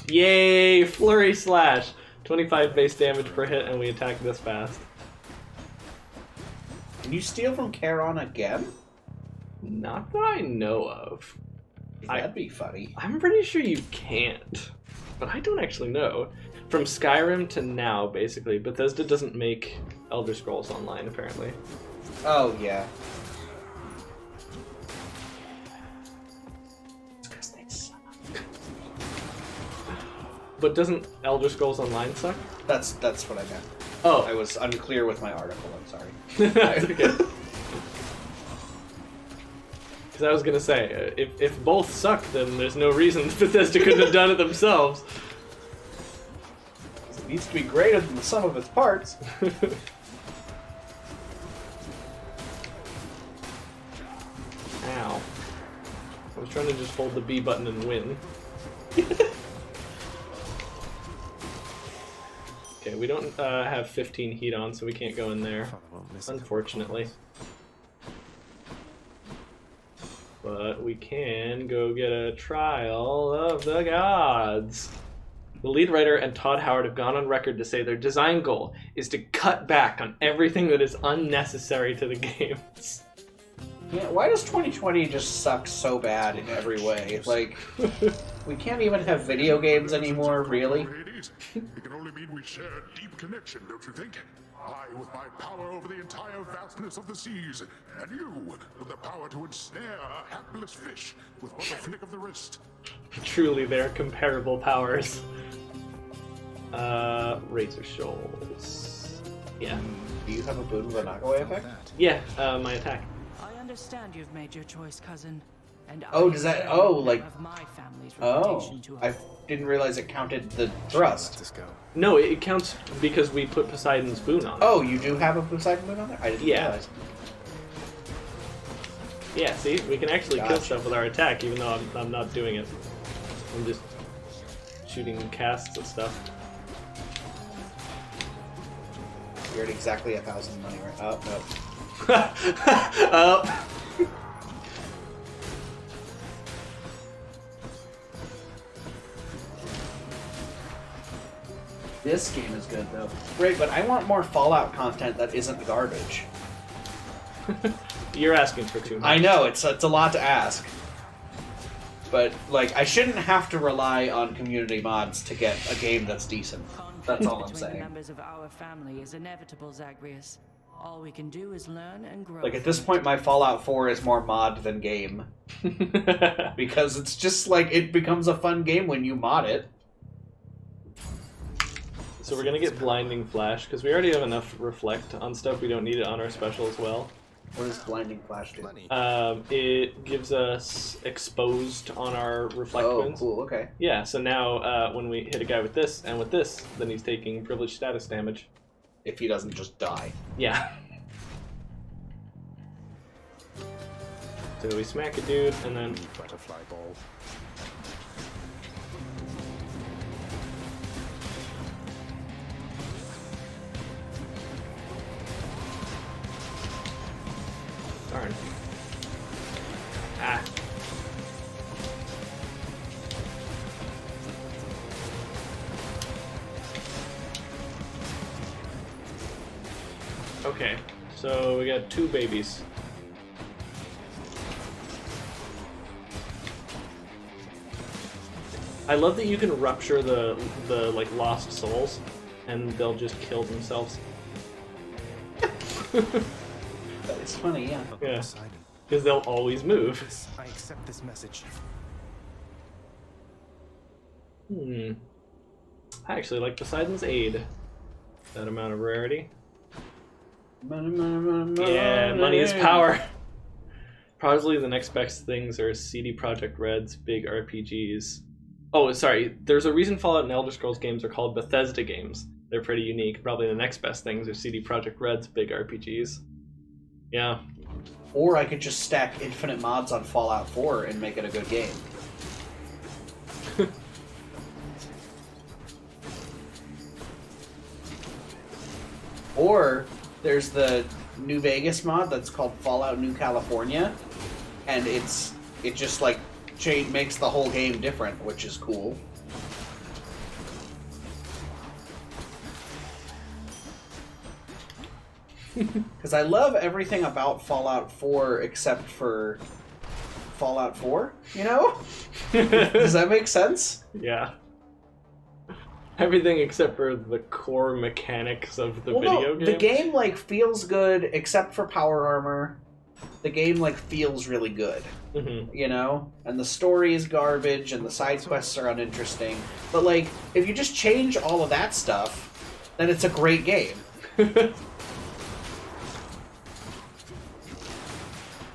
Yay! Flurry Slash! 25 base damage per hit, and we attack this fast. Can you steal from Charon again? Not that I know of. That'd be funny. I'm pretty sure you can't, but I don't actually know. From Skyrim to now, basically, Bethesda doesn't make Elder Scrolls Online, apparently. Oh, yeah. It's because they suck. But doesn't Elder Scrolls Online suck? That's what I meant. Oh. I was unclear with my article, I'm sorry. That's okay. Because I was going to say, if both suck, then there's no reason Bethesda couldn't have done it themselves. It needs to be greater than the sum of its parts. Ow. I was trying to just hold the B button and win. Okay, we don't have 15 heat on, so we can't go in there, unfortunately. But we can go get a trial of the gods. The lead writer and Todd Howard have gone on record to say their design goal is to cut back on everything that is unnecessary to the games. Yeah, why does 2020 just suck so bad in every way? Like, we can't even have video games anymore, really? It can only mean we share a deep connection, don't you think? I with my power over the entire vastness of the seas, and you with the power to ensnare a hapless fish with but a flick of the wrist. Truly, they're comparable powers. Razor Shoals. Yeah. Do you have a Boon-y Bunch effect? Yeah, my attack. I understand you've made your choice, cousin. And Oh, does that... Oh, like... of my family's Oh, reputation to I didn't realize it counted the thrust. No, it counts because we put Poseidon's boon on it. Oh, you do have a Poseidon boon on there? I didn't realize. Yeah, see? We can actually kill Gotcha. stuff with our attack, even though I'm not doing it. I'm just shooting casts and stuff. You're at exactly 1,000 money right... Oh, no. Oh. This game is good, though. Right, but I want more Fallout content that isn't garbage. You're asking for too much. I know, it's a lot to ask. But, like, I shouldn't have to rely on community mods to get a game that's decent. That's all I'm between the saying. members of our family is inevitable, Zagreus. All we can do is learn and grow. Like, at this point, my Fallout 4 is more mod than game. Because it's just, like, it becomes a fun game when you mod it. So we're gonna get Blinding Flash, because we already have enough Reflect on stuff, we don't need it on our special as well. What does Blinding Flash do? It gives us Exposed on our Reflect wounds. Oh, cool, okay. Yeah, so now when we hit a guy with this, and with this, then he's taking Privileged Status damage. If he doesn't just die. Yeah. So we smack a dude, and then... Butterfly ball. Darn. Ah. Okay, so we got 2 babies. I love that you can rupture the like lost souls, and they'll just kill themselves. That is funny, yeah. Yeah. Because they'll always move. I accept this message. I actually like Poseidon's Aid. That amount of rarity. Yeah, money is power. Probably the next best things are CD Projekt Red's big RPGs. Oh, sorry. There's a reason Fallout and Elder Scrolls games are called Bethesda games. They're pretty unique. Probably the next best things are CD Projekt Red's big RPGs. Yeah. Or I could just stack infinite mods on Fallout 4 and make it a good game. Or there's the New Vegas mod that's called Fallout New California, and it just like makes the whole game different, which is cool. Because I love everything about Fallout 4 except for Fallout 4, you know? Does that make sense? Yeah. Everything except for the core mechanics of the video game. The game like feels good except for power armor. The game like feels really good, you know? And the story is garbage and the side quests are uninteresting. But like, if you just change all of that stuff, then it's a great game.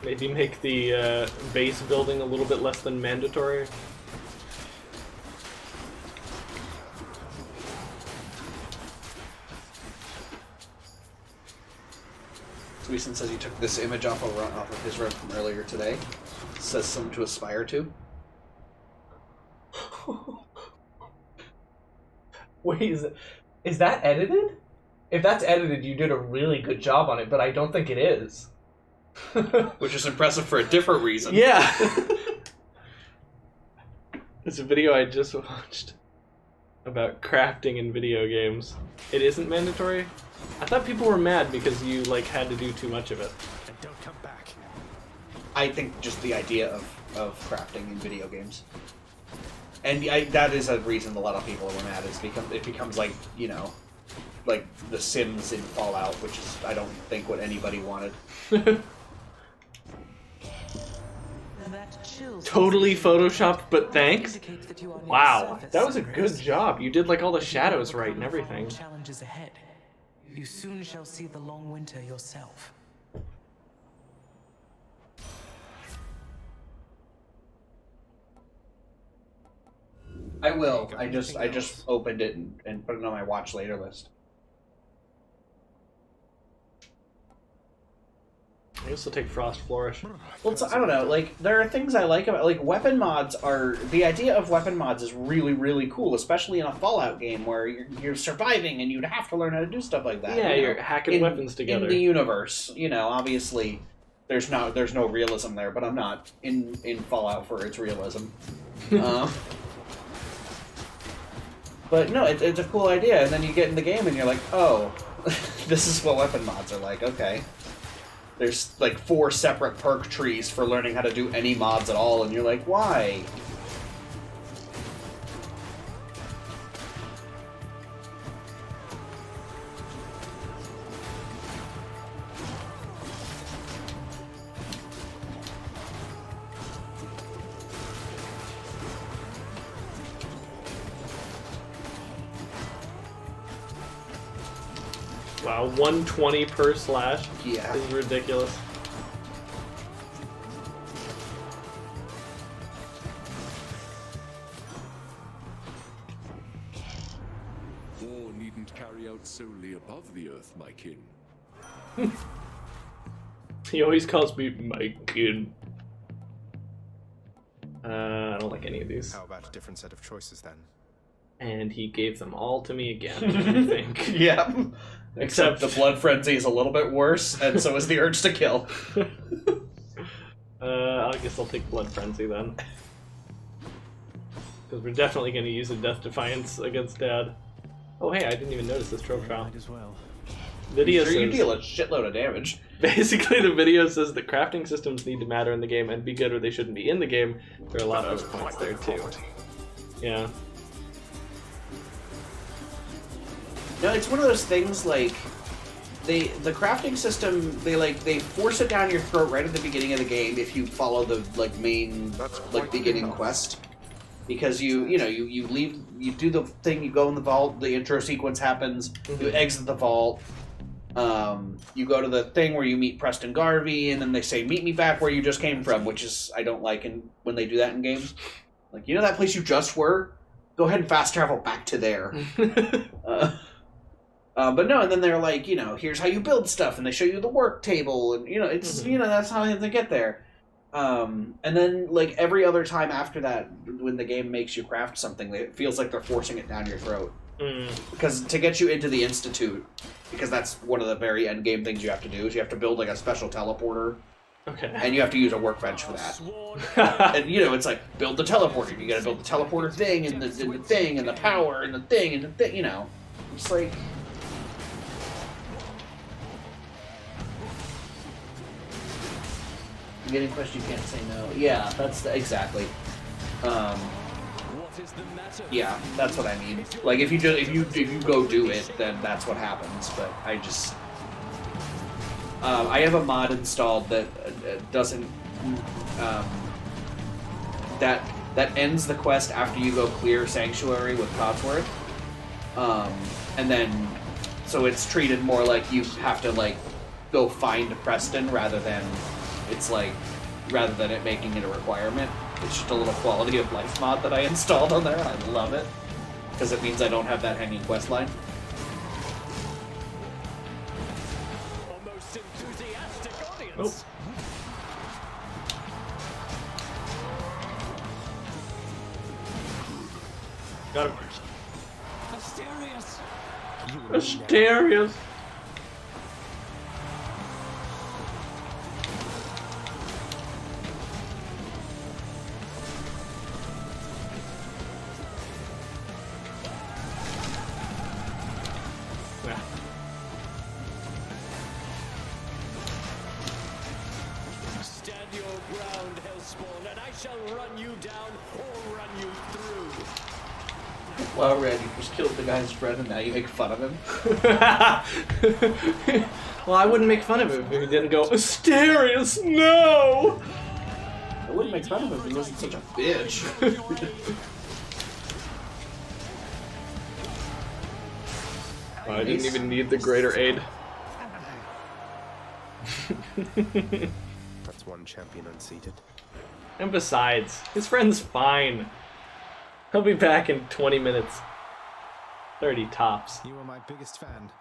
Maybe make the base building a little bit less than mandatory. Sweeson says he took this image off of his room from earlier today. It says something to aspire to. Wait, is that edited? If that's edited, you did a really good job on it, but I don't think it is. Which is impressive for a different reason. Yeah. It's a video I just watched about crafting in video games. It isn't mandatory? I thought people were mad because you like had to do too much of it. And don't come back. I think just the idea of crafting in video games. And that is a reason a lot of people are mad, is because it becomes like, you know, like The Sims in Fallout, which is, I don't think, what anybody wanted. Totally photoshopped, but thanks. Wow, that was a good job. You did like all the shadows right and everything. Challenges ahead. You soon shall see the long winter yourself. I will. I just opened it and put it on my watch later list. I guess I'll take Frost Flourish. Well, I don't know. Like, there are things I like about, like, weapon mods are, the idea of weapon mods is really, really cool, especially in a Fallout game where you're surviving and you'd have to learn how to do stuff like that. Yeah, you know? you're hacking weapons together. In the universe, you know, obviously, there's no realism there, but I'm not in Fallout for its realism. But no, it's a cool idea, and then you get in the game and you're like, oh, this is what weapon mods are like, okay. There's like 4 separate perk trees for learning how to do any mods at all, and you're like, why? Wow, 120 per slash? Yeah. This is ridiculous. War needn't carry out solely above the earth, my kin. He always calls me my kin. I don't like any of these. How about a different set of choices then? And he gave them all to me again, I think. Yeah. Except the blood frenzy is a little bit worse, and so is the urge to kill. I guess I'll take blood frenzy then. Because we're definitely going to use a Death Defiance against Dad. Oh hey, I didn't even notice this trophy file. Might as well. Video Sure, says, you deal a shitload of damage. Basically, the video says that crafting systems need to matter in the game and be good or they shouldn't be in the game. There are a lot of other points there too. Yeah. No, it's one of those things like the crafting system, they force it down your throat right at the beginning of the game if you follow the main beginning quest. Because you leave, you do the thing, you go in the vault, the intro sequence happens, you exit the vault, you go to the thing where you meet Preston Garvey, and then they say, meet me back where you just came from, which is, I don't like when they do that in games. Like, you know that place you just were? Go ahead and fast travel back to there. But no, and then they're like, here's how you build stuff, and they show you the work table, and, it's, that's how they get there. And then, like, every other time after that, when the game makes you craft something, it feels like they're forcing it down your throat. Because to get you into the Institute, because that's one of the very end game things you have to do, is you have to build, like, a special teleporter. Okay. And you have to use a workbench for that. And, it's like, build the teleporter. You gotta build the teleporter thing, and the thing, and the power, and the thing, and the thing, It's like... Getting quest you can't say no. Yeah, that's exactly. Yeah, that's what I mean. Like if you go do it, then that's what happens. But I just I have a mod installed that doesn't that ends the quest after you go clear Sanctuary with Codsworth, and then so it's treated more like you have to like go find Preston rather than. It's like, rather than it making it a requirement, it's just a little quality of life mod that I installed on there. I love it. Because it means I don't have that hanging quest line. Almost enthusiastic audience. Nope. Got him. Asterius. Asterius. Well, Red, you just killed the guy's friend and now you make fun of him? Well, I wouldn't make fun of him if he didn't go, Asterius, no! I wouldn't make fun of him if he wasn't such a bitch. Oh, I didn't even need the greater aid. That's one champion unseated. And besides, his friend's fine. He'll be back in 20 minutes. 30 tops. You are my biggest fan.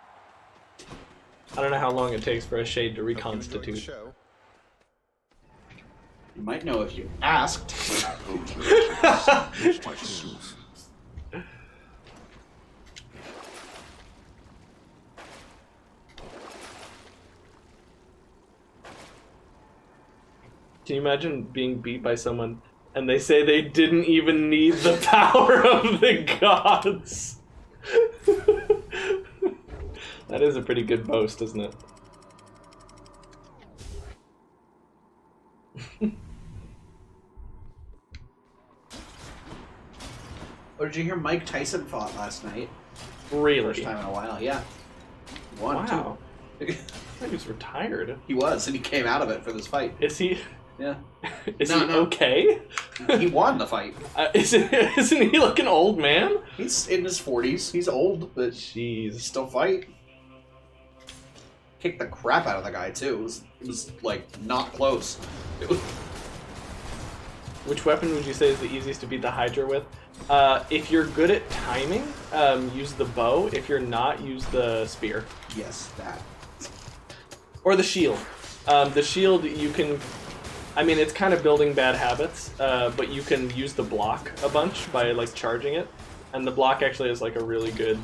I don't know how long it takes for a shade to reconstitute. You might know if you asked. Can you imagine being beat by someone and they say they didn't even need the power of the gods? That is a pretty good boast, isn't it? Oh, did you hear Mike Tyson fought last night? Really? First time in a while, yeah. Won, wow. Too. I think he's retired. He was, and he came out of it for this fight. Is he? Yeah. Is he okay? He won the fight. Isn't he like an old man? He's in his 40s. He's old, but jeez, still fight. Kicked the crap out of the guy too. It was like not close. Which weapon would you say is the easiest to beat the Hydra with? If you're good at timing, use the bow. If you're not, use the spear. Yes, that. Or the shield. The shield, you can... I mean, it's kind of building bad habits, but you can use the block a bunch by, like, charging it. And the block actually has, like, a really good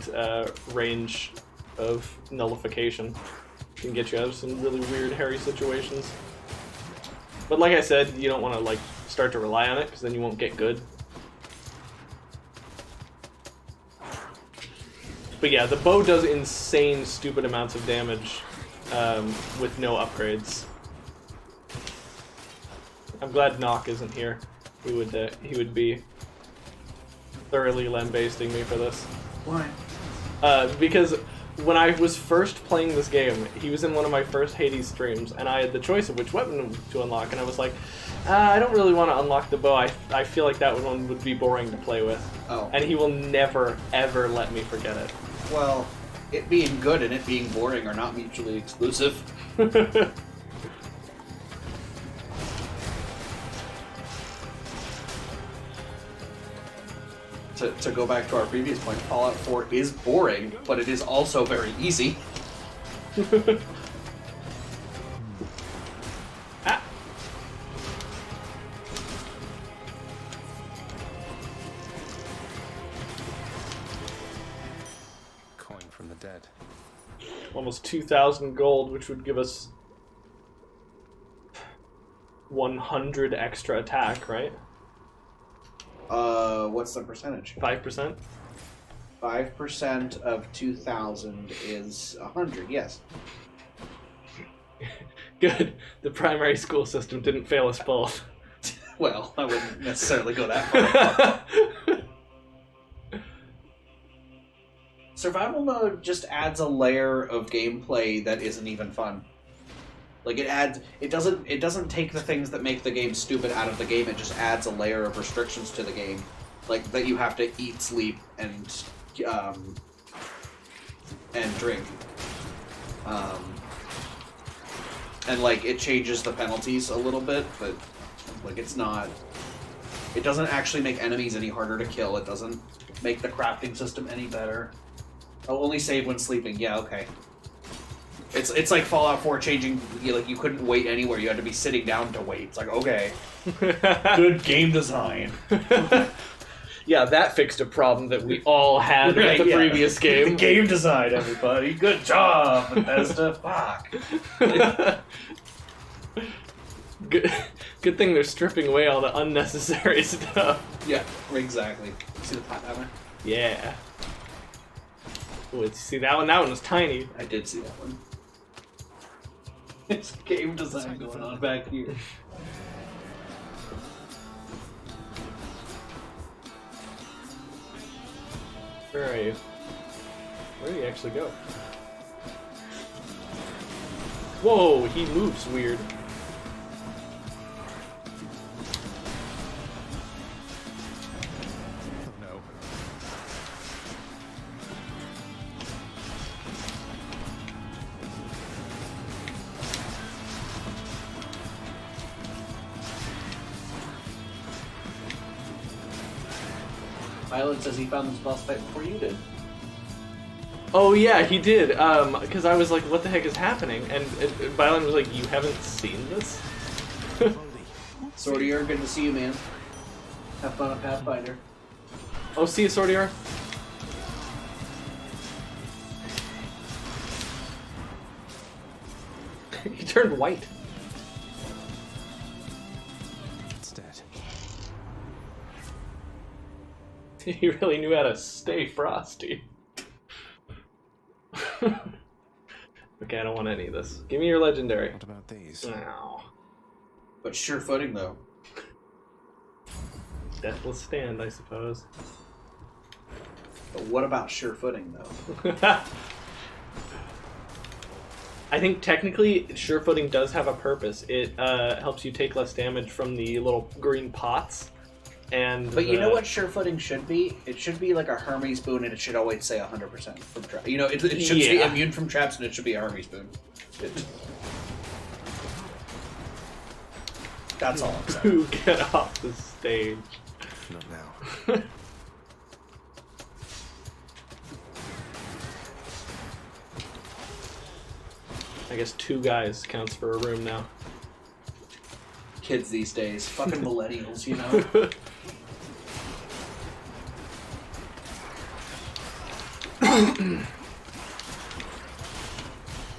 range of nullification. Can get you out of some really weird, hairy situations. But like I said, you don't want to, like, start to rely on it, because then you won't get good. But yeah, the bow does insane, stupid amounts of damage with no upgrades. I'm glad Nock isn't here. He would be thoroughly lambasting me for this. Why? Because when I was first playing this game, he was in one of my first Hades streams, and I had the choice of which weapon to unlock, and I was like, I don't really want to unlock the bow. I feel like that one would be boring to play with. Oh. And he will never, ever let me forget it. Well, it being good and it being boring are not mutually exclusive. To go back to our previous point, Fallout 4 is boring, but it is also very easy. Ah. Coin from the dead. Almost 2,000 gold, which would give us 100 extra attack, right? What's the percentage? 5%? 5% of 2,000 is 100, yes. Good. The primary school system didn't fail us both. Well, I wouldn't necessarily go that far. Survival mode just adds a layer of gameplay that isn't even fun. Like it doesn't take the things that make the game stupid out of the game. It just adds a layer of restrictions to the game, like that you have to eat, sleep, and drink, and like it changes the penalties a little bit, but like it doesn't actually make enemies any harder to kill. It doesn't make the crafting system any better. Oh, only save when sleeping. Yeah, okay. It's like Fallout 4 changing, like you couldn't wait anywhere, you had to be sitting down to wait. It's like, okay. Good game design. Yeah, that fixed a problem that we all had Right, with the yeah. previous game. Game design, everybody. Good job, Bethesda. Fuck. Good thing they're stripping away all the unnecessary stuff. Yeah, exactly. See the pot down there? Yeah. Ooh, see that one? That one was tiny. I did see that one. It's game design going on back here. Where are you? Where do you actually go? Whoa, he moves weird. Violet says he found this boss fight before you did. Oh yeah, he did. Because I was like, "What the heck is happening?" And Violet was like, "You haven't seen this?" Sortier, good to see you, man. Have fun at Pathfinder. Oh, see you, Sortier. He turned white. It's dead. He really knew how to stay frosty. Okay, I don't want any of this. Give me your legendary. What about these? No. But sure footing, though. Deathless stand, I suppose. But what about sure footing, though? I think technically sure footing does have a purpose. It helps you take less damage from the little green pots. But you know what sure footing should be? It should be like a Hermes boon, and it should always say 100% from traps. You know, it should be immune from traps, and it should be a Hermes boon. That's all I'm saying. Who get off the stage? Not now. I guess 2 guys counts for a room now. Kids these days. Fucking millennials, you know?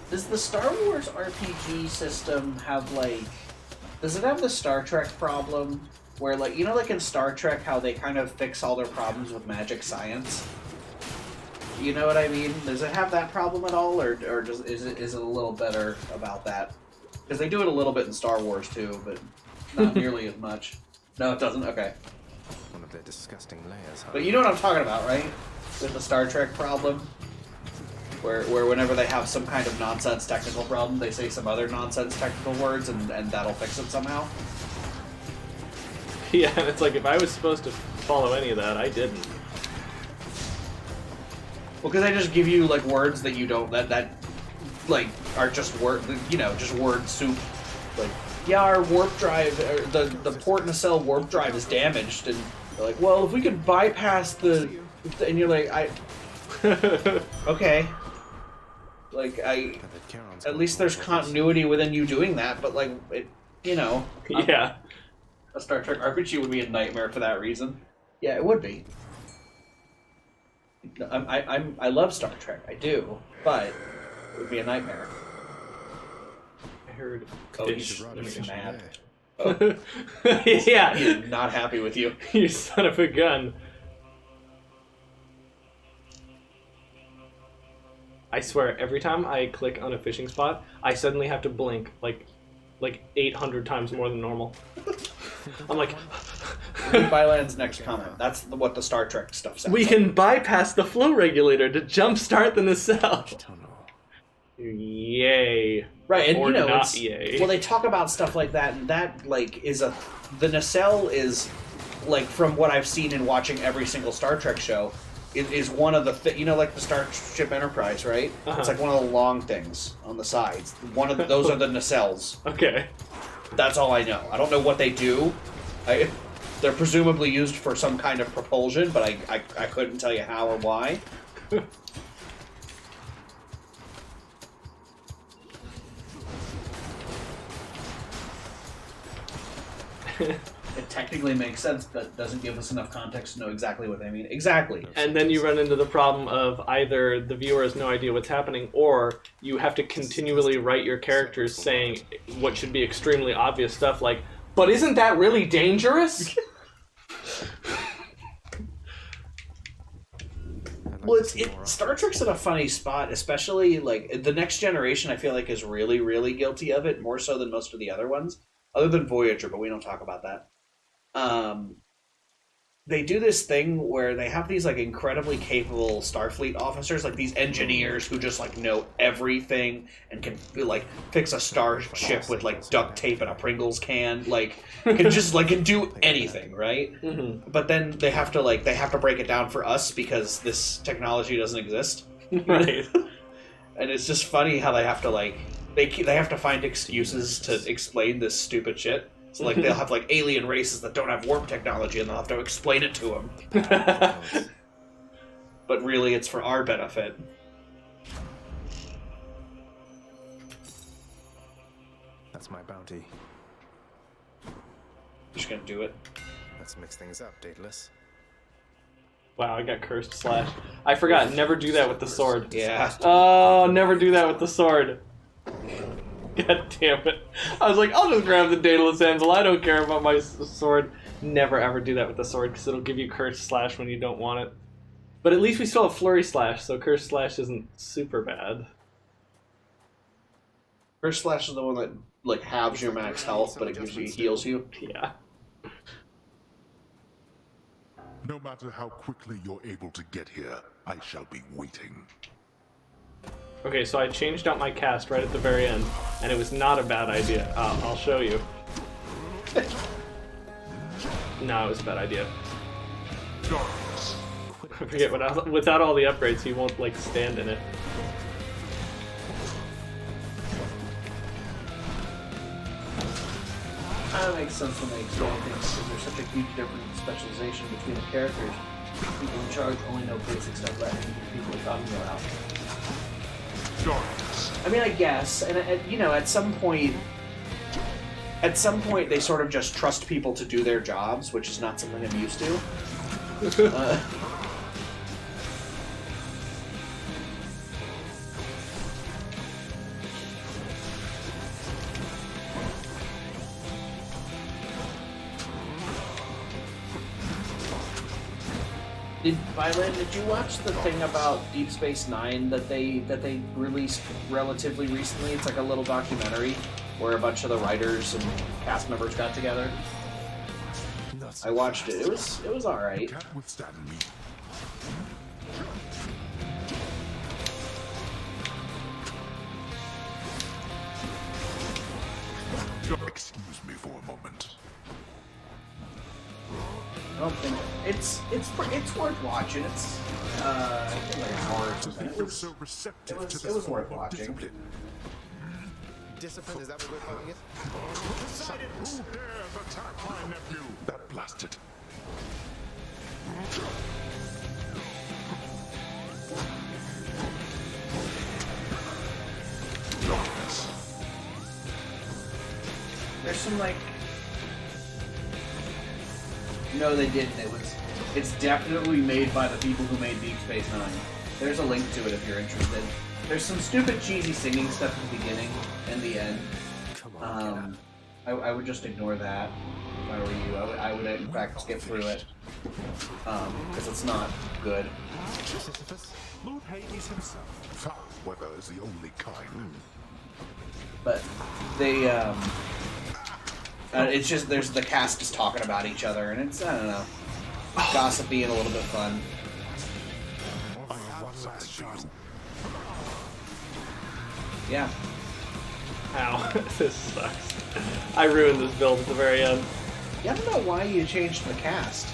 Does the Star Wars RPG system have, like... Does it have the Star Trek problem? Where, like, you know, like in Star Trek, how they kind of fix all their problems with magic science? You know what I mean? Does it have that problem at all, or is it a little better about that? Because they do it a little bit in Star Wars, too, but not nearly as much. No, it doesn't? Okay. One of their disgusting layers, huh? But you know what I'm talking about, right? With the Star Trek problem? where whenever they have some kind of nonsense technical problem, they say some other nonsense technical words, and that'll fix it somehow. Yeah, and it's like, if I was supposed to follow any of that, I didn't. Well, because they just give you, like, words that you don't, that like, are just just word soup. Like, yeah, our warp drive, the port nacelle warp drive is damaged, and they're like, well, if we could bypass the, and you're like, okay. Like, at least there's continuity within you doing that, but, like, Yeah. A Star Trek RPG would be a nightmare for that reason. Yeah, it would be. I love Star Trek, I do, but it would be a nightmare. I heard. Oh, he's mad. Oh. Yeah. He's not happy with you. You son of a gun. I swear, every time I click on a fishing spot, I suddenly have to blink like 800 times more than normal. I'm like... Byland's next comment. That's what the Star Trek stuff sounds We can bypass the flow regulator to jumpstart the nacelle. Yay. Right, and or you know, not yay. Well, they talk about stuff like that, and that, like, the nacelle is, like, from what I've seen in watching every single Star Trek show, it is one of the, like the Starship Enterprise, right? Uh-huh. It's like one of the long things on the sides. One of those are the nacelles. Okay. That's all I know. I don't know what they do. They're presumably used for some kind of propulsion, but I couldn't tell you how or why. It technically makes sense, but doesn't give us enough context to know exactly what they mean. Exactly. And then you run into the problem of either the viewer has no idea what's happening, or you have to continually write your characters saying what should be extremely obvious stuff like, but isn't that really dangerous? Well, Star Trek's in a funny spot, especially, like, the Next Generation, I feel like, is really, really guilty of it, more so than most of the other ones. Other than Voyager, but we don't talk about that. They do this thing where they have these, like, incredibly capable Starfleet officers, like these engineers who just, like, know everything and can, like, fix a starship with, like, duct tape and a Pringles can, like, can do anything, right? Mm-hmm. But then they have to break it down for us because this technology doesn't exist. Right. And it's just funny how they have to, like, they have to find excuses to explain this stupid shit. So, like, they'll have, like, alien races that don't have warp technology, and they'll have to explain it to them. But really, it's for our benefit. That's my bounty. Just gonna do it. Let's mix things up, Daedalus. Wow, I got cursed slash. I forgot, never do that with the sword. Yeah. Oh, never do that with the sword. God damn it. I was like, I'll just grab the Daedalus Anvil. I don't care about my sword. Never ever do that with the sword, because it'll give you cursed slash when you don't want it. But at least we still have flurry slash, so cursed slash isn't super bad. Cursed slash is the one that, like, halves your max health, but it heals you. Yeah. No matter how quickly you're able to get here, I shall be waiting. Okay, so I changed out my cast right at the very end, and it was not a bad idea. I'll show you. No, it was a bad idea. I forget, without all the upgrades, he won't, like, stand in it. That makes sense when they explain things, because there's such a huge difference in specialization between the characters. People in charge only know basic stuff that people are talking about. I mean, I guess, and you know, at some point they sort of just trust people to do their jobs, which is not something I'm used to. Did you watch the thing about Deep Space Nine that they released relatively recently? It's like a little documentary where a bunch of the writers and cast members got together. I watched it. It was all right. Excuse me for a moment. I don't think it's worth watching. It's I think like an hour or something. It was worth watching. Discipline, is that what we're calling it? Who dares attack my nephew? That blasted. There's some like. No, they didn't. It's definitely made by the people who made Deep Space Nine. There's a link to it if you're interested. There's some stupid cheesy singing stuff at the beginning and the end. Come on, I would just ignore that if I were you. I would in fact skip through it. Because it's not good. Lord Hades himself. Foul weather is the only kind. But they, it's just, there's the cast is talking about each other, and it's, I don't know, gossipy and a little bit fun. Yeah. Ow, this sucks. I ruined this build at the very end. Yeah, I don't know why you changed the cast.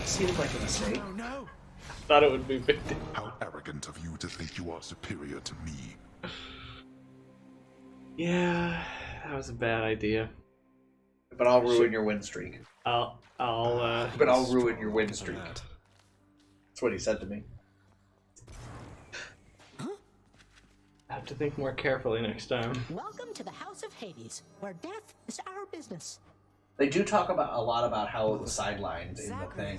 It seemed like a mistake. Oh no! Thought it would be big. How arrogant of you to think you are superior to me. Yeah, that was a bad idea. But I'll ruin your win streak. But I'll ruin your win streak. That's what he said to me. I have to think more carefully next time. Welcome to the House of Hades, where death is our business. They do talk about a lot about how the sidelines in the thing,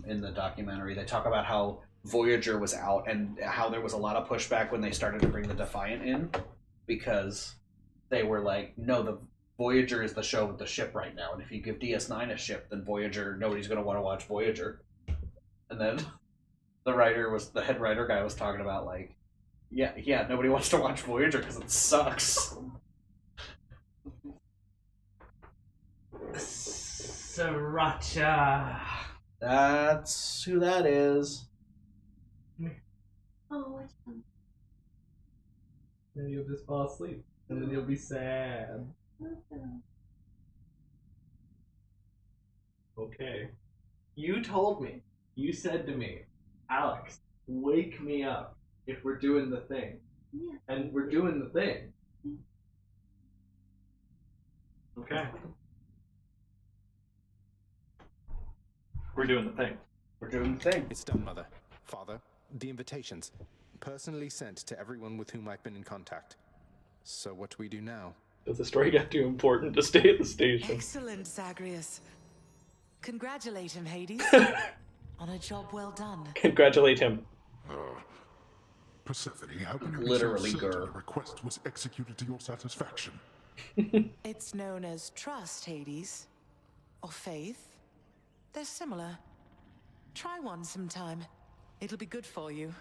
in the documentary. They talk about how Voyager was out and how there was a lot of pushback when they started to bring the Defiant in, because they were like, no, the Voyager is the show with the ship right now, and if you give DS9 a ship, then Voyager, nobody's going to want to watch Voyager. And then the head writer guy was talking about like, yeah, nobody wants to watch Voyager because it sucks. Sriracha. That's who that is. Oh, which one? Then you'll just fall asleep, and then you'll be sad. Okay. You told me. You said to me, Alex, wake me up if we're doing the thing. Yeah. And we're doing the thing. Okay. We're doing the thing. We're doing the thing. It's done, Mother. Father, the invitations. Personally sent to everyone with whom I've been in contact. So what do we do now? Does the story get too important to stay at the station? Excellent, Zagreus. Congratulate him, Hades. On a job well done. Congratulate him. Persephone, how can you Literally, be so certain Gur. the request was executed to your satisfaction? It's known as trust, Hades. Or faith. They're similar. Try one sometime. It'll be good for you.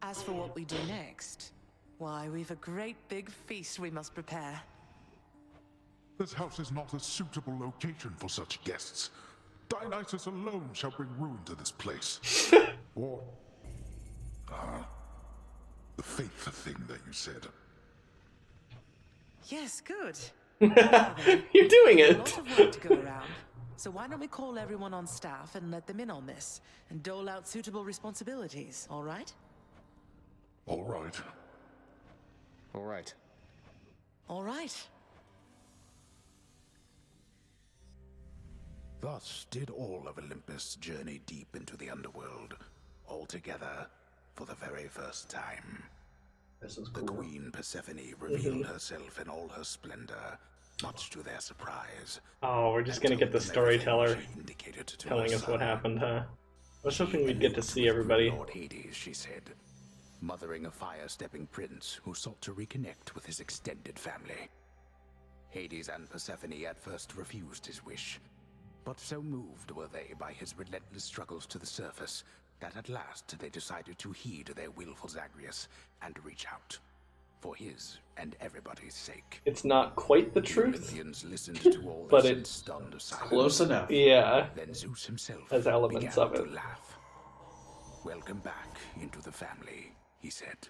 As for what we do next, why, we've a great big feast we must prepare. This house is not a suitable location for such guests. Dionysus alone shall bring ruin to this place. Or, the faith thing that you said. Yes, good. You're doing it. A lot of work to go around. So why don't we call everyone on staff and let them in on this, and dole out suitable responsibilities, all right? All right. All right. All right. Thus did all of Olympus journey deep into the underworld, all together for the very first time. This is cool. The Queen Persephone revealed herself in all her splendor, much to their surprise. Oh, we're just gonna get the storyteller telling us what happened, huh? I was hoping we'd get to see everybody. Lord Hades, she said, mothering a fire-stepping prince who sought to reconnect with his extended family. Hades and Persephone at first refused his wish, but so moved were they by his relentless struggles to the surface that at last they decided to heed their willful Zagreus and reach out, for his and everybody's sake. It's not quite the truth, Olympians listened to all but this in it's stunned silence. Close enough. Yeah, Then Zeus himself has elements began of it. to laugh. Welcome back into the family, he said.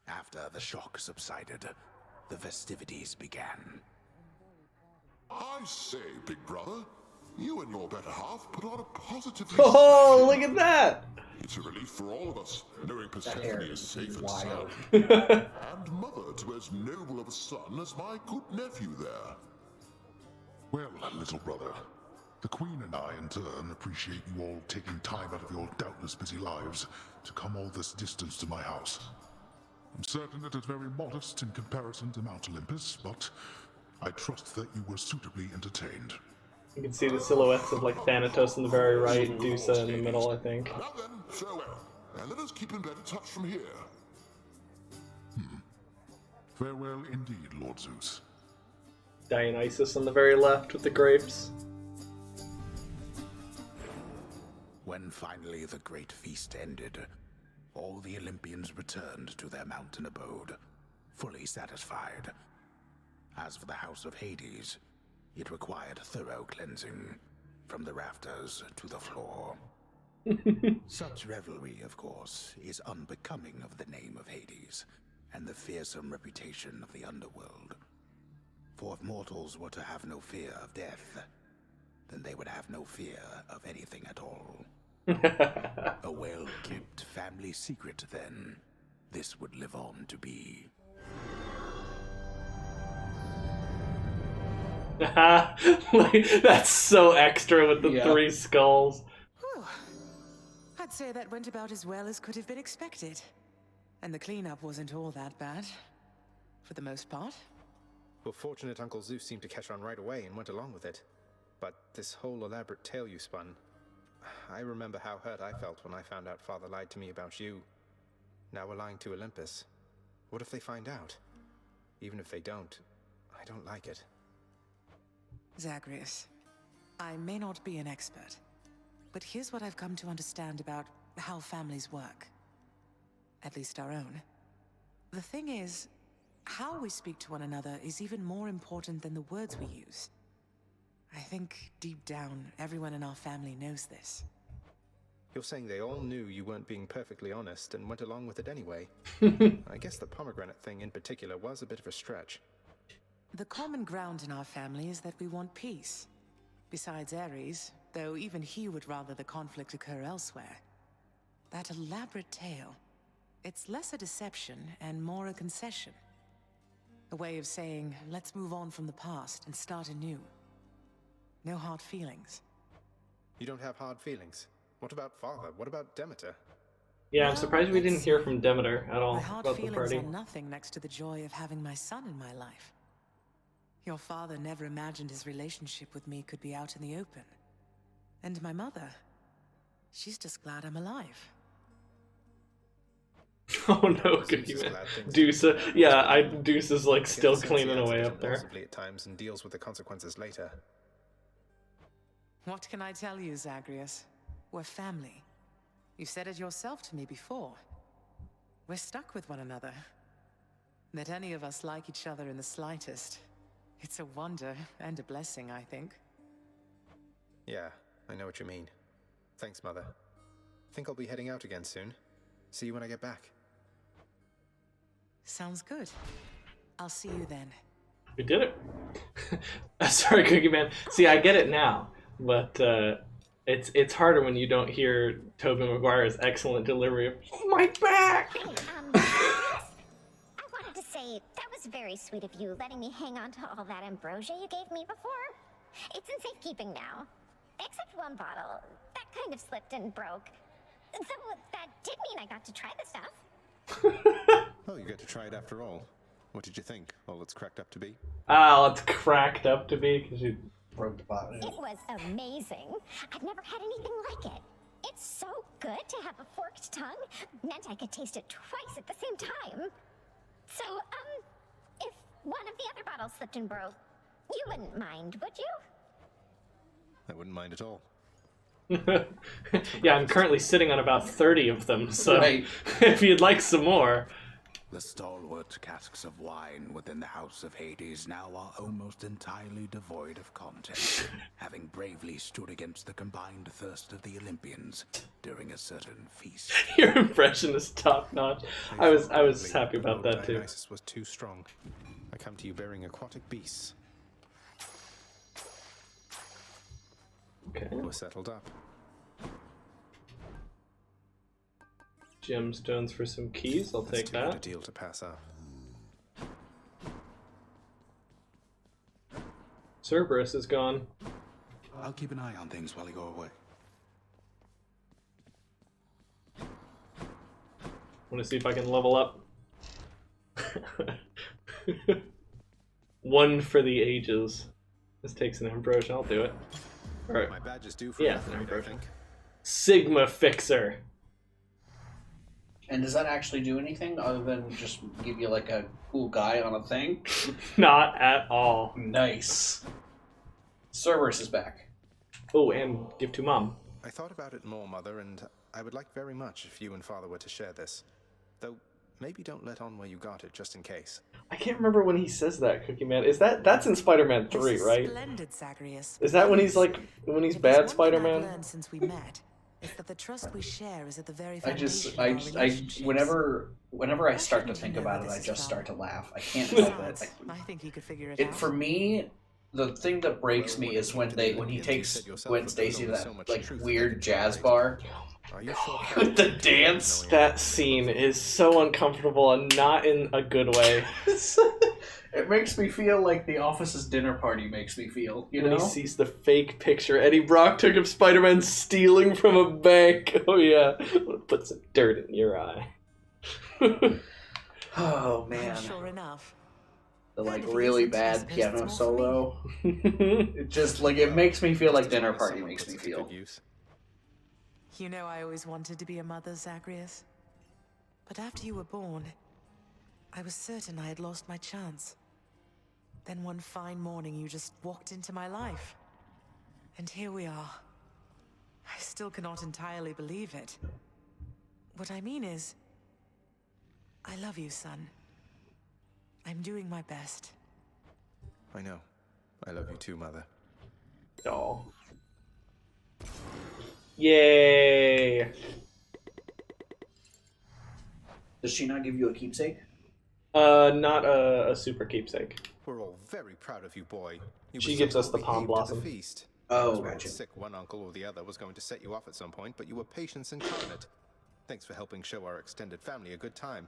After the shock subsided, Persephone and Zagreus returned to the palace. Hades and Persephone, meanwhile, were busy preparing for the feast. Zagreus, the king, was already in the palace, waiting for them. It's not quite the truth, but it's Olympians listened to all this in stunned silence. Then Zeus himself began to laugh. Welcome back into the family, he said. the festivities began. I say, big brother, you and your better half put on a positively... Oh, look at that! It's a relief for all of us, knowing Persephone is safe and wild. sound. And mother to as noble of a son as my good nephew there. Well, little brother, the Queen and I, in turn, appreciate you all taking time out of your doubtless busy lives to come all this distance to my house. I'm certain it is very modest in comparison to Mount Olympus, but I trust that you were suitably entertained. You can see the silhouettes of like Thanatos in the very right, Dusa in the middle, I think. Now then, farewell, and let us keep in better touch from here. Farewell indeed, Lord Zeus. Dionysus on the very left with the grapes. When finally the great feast ended, all the Olympians returned to their mountain abode, fully satisfied. As for the House of Hades, it required thorough cleansing, from the rafters to the floor. Such revelry, of course, is unbecoming of the name of Hades, and the fearsome reputation of the underworld. For if mortals were to have no fear of death, then they would have no fear of anything at all. A well-kept family secret, then, this would live on to be. Like, that's so extra with the 3 skulls. Whew. I'd say that went about as well as could have been expected. And the cleanup wasn't all that bad. For the most part. Well, fortunate Uncle Zeus seemed to catch on right away and went along with it. But this whole elaborate tale you spun... I remember how hurt I felt when I found out Father lied to me about you. Now we're lying to Olympus. What if they find out? Even if they don't, I don't like it. Zagreus, I may not be an expert, but here's what I've come to understand about how families work. At least our own. The thing is, how we speak to one another is even more important than the words we use. I think, deep down, everyone in our family knows this. You're saying they all knew you weren't being perfectly honest and went along with it anyway. I guess the pomegranate thing in particular was a bit of a stretch. The common ground in our family is that we want peace. Besides Ares, though even he would rather the conflict occur elsewhere. That elaborate tale, it's less a deception and more a concession. A way of saying, let's move on from the past and start anew. No hard feelings. You don't have hard feelings? What about Father? What about Demeter? Yeah, I'm surprised we didn't hear from Demeter at all My hard about the feelings party. are nothing next to the joy of having my son in my life. Your father never imagined his relationship with me could be out in the open. And my mother, she's just glad I'm alive. Oh no, good man. Dusa, yeah, Dusa's like still cleaning away up there. At times and deals with the consequences later. What can I tell you, Zagreus? We're family. You said it yourself to me before. We're stuck with one another. That any of us like each other in the slightest. It's a wonder and a blessing, I think. Yeah, I know what you mean. Thanks, Mother. Think I'll be heading out again soon. See you when I get back. Sounds good. I'll see you then. We did it. Sorry, Cookie Man. See, I get it now, but it's harder when you don't hear Tobey Maguire's excellent delivery of "My back." Hey, I wanted to say that was very sweet of you, letting me hang on to all that ambrosia you gave me before. It's in safekeeping now, except one bottle that kind of slipped and broke. So that did mean I got to try the stuff. Oh, you got to try it after all. What did you think? All it's cracked up to be? Ah, it's cracked up to be because you broke the bottle. It was amazing. I've never had anything like it. It's so good to have a forked tongue. Meant I could taste it twice at the same time. So, if one of the other bottles slipped and broke, you wouldn't mind, would you? I wouldn't mind at all. Yeah, I'm currently sitting on about 30 of them, so if you'd like some more. The stalwart casks of wine within the House of Hades now are almost entirely devoid of content, having bravely stood against the combined thirst of the Olympians during a certain feast. Your impression is top notch. I was happy about that too. Dionysus was too strong. I come to you bearing aquatic beasts. Okay. We're settled up. Gemstones for some keys. I'll take That's too good a that. deal to pass up. Cerberus is gone. I'll keep an eye on things while you go away. Want to see if I can level up. One for the ages. This takes an ambrosia. I'll do it. All right. My badge is due for Yeah, an an upgrade, I ambrosia. think. Sigma Fixer. And does that actually do anything other than just give you like a cool guy on a thing? Not at all. Nice. Cerberus is back. Oh, and give to Mom. I thought about it more, Mother, and I would like very much if you and Father were to share this. Though, maybe don't let on where you got it, just in case. I can't remember when he says that, Cookie Man. That's in Spider-Man 3, right? Splendid, Zagreus. Is that when he's like when he's bad I've Spider-Man? learned since we met is that the trust we share is at the very I foundation just, of our relationships. whenever I start to think about it, I just start to laugh. I can't help it. I think you could figure it out. For me, the thing that breaks me is when he takes Gwen Stacy to that like weird jazz bar with the dance. That scene is so uncomfortable and not in a good way. It makes me feel like the Office's dinner party makes me feel, you know? When he sees the fake picture Eddie Brock took of Spider-Man stealing from a bank. Oh yeah, put some dirt in your eye. Oh man. Sure enough. The like really bad piano solo. It just like it makes me feel like dinner party makes me feel. You know, I always wanted to be a mother, Zagreus. But after you were born, I was certain I had lost my chance. Then one fine morning, you just walked into my life. And here we are. I still cannot entirely believe it. What I mean is, I love you, son. I'm doing my best. I know. I love you too, Mother. Oh. Yay! Does she not give you a keepsake? Not a super keepsake. We're all very proud of you, boy. She gives us the palm blossom. Feast. Oh, I was gotcha. sick one uncle or the other was going to set you off at some point, but you were patience incarnate. Thanks for helping show our extended family a good time.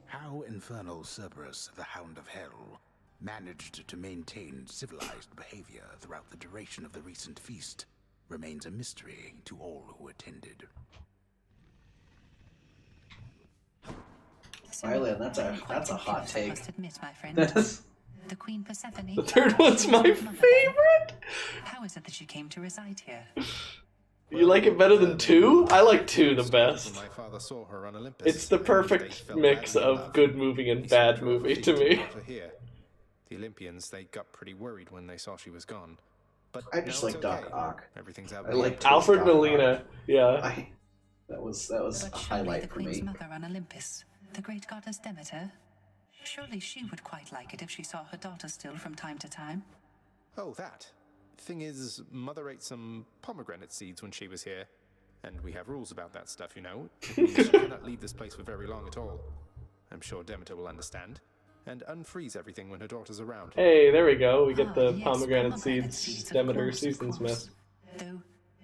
How infernal Cerberus, the Hound of Hell, managed to maintain civilized behavior throughout the duration of the recent feast remains a mystery to all who attended. Rylan, that's a hot take. Must admit, my friend. That's The Queen Persephone. The third one's my favorite. How is it that you came to reside here? You like it better than 2? I like 2 the best. My father saw her on Olympus. It's the perfect mix of good movie and bad movie to me. Here. The Olympians, they got pretty worried when they saw she was gone. But I just now like it's Doc okay. Ock. Everything's out I there. like Alfred Doc Molina, Ock. yeah. That was But a surely highlight the for Queen's me. mother on Olympus, the great goddess Demeter. Surely she would quite like it if she saw her daughter still from time to time. Oh, that. Thing is, Mother ate some pomegranate seeds when she was here. And we have rules about that stuff, you know. It means she cannot leave this place for very long at all. I'm sure Demeter will understand. And unfreeze everything when her daughter's around. Hey, there we go. We get the Yes, pomegranate seeds of Demeter course, of Seasons course. Smith. Though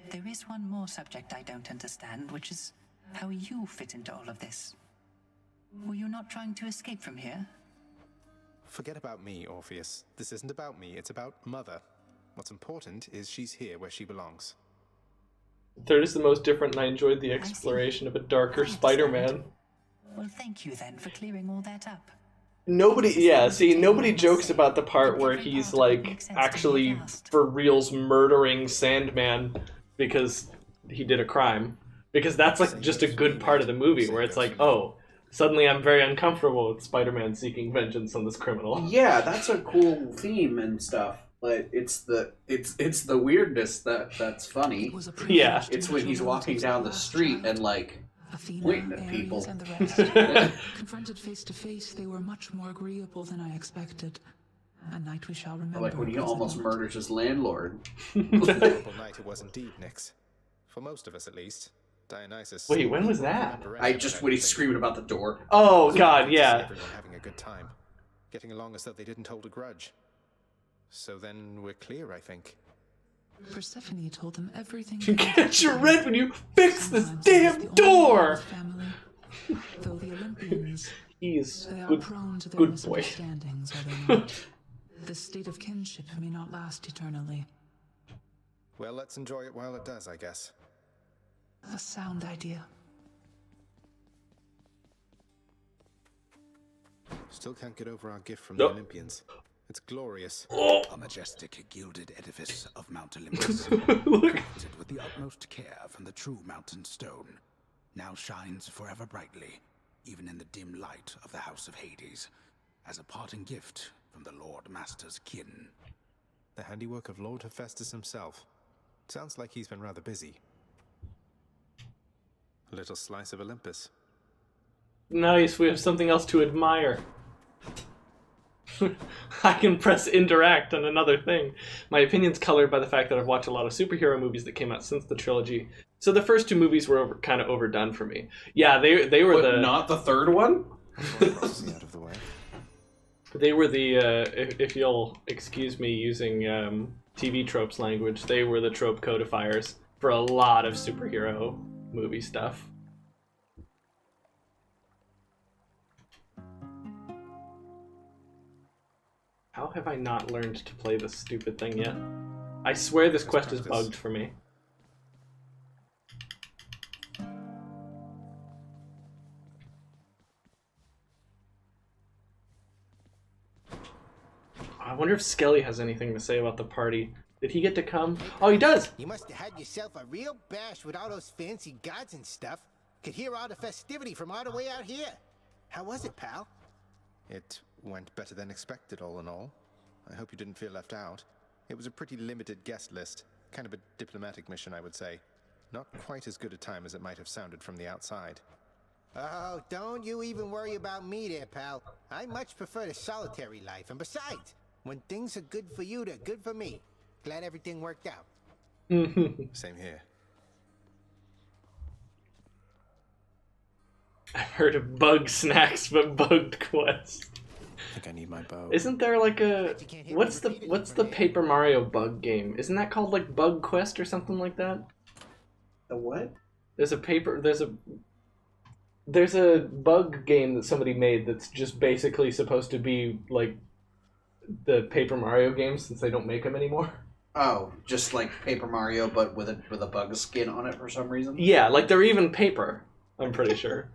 there is one more subject I don't understand, which is how you fit into all of this. Were you not trying to escape from here? Forget about me, Orpheus. This isn't about me, it's about Mother. What's important is she's here where she belongs. Third is the most different, and I enjoyed the exploration of a darker Spider-Man. Well, thank you then for clearing all that up. Nobody jokes about the part where he's like actually for reals murdering Sandman because he did a crime. Because that's like just a good part of the movie where it's like, oh, suddenly I'm very uncomfortable with Spider-Man seeking vengeance on this criminal. Yeah, that's a cool theme and stuff. But it's the weirdness that's funny. Yeah. It's when he's walking down the street and like pointing at people. And the rest. Confronted face to face, they were much more agreeable than I expected. A night we shall remember. Like when he almost murders his landlord. Horrible night it was indeed, Nyx. For most of us, at least. Dionysus. Wait, when was that? I just when he's screaming about the door. Oh God, yeah. Everyone having a good time. getting along as though they didn't hold a grudge. So then we're clear, I think. Persephone told them everything. You catch your rent when you fix this damn door! Family. Though the Olympians, He's they are good, prone to their good boy. misunderstandings, are they not? The state of kinship may not last eternally. Well, let's enjoy it while it does, I guess. A sound idea. Still can't get over our gift from the Olympians. It's glorious. A majestic gilded edifice of Mount Olympus, crafted with the utmost care from the true mountain stone, now shines forever brightly, even in the dim light of the House of Hades, as a parting gift from the Lord Master's kin. The handiwork of Lord Hephaestus himself. Sounds like he's been rather busy. A little slice of Olympus. Nice, we have something else to admire. I can press interact on another thing. My opinion's colored by the fact that I've watched a lot of superhero movies that came out since the trilogy. So the first two movies were kind of overdone for me. Yeah, they were But not the third one? Out of the way. They were the, if you'll excuse me using TV tropes language, they were the trope codifiers for a lot of superhero movie stuff. How have I not learned to play this stupid thing yet? I swear this quest is bugged for me. I wonder if Skelly has anything to say about the party. Did he get to come? Oh, he does! You must have had yourself a real bash with all those fancy gods and stuff. Could hear all the festivity from all the way out here. How was it, pal? It went better than expected, all in all. I hope you didn't feel left out. It was a pretty limited guest list. Kind of a diplomatic mission, I would say. Not quite as good a time as it might have sounded from the outside. Oh, don't you even worry about me there, pal. I much prefer the solitary life. And besides, when things are good for you, they're good for me. Glad everything worked out. Same here. I've heard of bug snacks, but bugged quest. I think I need my bow. Isn't there like a what's the Paper Mario bug game? Isn't that called like Bug Quest or something like that? The what? There's a bug game that somebody made that's just basically supposed to be like the Paper Mario games since they don't make them anymore. Oh, just like Paper Mario, but with a bug skin on it for some reason? Yeah, like they're even paper, I'm pretty sure.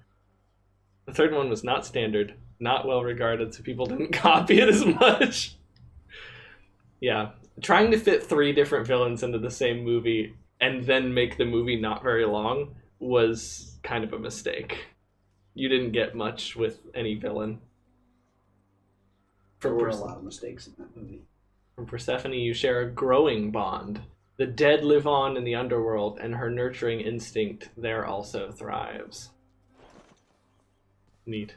The third one was not standard, not well regarded, so people didn't copy it as much. Yeah, trying to fit 3 different villains into the same movie and then make the movie not very long was kind of a mistake. You didn't get much with any villain. There were a lot of mistakes in that movie. From Persephone, you share a growing bond. The dead live on in the underworld, and her nurturing instinct there also thrives. Neat.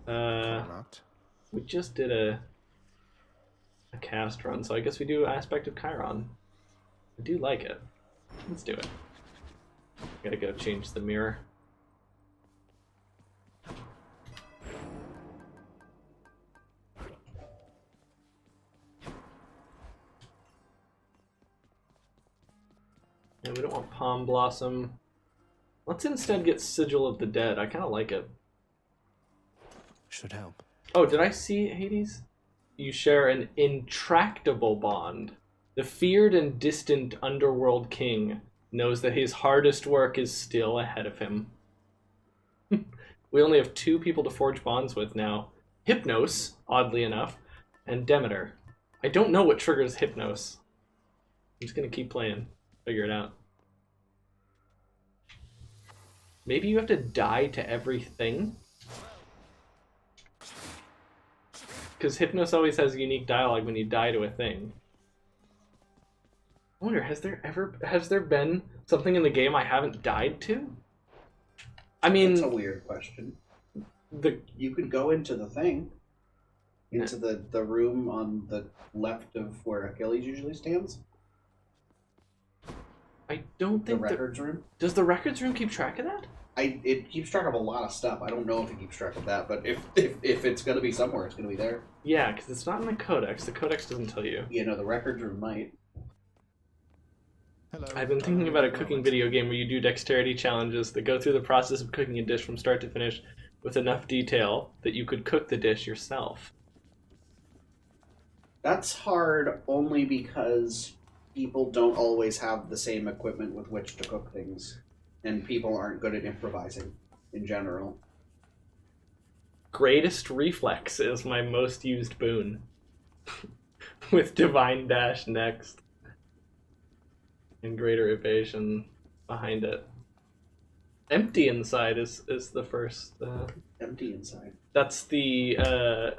We just did a cast run, so I guess we do Aspect of Chiron. I do like it. Let's do it. Gotta go change the mirror. Yeah, we don't want Palm Blossom. Let's instead get Sigil of the Dead. I kind of like it. Should help. Oh, did I see Hades? You share an intractable bond. The feared and distant underworld king knows that his hardest work is still ahead of him. We only have 2 people to forge bonds with now. Hypnos, oddly enough, and Demeter. I don't know what triggers Hypnos. I'm just gonna keep playing. Figure it out. Maybe you have to die to everything? Because Hypnos always has unique dialogue when you die to a thing. I wonder, has there been something in the game I haven't died to? I mean... That's a weird question. You could go into the thing. Into the room on the left of where Achilles usually stands. I don't think the records room. Does the records room keep track of that? it keeps track of a lot of stuff. I don't know if it keeps track of that, but if it's going to be somewhere, it's going to be there. Yeah, because it's not in the codex. The codex doesn't tell you. You know, the records room might. Hello. I've been thinking about a cooking video game where you do dexterity challenges that go through the process of cooking a dish from start to finish with enough detail that you could cook the dish yourself. That's hard only because people don't always have the same equipment with which to cook things. And people aren't good at improvising in general. Greatest Reflex is my most used boon. With Divine Dash next. And Greater Evasion behind it. Empty Inside is the first. Empty Inside. That's the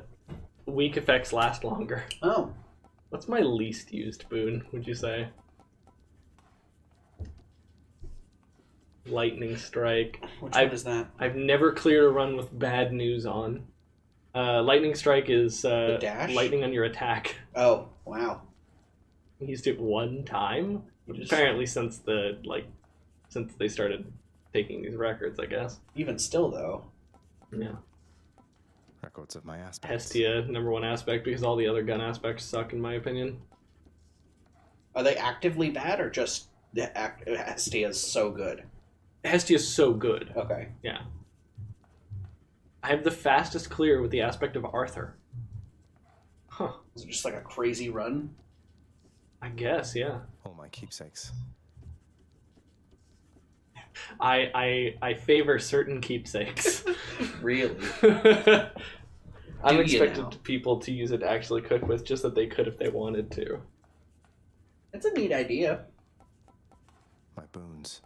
weak effects last longer. Oh. What's my least used boon, would you say? Lightning Strike. Which one is that? I've never cleared a run with bad news on. Lightning Strike is the dash? lightning on your attack. Oh, wow. I used it one time. Apparently since they started taking these records, I guess. Even still, though. Yeah. Records of my aspects. Hestia, #1 aspect, because all the other gun aspects suck, in my opinion. Are they actively bad, or just Hestia is so good? Hestia is so good. Okay. Yeah. I have the fastest clear with the aspect of Arthur. Huh. Is it just like a crazy run? I guess, yeah. All my keepsakes. I favor certain keepsakes. Really? I'm expected people to use it to actually cook with, just that they could if they wanted to. It's a neat idea. My boons.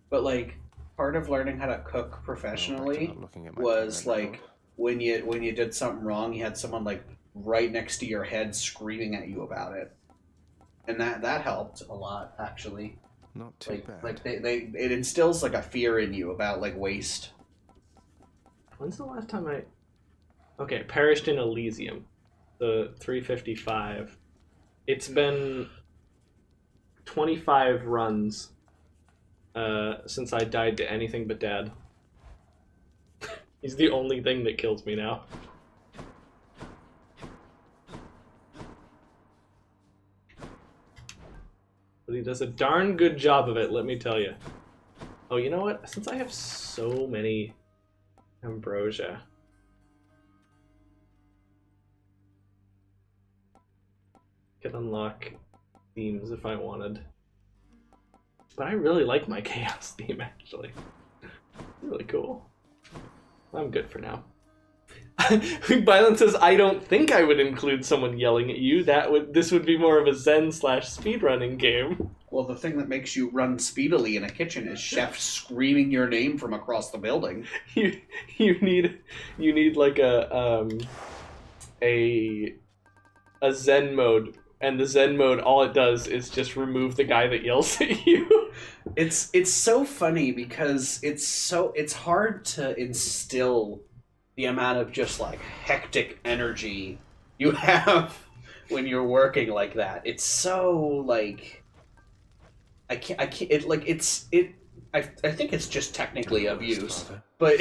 But like, part of learning how to cook professionally was like when you did something wrong, you had someone like right next to your head screaming at you about it, and that helped a lot actually. Not too bad. Like it instills like a fear in you about like waste. When's the last time Okay, Perished in Elysium, the 355. It's been 25 runs since I died to anything but Dad. He's the only thing that kills me now. But he does a darn good job of it, let me tell you. Oh, you know what? Since I have so many ambrosia, I could unlock themes if I wanted. But I really like my chaos theme, actually. Really cool. I'm good for now. Bylan says, I don't think I would include someone yelling at you. This would be more of a Zen/speedrunning game. Well, the thing that makes you run speedily in a kitchen is chef screaming your name from across the building. You need like a Zen mode, and the Zen mode, all it does is just remove the guy that yells at you. It's so funny because it's hard to instill the amount of just like hectic energy you have when you're working like that. It's so like I think it's just technically abuse, but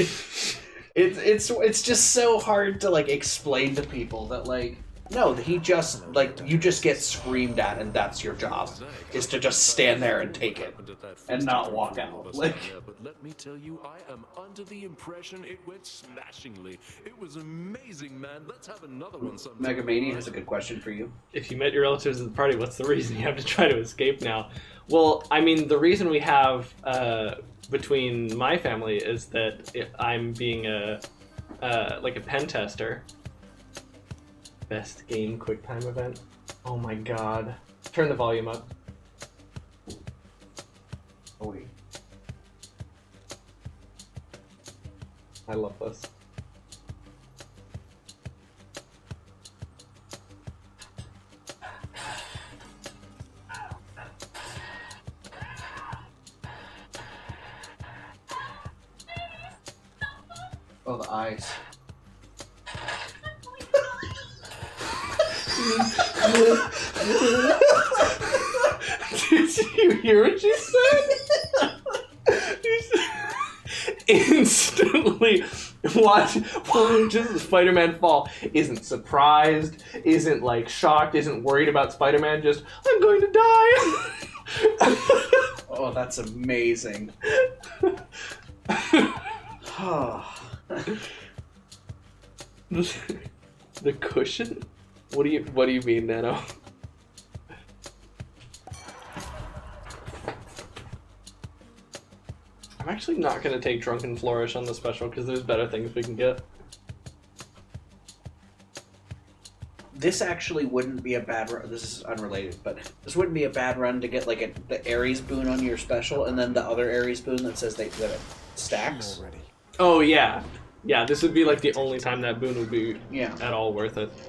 it's just so hard to like explain to people that like no, he just like you just get screamed at and that's your job is to just stand there and take it and not walk out. Like, but let me tell you, I am under the impression it went smashingly. It was amazing, man. Let's have another one sometime. Megamania has a good question for you. If you met your relatives at the party, what's the reason you have to try to escape now? Well, I mean, the reason we have between my family is that I'm being a pen tester. Best game QuickTime event. Oh my god. Turn the volume up. Oh wait. I love this. Oh, the eyes. Did you hear what she said? Instantly watches Spider-Man fall. Isn't surprised, isn't like shocked, isn't worried about Spider-Man, just, I'm going to die. Oh, that's amazing. The cushion? What do you mean, Nano? I'm actually not gonna take Drunken Flourish on the special because there's better things we can get. This actually wouldn't be a bad run. This is unrelated, but this wouldn't be a bad run to get like the Ares boon on your special, and then the other Ares boon that says that it stacks. Oh yeah, yeah. This would be like the only time that boon would be at all worth it. Do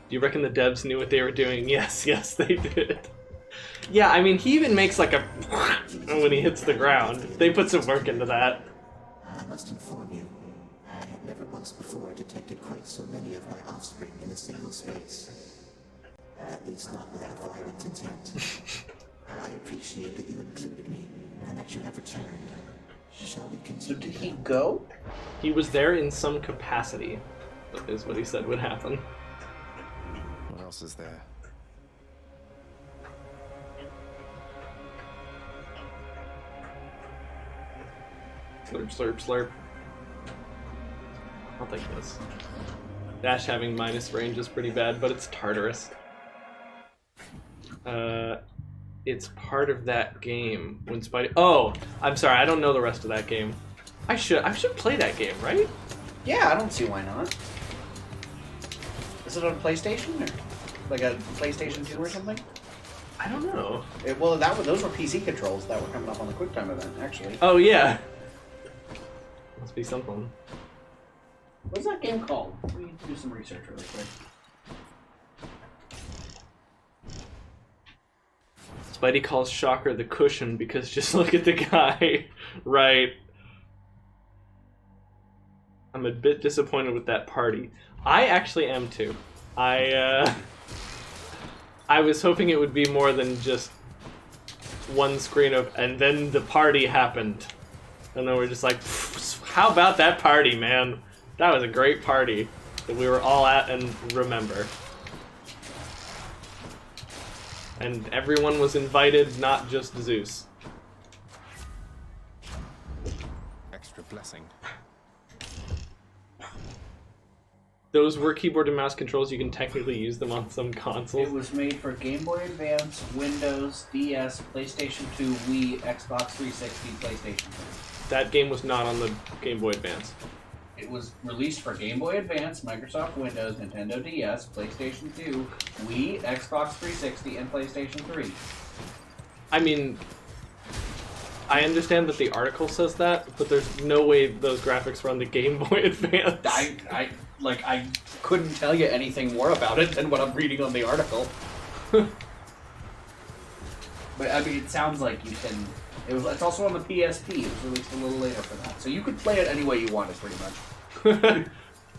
you reckon the devs knew what they were doing? Yes, they did. Yeah, I mean, he even makes like a when he hits the ground. They put some work into that. I must inform you, I have never once before detected quite so many of my offspring in a single space. At least not without violent intent. I appreciate that you included me, and that you have returned. Shall we continue? So did he go? He was there in some capacity, is what he said would happen. What else is there? Slurp, slurp, slurp. I'll take this. Dash having minus range is pretty bad, but it's Tartarus. It's part of that game when Spidey. Oh, I'm sorry, I don't know the rest of that game. I should play that game, right? Yeah, I don't see why not. Is it on PlayStation or like a PlayStation 2 or something? I don't know. Well, those were PC controls that were coming up on the QuickTime event, actually. Oh yeah. Must be something. What's that game called? We need to do some research really quick. Spidey calls Shocker the cushion because just look at the guy. Right. I'm a bit disappointed with that party. I actually am too. I was hoping it would be more than just one screen of, and then the party happened. And then we're just like, how about that party, man? That was a great party that we were all at and remember. And everyone was invited, not just Zeus. Extra blessing. Those were keyboard and mouse controls. You can technically use them on some consoles. It was made for Game Boy Advance, Windows, DS, PlayStation 2, Wii, Xbox 360, PlayStation 3. That game was not on the Game Boy Advance. It was released for Game Boy Advance, Microsoft Windows, Nintendo DS, PlayStation 2, Wii, Xbox 360, and PlayStation 3. I mean, I understand that the article says that, but there's no way those graphics were on the Game Boy Advance. I couldn't tell you anything more about it than what I'm reading on the article. But I mean, it sounds like you can. It's also on the PSP. It was released a little later for that, so you could play it any way you wanted, pretty much.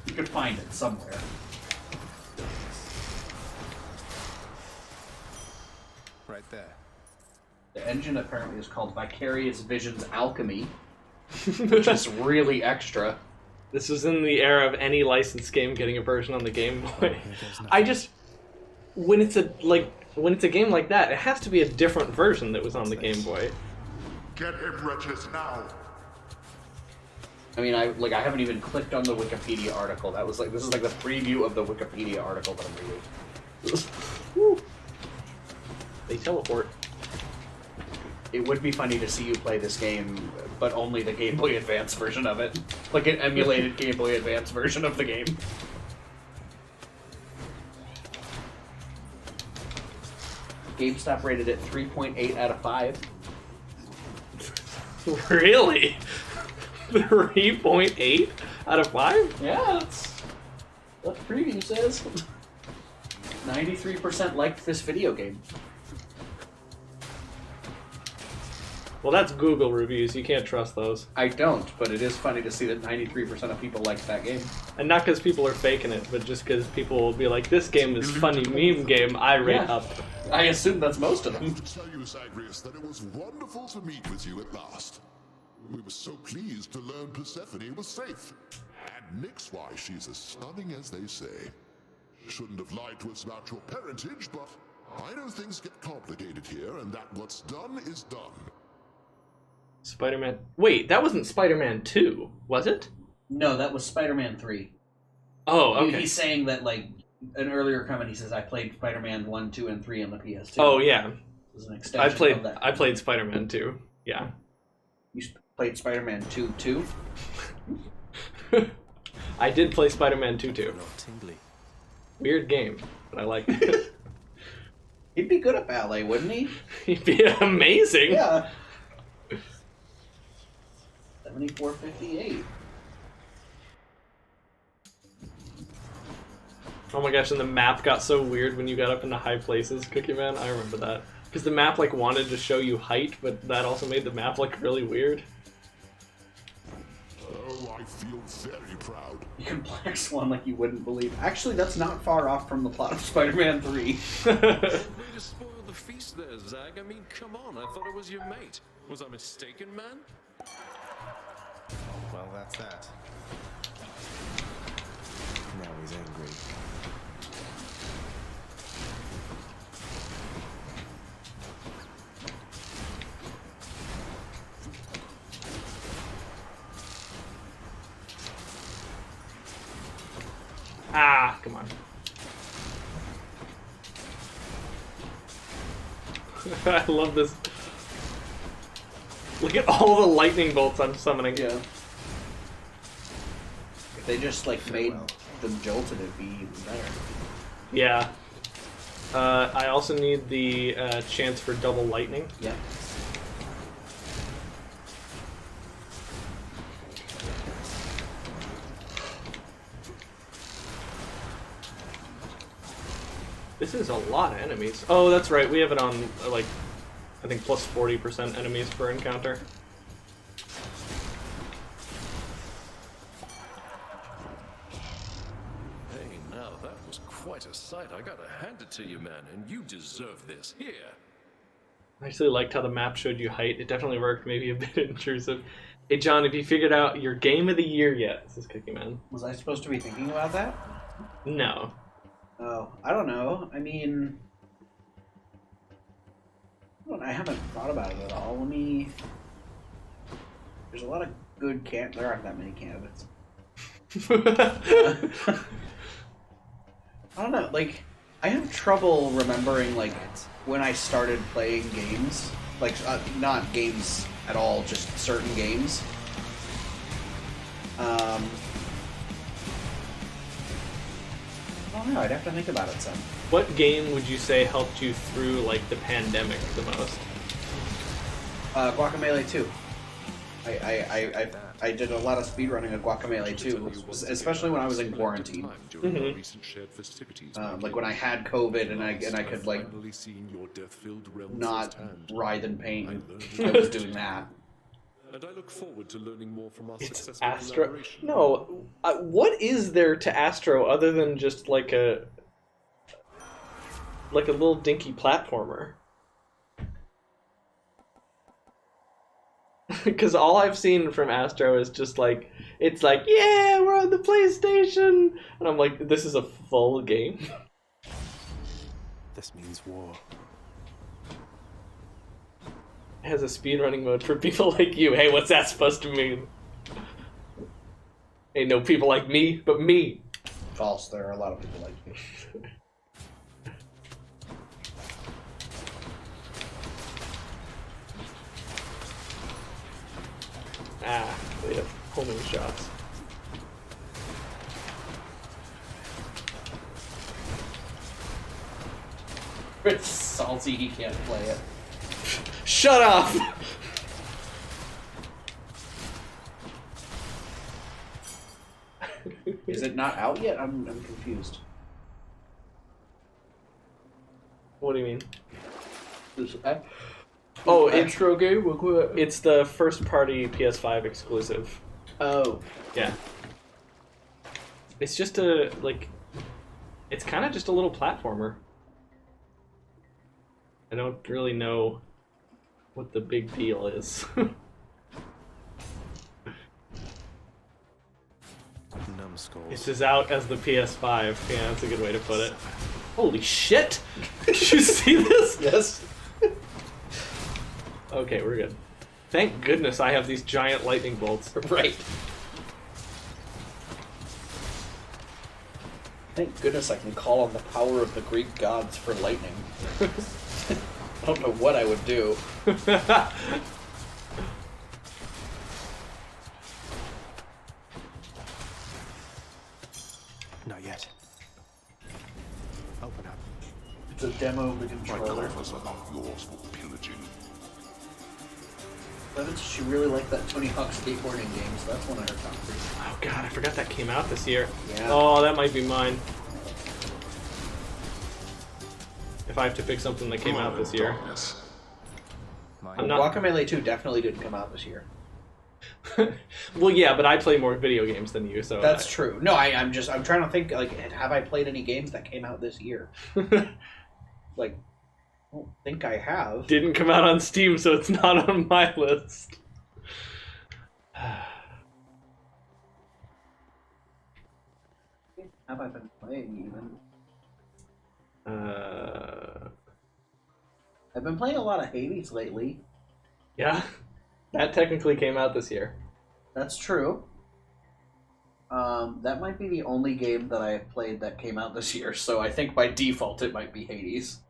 You could find it somewhere. Right there. The engine apparently is called Vicarious Visions Alchemy, which is really extra. This was in the era of any licensed game getting a version on the Game Boy. I just, when it's a game like that, it has to be a different version that was on the Game Boy. Get him, wretches, now! I mean, I haven't even clicked on the Wikipedia article. This is like the preview of the Wikipedia article that I'm reading. Woo. They teleport. It would be funny to see you play this game, but only the Game Boy Advance version of it. Like an emulated Game Boy Advance version of the game. GameStop rated it 3.8 out of 5. Really? 3.8 out of 5? Yeah, that's what the preview says. 93% liked this video game. Well, that's Google reviews. You can't trust those. I don't, but it is funny to see that 93% of people liked that game. And not because people are faking it, but just because people will be like, this game is funny meme game, I rate up. I assume that's most of them. To tell you, Zagreus, that it was wonderful to meet with you at last. We were so pleased to learn Persephone was safe. And Nyx-wise, she's as stunning as they say. Shouldn't have lied to us about your parentage, but I know things get complicated here, and that what's done is done. Spider-Man... Wait, that wasn't Spider-Man 2, was it? No, that was Spider-Man 3. Oh, okay. He's saying that, like, an earlier comment, he says, I played Spider-Man 1, 2, and 3 on the PS2. Oh, yeah. It was an extension of that. I played Spider-Man 2, yeah. You played Spider-Man 2, too? I did play Spider-Man 2, too. Weird game, but I liked it. He'd be good at ballet, wouldn't he? He'd be amazing. Yeah. 74.58. Oh my gosh, and the map got so weird when you got up into high places, Cookie Man. I remember that. Because the map like wanted to show you height, but that also made the map like really weird. Oh, I feel very proud. You can Black Swan like you wouldn't believe. Actually, that's not far off from the plot of Spider-Man 3. Way to spoil the feast there, Zag. I mean, come on, I thought it was your mate. Was I mistaken, man? Well, that's that. Now he's angry. Ah, come on. I love this. Look at all the lightning bolts I'm summoning. Yeah. If they just like made them jolted, it'd be even better. Yeah. I also need the chance for double lightning. Yeah. This is a lot of enemies. Oh, that's right. We have it on, like, I think plus 40% enemies per encounter. Hey, now that was quite a sight. I gotta hand it to you, man, and you deserve this. Here. I actually liked how the map showed you height. It definitely worked, maybe a bit intrusive. Hey, John, have you figured out your game of the year yet? This is Cookie Man. Was I supposed to be thinking about that? No. Oh, I don't know. I mean, I haven't thought about it at all. Let me. There's a lot of good There aren't that many candidates. I don't know. Like, I have trouble remembering like when I started playing games. Like, not games at all, just certain games. I don't know, I'd have to think about it some. What game would you say helped you through, like, the pandemic the most? Guacamelee 2. I did a lot of speedrunning of Guacamelee 2, especially when I was in quarantine. Like when I had COVID and I could, like, not writhe in pain. I was doing that. And I look forward to learning more from our It's successful Astro. collaboration. No, what is there to Astro other than just like a little dinky platformer? Because all I've seen from Astro is just like, it's like, yeah, we're on the PlayStation, and I'm like, this is a full game. This means war. It has a speedrunning mode for people like you. Hey, what's that supposed to mean? Ain't no people like me, but me. False, there are a lot of people like you. Ah, they have homing shots. It's salty, he can't play it. Shut up! Is it not out yet? I'm confused. What do you mean? Oh, Retro game? It's the first party PS5 exclusive. Oh. Yeah. It's just a, like, it's kind of just a little platformer. I don't really know what the big deal is. Numbskulls. It's as out as the PS5. Yeah, that's a good way to put it. Holy shit! Did you see this? Yes. Okay, we're good. Thank goodness I have these giant lightning bolts. Right. Thank goodness I can call on the power of the Greek gods for lightning. I don't know what I would do. Not yet. Open up. It's a demo of the My controller. coffers are not yours for pillaging. Evidence she really liked that Tony Hawk skateboarding game, so that's one of her top 3. Oh god, I forgot that came out this year. Yeah. Oh, that might be mine. If I have to pick something that came out this year. I'm not... Guacamelee 2 definitely didn't come out this year. Well, yeah, but I play more video games than you, so... That's true. No, I'm trying to think, like, have I played any games that came out this year? Like, I don't think I have. Didn't come out on Steam, so it's not on my list. Have I been playing even? I've been playing a lot of Hades lately. Yeah, that technically came out this year. That's true. That might be the only game that I have played that came out this year, so I think by default it might be Hades.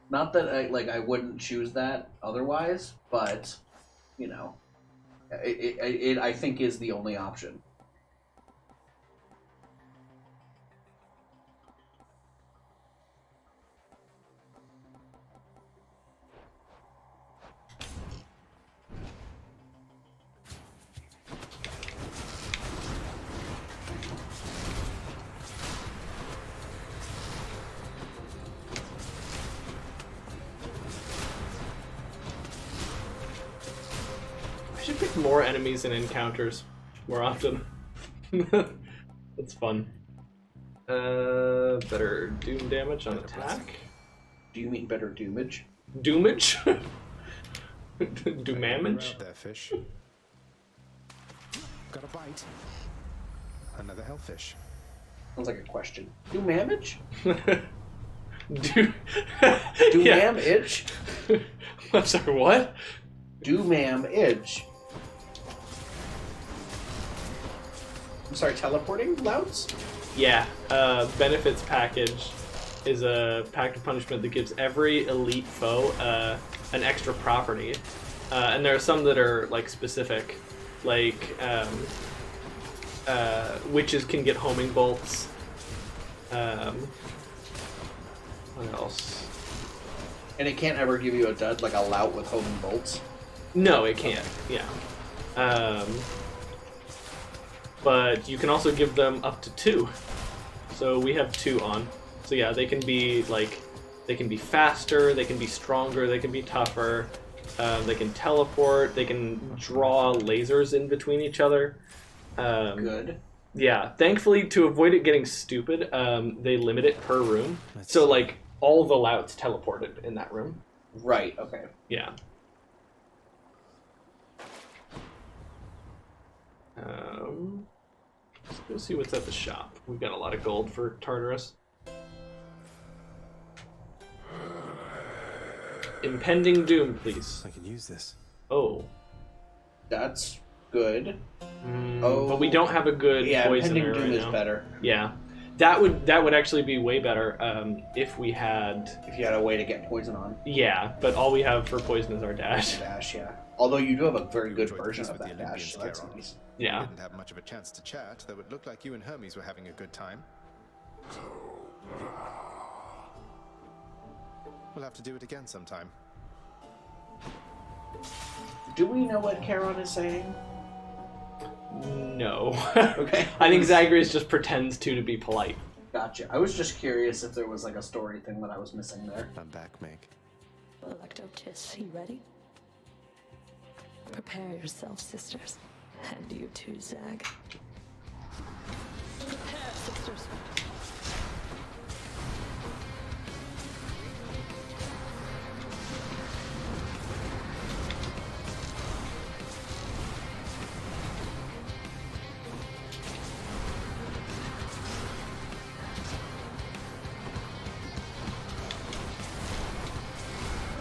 Not that I wouldn't choose that otherwise, but you know, it I think is the only option. I should pick more enemies and encounters more often. That's fun. Better doom damage on attack. Do you mean better doomage? Doomage? Doomamage? There, fish. Got a bite. Another hellfish. Sounds like a question. Doomamage? Yeah. Doomamage? I'm sorry, what? Doomamage. I'm sorry, teleporting louds? Yeah, benefits package is a pact of punishment that gives every elite foe an extra property. And there are some that are like specific, like witches can get homing bolts. What else? And it can't ever give you a dud, like a lout with homing bolts? No, it can't, yeah. But you can also give them up to 2. So we have 2 on. So yeah, they can be like, they can be faster, they can be stronger, they can be tougher, they can teleport, they can draw lasers in between each other. Good. Yeah, thankfully to avoid it getting stupid, they limit it per room. So like all the louts teleported in that room. Right, okay. Yeah. Let's go see what's at the shop. We've got a lot of gold for Tartarus. Impending doom, please. I can use this. Oh. That's good. But we don't have a good poisoner impending doom right is now. better. Yeah. That would actually be way better if we had... If you had a way to get poison on. Yeah, but all we have for poison is our dash. Dash, yeah. Although you do have a very good version of that dash, so that's nice. Yeah. We didn't have much of a chance to chat, though it looked like you and Hermes were having a good time. We'll have to do it again sometime. Do we know what Charon is saying? No. Okay. I think Zagreus just pretends to be polite. Gotcha. I was just curious if there was like a story thing that I was missing there. I'm back, Meg. Electo-Tiss, you ready? Prepare yourselves, sisters. And you too, Zag. Prepare, sisters.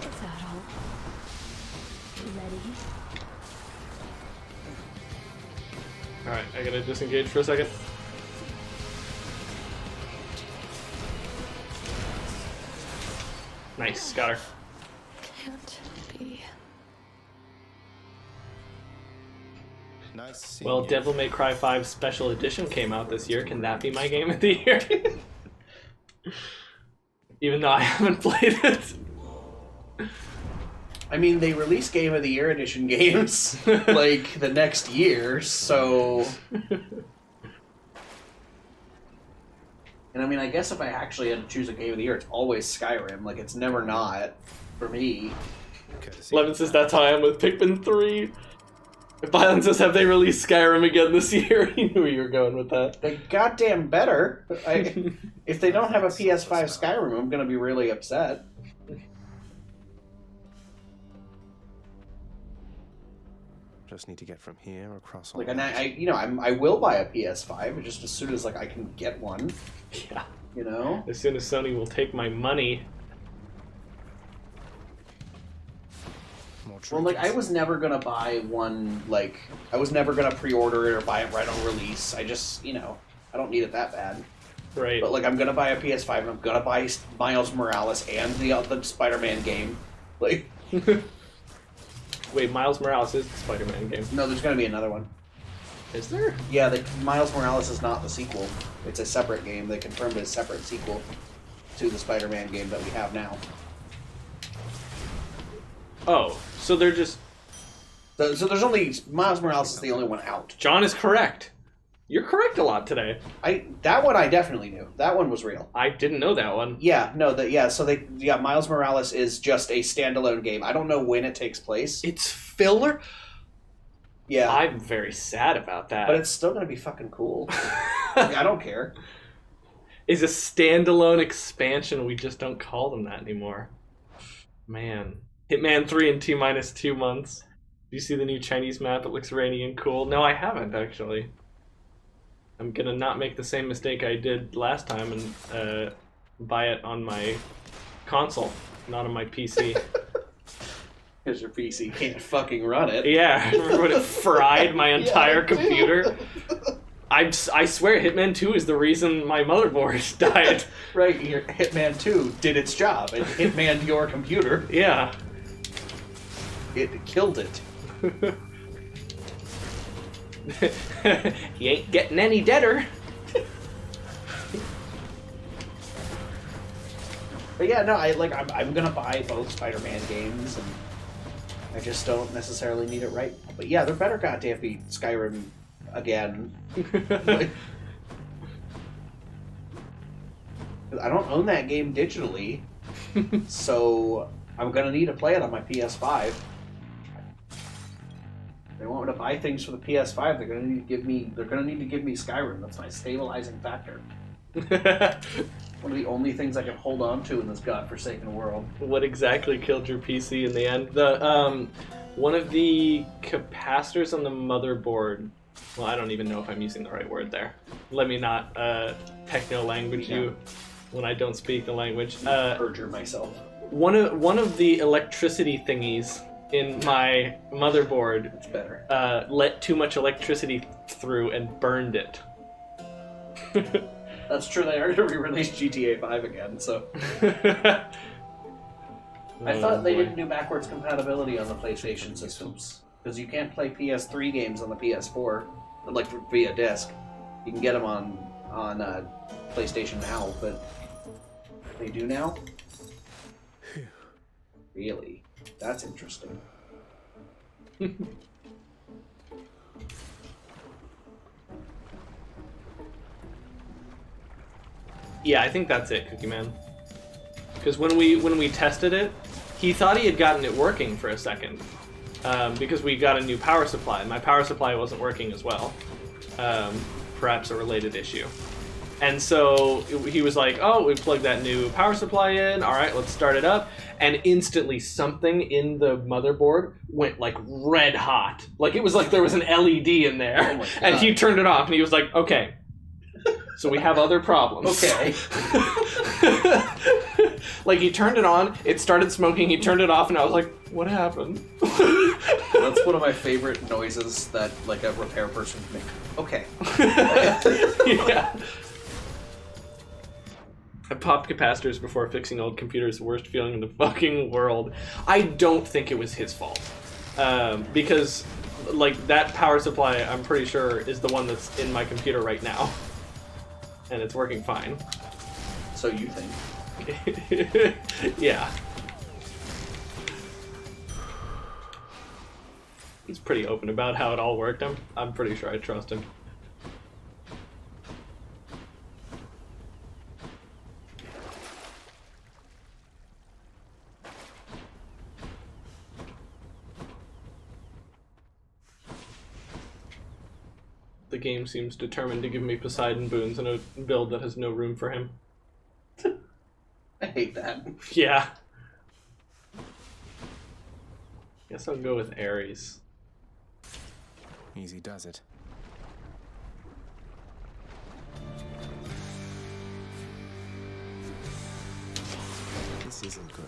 Is that all? Ready? Alright, I gotta disengage for a second. Nice, got her. Can't be. Nice seeing Well, you. Devil May Cry 5 Special Edition came out this year. Can that be my game of the year? Even though I haven't played it. I mean, they release Game of the Year edition games like the next year, so. And I mean, I guess if I actually had to choose a Game of the Year, it's always Skyrim. Like, it's never not for me. Levin says that's how I am with Pikmin 3. Violence says, have they released Skyrim again this year? You knew you were going with that. They goddamn better. If they don't have a PS5 Skyrim, I'm gonna be really upset. Just need to get from here across all. Like, and I will buy a PS5 just as soon as like I can get one. Yeah. You know. As soon as Sony will take my money. Well, like, I was never gonna buy one. Like, I was never gonna pre-order it or buy it right on release. I just, I don't need it that bad. Right. But like, I'm gonna buy a PS5 and I'm gonna buy Miles Morales and the Spider-Man game. Like. Wait, Miles Morales is the Spider-Man game. No, there's gonna be another one. Is there? Yeah, Miles Morales is not the sequel. It's a separate game. They confirmed a separate sequel to the Spider-Man game that we have now. Oh, so they're just... So there's only... Miles Morales is the only one out. John is correct. You're correct a lot today. That one I definitely knew. That one was real. I didn't know that one. Yeah, no, Miles Morales is just a standalone game. I don't know when it takes place. It's filler? Yeah. I'm very sad about that. But it's still gonna be fucking cool. Like, I don't care. Is a standalone expansion, we just don't call them that anymore. Man. Hitman 3 in T-2 months. Do you see the new Chinese map? It looks rainy and cool. No, I haven't, actually. I'm gonna not make the same mistake I did last time and buy it on my console, not on my PC. Because your PC can't fucking run it. Yeah, remember when it fried my entire computer? I swear Hitman 2 is the reason my motherboard died. Right, Hitman 2 did its job. It Hitmaned your computer. Yeah. It killed it. He ain't getting any deader. But yeah, no, I'm gonna buy both Spider-Man games, and I just don't necessarily need it right now. But yeah, there better goddamn be Skyrim again. Like, I don't own that game digitally, so I'm gonna need to play it on my PS5. They want me to buy things for the PS5. They're gonna need to give me Skyrim. That's my stabilizing factor. One of the only things I can hold on to in this godforsaken world. What exactly killed your PC in the end? The one of the capacitors on the motherboard. Well, I don't even know if I'm using the right word there. Let me not techno language you when I don't speak the language. Perjure myself. One of the electricity thingies in my motherboard it's better. Let too much electricity through and burned it. That's true, they already re-released GTA 5 again, so... I thought they didn't do backwards compatibility on the PlayStation systems. Because you can't play PS3 games on the PS4, like via disc. You can get them on PlayStation Now, but they do now? Really? That's interesting. Yeah, I think that's it, Cookie Man. Because when we tested it, he thought he had gotten it working for a second, because we got a new power supply. My power supply wasn't working as well. Perhaps a related issue. And so he was like, oh, we plugged that new power supply in. All right, let's start it up. And instantly something in the motherboard went like red hot. Like it was like there was an LED in there. Oh and he turned it off and he was like, okay, so we have other problems. Okay. Like he turned it on, it started smoking, he turned it off, and I was like, what happened? That's one of my favorite noises that like a repair person can make. Okay. Yeah. I popped capacitors before fixing old computers. Worst feeling in the fucking world. I don't think it was his fault. Because, like, that power supply, I'm pretty sure, is the one that's in my computer right now. And it's working fine. So you think? Yeah. He's pretty open about how it all worked. I'm pretty sure I trust him. The game seems determined to give me Poseidon boons in a build that has no room for him. I hate that. Yeah. Guess I'll go with Ares. Easy does it. This isn't good.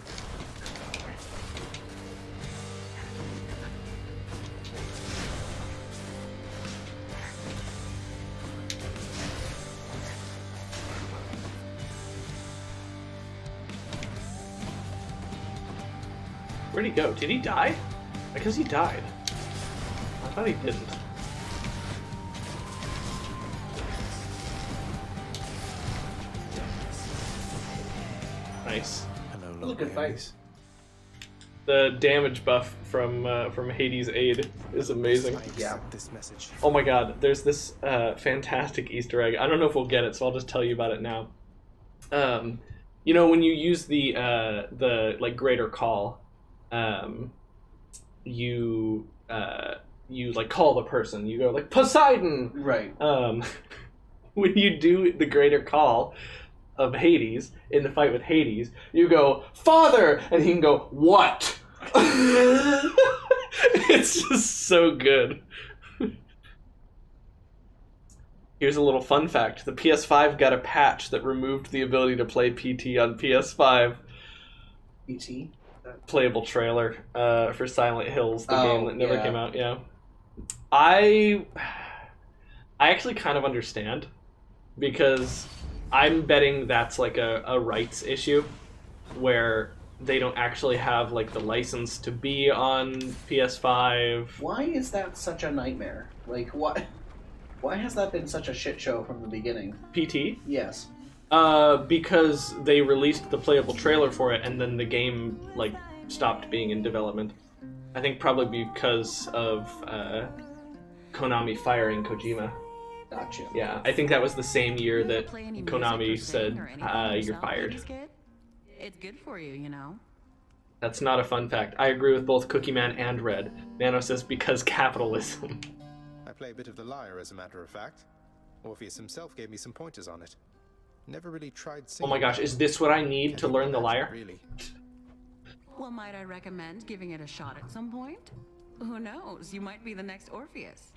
Where'd he go? Did he die? I guess he died. I thought he didn't. Nice. Hello, Look at fights. The damage buff from Hades' Aid is amazing. Yeah. This message. Oh my god, there's this fantastic Easter egg. I don't know if we'll get it, so I'll just tell you about it now. You know, when you use the like greater call, you like call the person. You go like Poseidon. Right. When you do the greater call of Hades in the fight with Hades, you go Father, and he can go what? It's just so good. Here's a little fun fact: the PS5 got a patch that removed the ability to play PT on PS5. PT? Playable trailer for Silent Hills, the game that never yeah. came out. Yeah, I actually kind of understand, because I'm betting that's like a rights issue where they don't actually have like the license to be on PS5. Why is that such a nightmare? Like, why has that been such a shit show from the beginning? PT? Yes. Because they released the playable trailer for it and then the game like stopped being in development. I think probably because of Konami firing Kojima. Gotcha. Yeah, I think that was the same year that Konami said, you're fired. It's good for you, you know. That's not a fun fact. I agree with both Cookie Man and Red. Nano says because capitalism. I play a bit of the lyre, as a matter of fact. Orpheus himself gave me some pointers on it. Never really tried singing. Oh my gosh, is this what I need to learn the lyre? Really. Well, might I recommend giving it a shot at some point? Who knows? You might be the next Orpheus.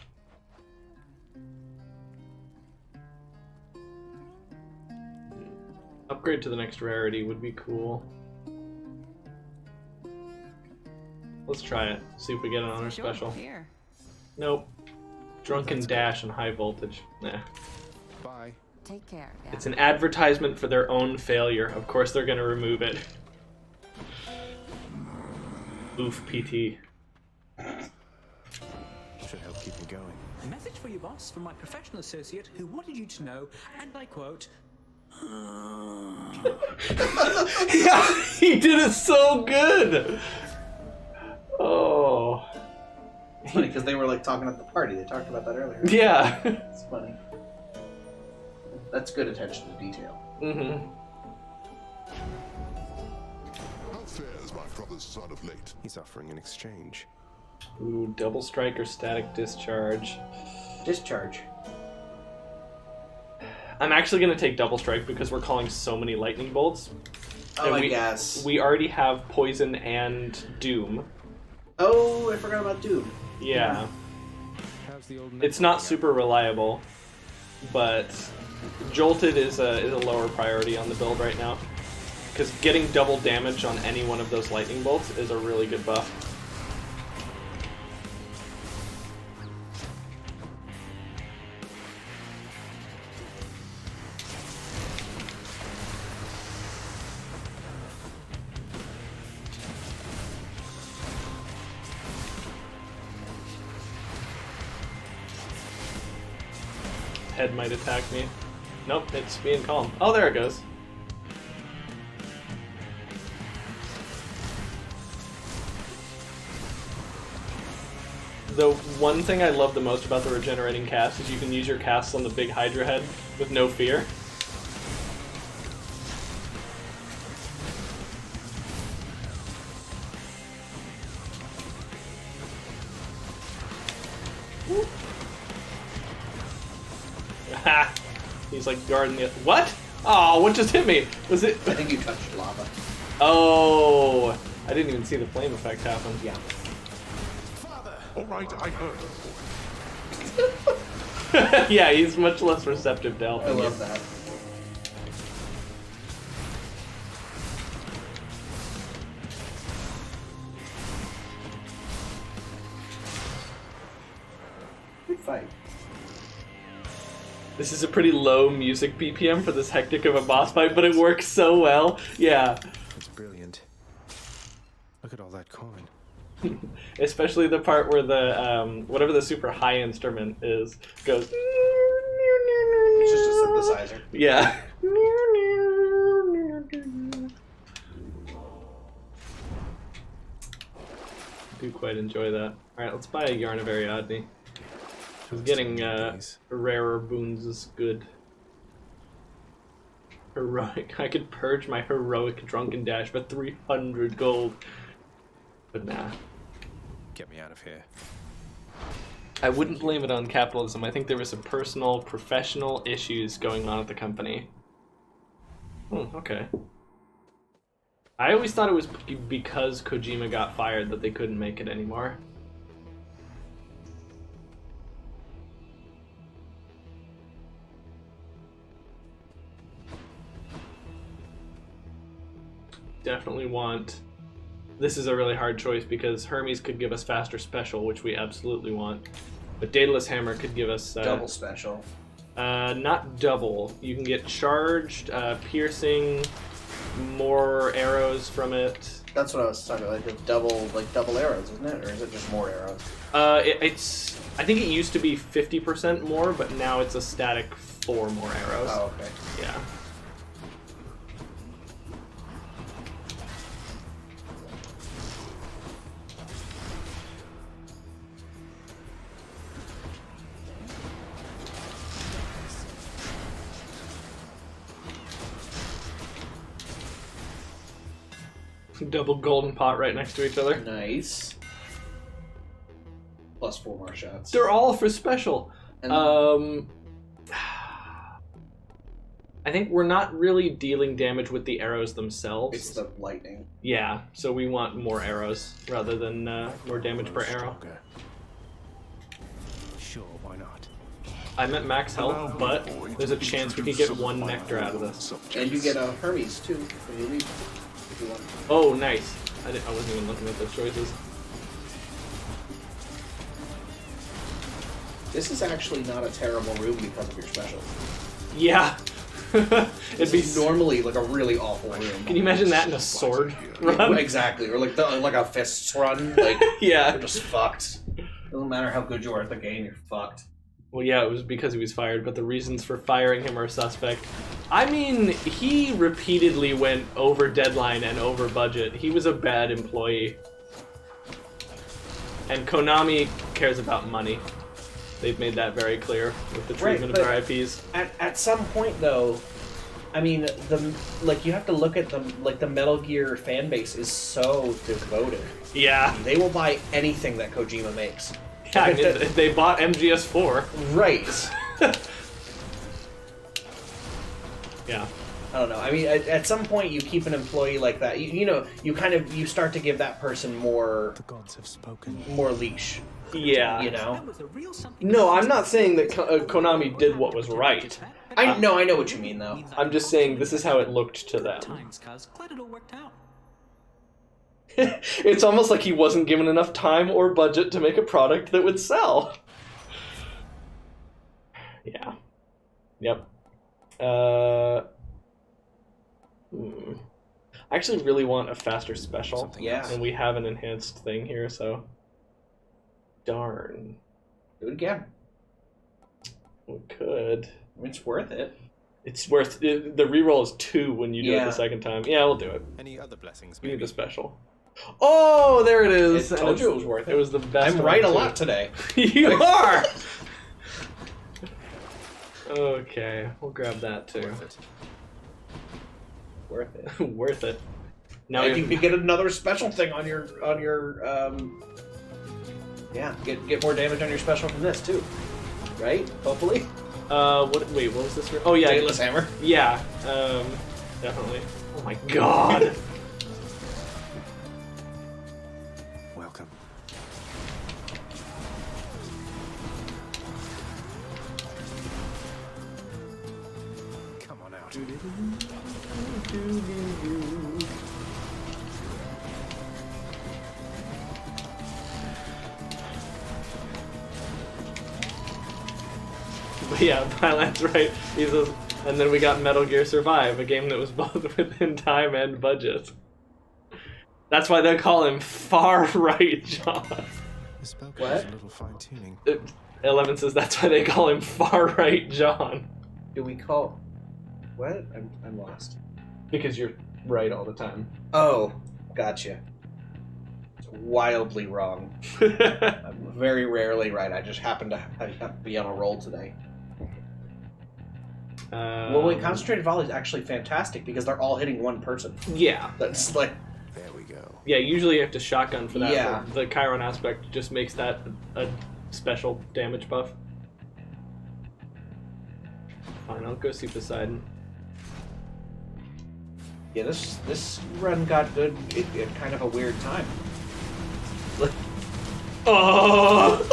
Upgrade to the next rarity would be cool. Let's try it. See if we get an honor special. Here. Nope. Drunken Dash and High Voltage. Nah. Bye. Take care. Yeah. It's an advertisement for their own failure. Of course they're gonna remove it. Oof, PT. Should help keep me going. A message for you, boss, from my professional associate who wanted you to know, and I quote, yeah, he did it so good. Oh. It's funny because they were like talking at the party. They talked about that earlier. Yeah. It's funny. That's good attention to detail. Mm-hmm. How fares my brother's son of late. He's offering an exchange. Ooh, double strike or static discharge. Discharge. I'm actually going to take double strike because we're calling so many lightning bolts. Oh, I guess. We already have poison and doom. Oh, I forgot about doom. Yeah. It's not super reliable, but jolted is a lower priority on the build right now. Because getting double damage on any one of those lightning bolts is a really good buff. Head might attack me. Nope, it's being calm. Oh, there it goes. The one thing I love the most about the regenerating cast is you can use your casts on the big Hydra head with no fear. Ha! He's like guarding the. What? Oh, what just hit me? Was it? I think you touched lava. Oh, I didn't even see the flame effect happen. Yeah. All right, I heard. Yeah, he's much less receptive to helping. I love that. Good fight. This is a pretty low music BPM for this hectic of a boss fight, but it works so well. Yeah. That's brilliant. Look at all that coin. Especially the part where the whatever the super high instrument is goes. It's just a synthesizer. Yeah. Do quite enjoy that. All right, let's buy a Yarn of Ariadne. Because getting rarer boons is good. Heroic. I could purge my heroic drunken dash for 300 gold. But nah. Get me out of here. I wouldn't blame it on capitalism. I think there were some personal, professional issues going on at the company. Okay. I always thought it was because Kojima got fired that they couldn't make it anymore. Definitely want... This is a really hard choice because Hermes could give us faster special, which we absolutely want. But Daedalus Hammer could give us... double special. Not double. You can get charged, piercing, more arrows from it. That's what I was talking about, like double arrows, isn't it? Or is it just more arrows? It's... I think it used to be 50% more, but now it's a static 4 more arrows. Oh, okay. Yeah. Double golden pot right next to each other. Nice. Plus 4 more shots. They're all for special. And I think we're not really dealing damage with the arrows themselves. It's the lightning. Yeah, so we want more arrows rather than more damage per arrow. Sure, why not? I meant max health, but there's a chance we could get 1 nectar out of this. And you get a Hermes too when you leave. If you want. Oh, nice. I wasn't even looking at those choices. This is actually not a terrible room because of your special. Yeah. It'd be normally like a really awful room. Can you imagine that in a sword run? Yeah, exactly, or like a fists run. Like yeah, you're just fucked. Doesn't matter how good you are at the game, you're fucked. Well, yeah, it was because he was fired, but the reasons for firing him are suspect. I mean, he repeatedly went over deadline and over budget. He was a bad employee. And Konami cares about money. They've made that very clear with the treatment of their IPs. At some point, though, I mean, you have to look at the Metal Gear fan base is so devoted. Yeah. They will buy anything that Kojima makes. Yeah, I mean, they bought MGS4. Right. Yeah. I don't know. I mean, at some point, you keep an employee like that. You start to give that person more. The gods have spoken. More leash. Yeah. You know. No, I'm not saying that Konami did what was right. I know what you mean, though. I'm just saying this is how it looked to them. Glad it all worked out. It's almost like he wasn't given enough time or budget to make a product that would sell. Yeah. Yep. I actually really want a faster special. Yeah. And we have an enhanced thing here, so... Darn. Do it again. We could. It's worth it. It's worth... The reroll is 2 when you do it the second time. Yeah, we'll do it. Any other blessings? We need a special. Oh, there it is! I told you it was worth it. It was the best I'm right a lot today. You are! Okay, we'll grab that too. Worth it. Worth it. Now you can get another special thing on your yeah, get more damage on your special from this too. Right? Hopefully. Wait, what was this? Oh yeah, Daedalus Hammer. Yeah, definitely. Oh my god. Welcome. Come on out. But yeah, Thailand's right. He says, and then we got Metal Gear Survive, a game that was both within time and budget. That's why they call him Far Right John. What? A little fine-tuning. 11 says that's why they call him Far Right John. Do we call... What? I'm lost. Because you're right all the time. Oh, gotcha. It's wildly wrong. I'm very rarely right. I just happen to be on a roll today. Well, wait, Concentrated Volley is actually fantastic because they're all hitting one person. Yeah. That's like... There we go. Yeah, usually you have to shotgun for that. Yeah. But the Chiron aspect just makes that a special damage buff. Fine, I'll go see Poseidon. Yeah, this run got good at kind of a weird time. Oh!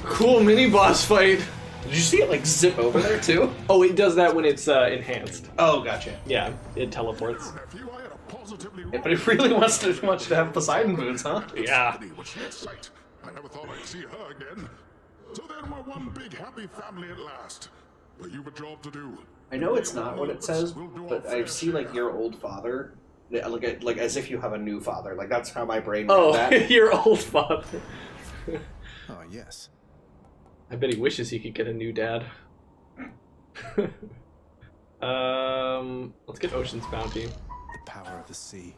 Cool mini boss fight! Did you see it like zip over there too? Oh, it does that when it's enhanced. Oh, gotcha. Yeah, it teleports. Yeah, but it really wants to have Poseidon boots, huh? Yeah. I never thought I'd see her again. So then we're one big happy family at last. But you've a job to do. I know it's not what it says, but I see like your old father, like as if you have a new father. Like that's how my brain read that. Your old father. Oh yes. I bet he wishes he could get a new dad. Let's get Ocean's Bounty. The power of the sea.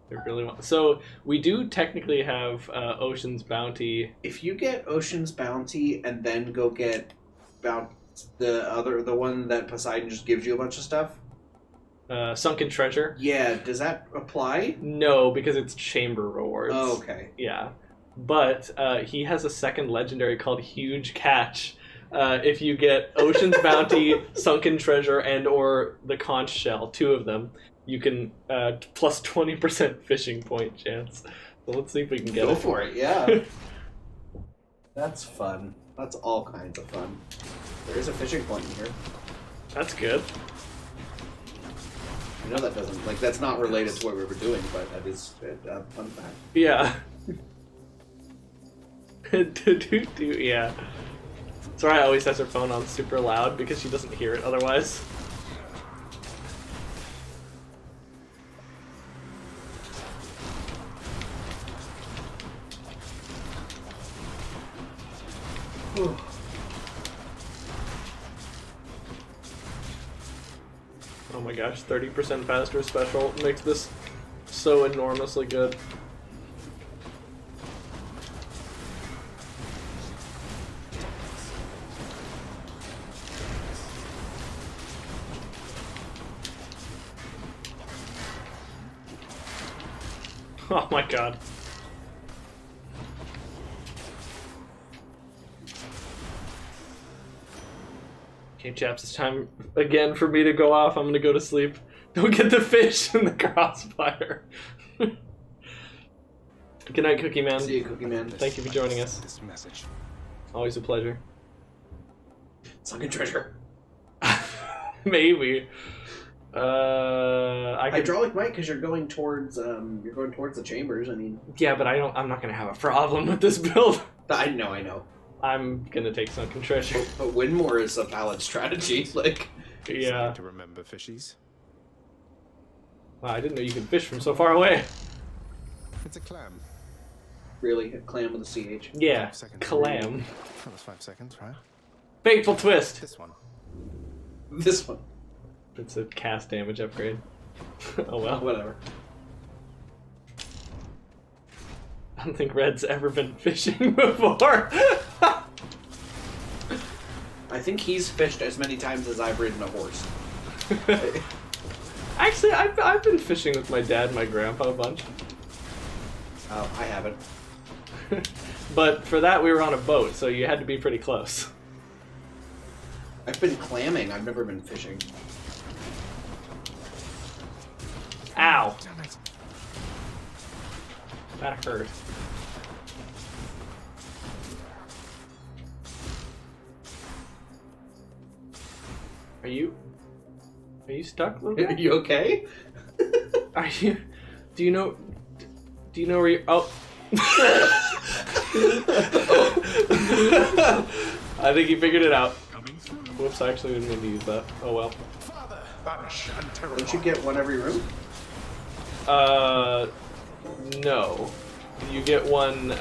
I really want. So we do technically have Ocean's Bounty. If you get Ocean's Bounty and then go get the one that Poseidon just gives you a bunch of stuff. Sunken Treasure. Yeah, does that apply? No, because it's chamber rewards. Oh, okay. Yeah, but he has a second legendary called Huge Catch. If you get Ocean's Bounty, Sunken Treasure, and or the conch shell, 2 of them, you can plus 20% fishing point chance. So let's see if we can get it. Go for it, yeah. That's fun. That's all kinds of fun. There is a fishing point in here. That's good. I know that doesn't, like, that's not related to what we were doing, but that is a fun fact. Yeah. Yeah. Soraya always has her phone on super loud because she doesn't hear it otherwise. Oh my gosh, 30% faster special makes this so enormously good. Oh my god. Okay, chaps, it's time again for me to go off. I'm gonna go to sleep. Don't get the fish in the crossfire. Good night, Cookie Man. See you, Cookie Man. Thank you for joining us. This message. Always a pleasure. Sunken treasure. Maybe. Hydraulic might, because you're going towards the chambers. I mean. Yeah, but I'm not gonna have a problem with this build. I know. I'm gonna take sunken treasure. But win more is a valid strategy. Like. Yeah. To remember fishies. Wow, I didn't know you could fish from so far away. It's a clam. Really, a clam with a CH. Yeah, clam. That was 5 seconds, right? Fateful twist. This one. This one. It's a cast damage upgrade. Oh well. Whatever. I don't think Red's ever been fishing before. I think he's fished as many times as I've ridden a horse. Actually, I've been fishing with my dad and my grandpa a bunch. Oh, I haven't. But for that, we were on a boat, so you had to be pretty close. I've been clamming. I've never been fishing. Ow! That hurt. Are you stuck, Luke? Are you okay? Are you? Do you know where you? Oh. I think he figured it out. Whoops! I actually didn't mean to use that. Oh well. Don't you get one every room? No. You get one.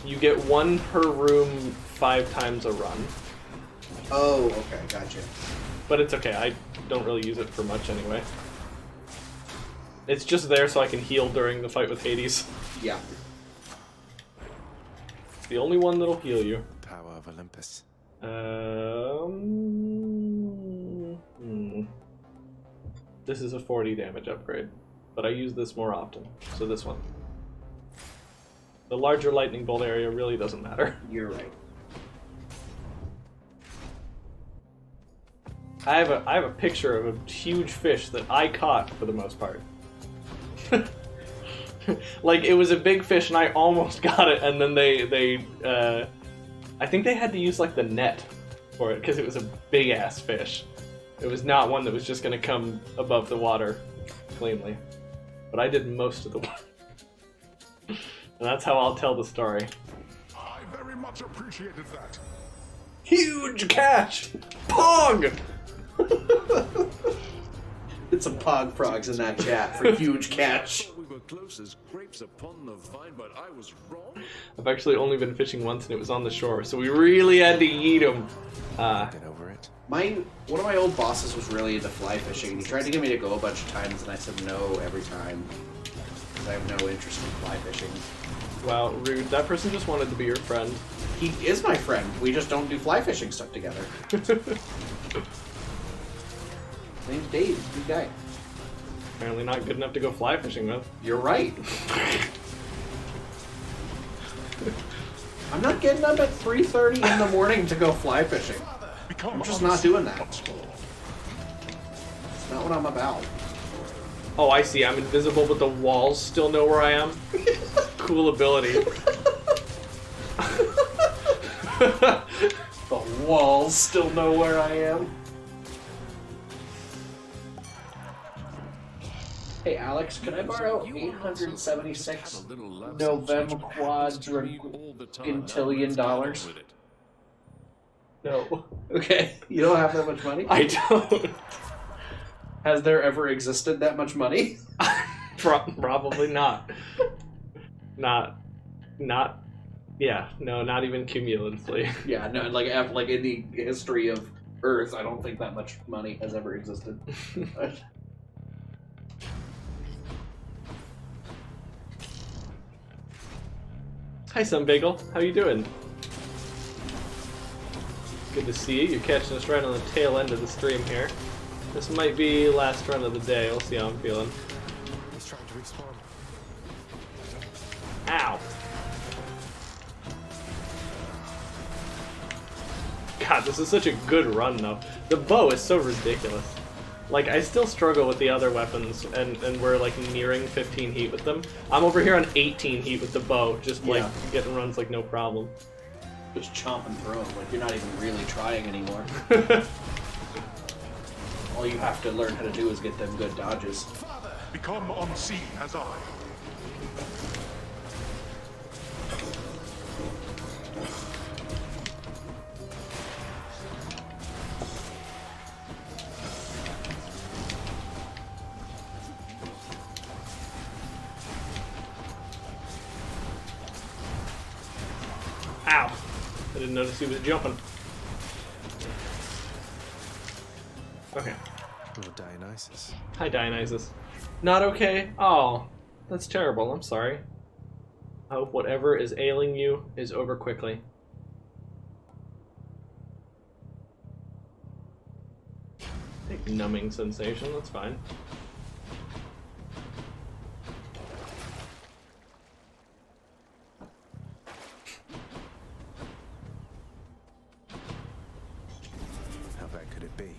You get one per room 5 times a run. Oh, okay, gotcha. But it's okay. I don't really use it for much anyway. It's just there so I can heal during the fight with Hades. Yeah. It's the only one that'll heal you. Power of Olympus. This is a 40 damage upgrade, but I use this more often. So this one. The larger lightning bolt area really doesn't matter. You're right. I have a picture of a huge fish that I caught for the most part. Like, it was a big fish and I almost got it, and then they I think they had to use like the net for it because it was a big ass fish. It was not one that was just gonna come above the water cleanly. But I did most of the work. And that's how I'll tell the story. I very much appreciated that. Huge catch! Pog! It's some pog frogs in that chat for huge catch. We were close as grapes upon the vine, but I was wrong. I've actually only been fishing once and it was on the shore, so we really had to eat them. Get over it. One of my old bosses was really into fly fishing, and he tried to get me to go a bunch of times, and I said no every time. Because I have no interest in fly fishing. Wow, rude. That person just wanted to be your friend. He is my friend. We just don't do fly fishing stuff together. His name's Dave. Good guy. Apparently not good enough to go fly fishing with. You're right. I'm not getting up at 3:30 in the morning to go fly fishing. I'm just not doing that. It's not what I'm about. Oh, I see. I'm invisible, but the walls still know where I am. Cool ability. The walls still know where I am. Hey Alex, can I borrow 876 November quadrillion dollars? No. Okay, you don't have that much money? I don't. Has there ever existed that much money? Probably not. Yeah, no, not even cumulatively. Yeah, no, like in the history of Earth, I don't think that much money has ever existed. Hi, Sunbagel. How you doing? Good to see you. You're catching us right on the tail end of the stream here. This might be last run of the day. We'll see how I'm feeling. He's trying to respawn. God, this is such a good run, though. The bow is so ridiculous. Like, I still struggle with the other weapons, and we're, like, nearing 15 heat with them. I'm over here on 18 heat with the bow, just, like, getting runs like no problem. Just chomping through them, like you're not even really trying anymore. All you have to learn how to do is get them good dodges. Become unseen as I. Ow! I didn't notice he was jumping. Okay. Oh, Dionysus. Hi, Dionysus. Not okay? Oh, that's terrible. I'm sorry. I hope whatever is ailing you is over quickly. Big numbing sensation, that's fine. How bad could it be?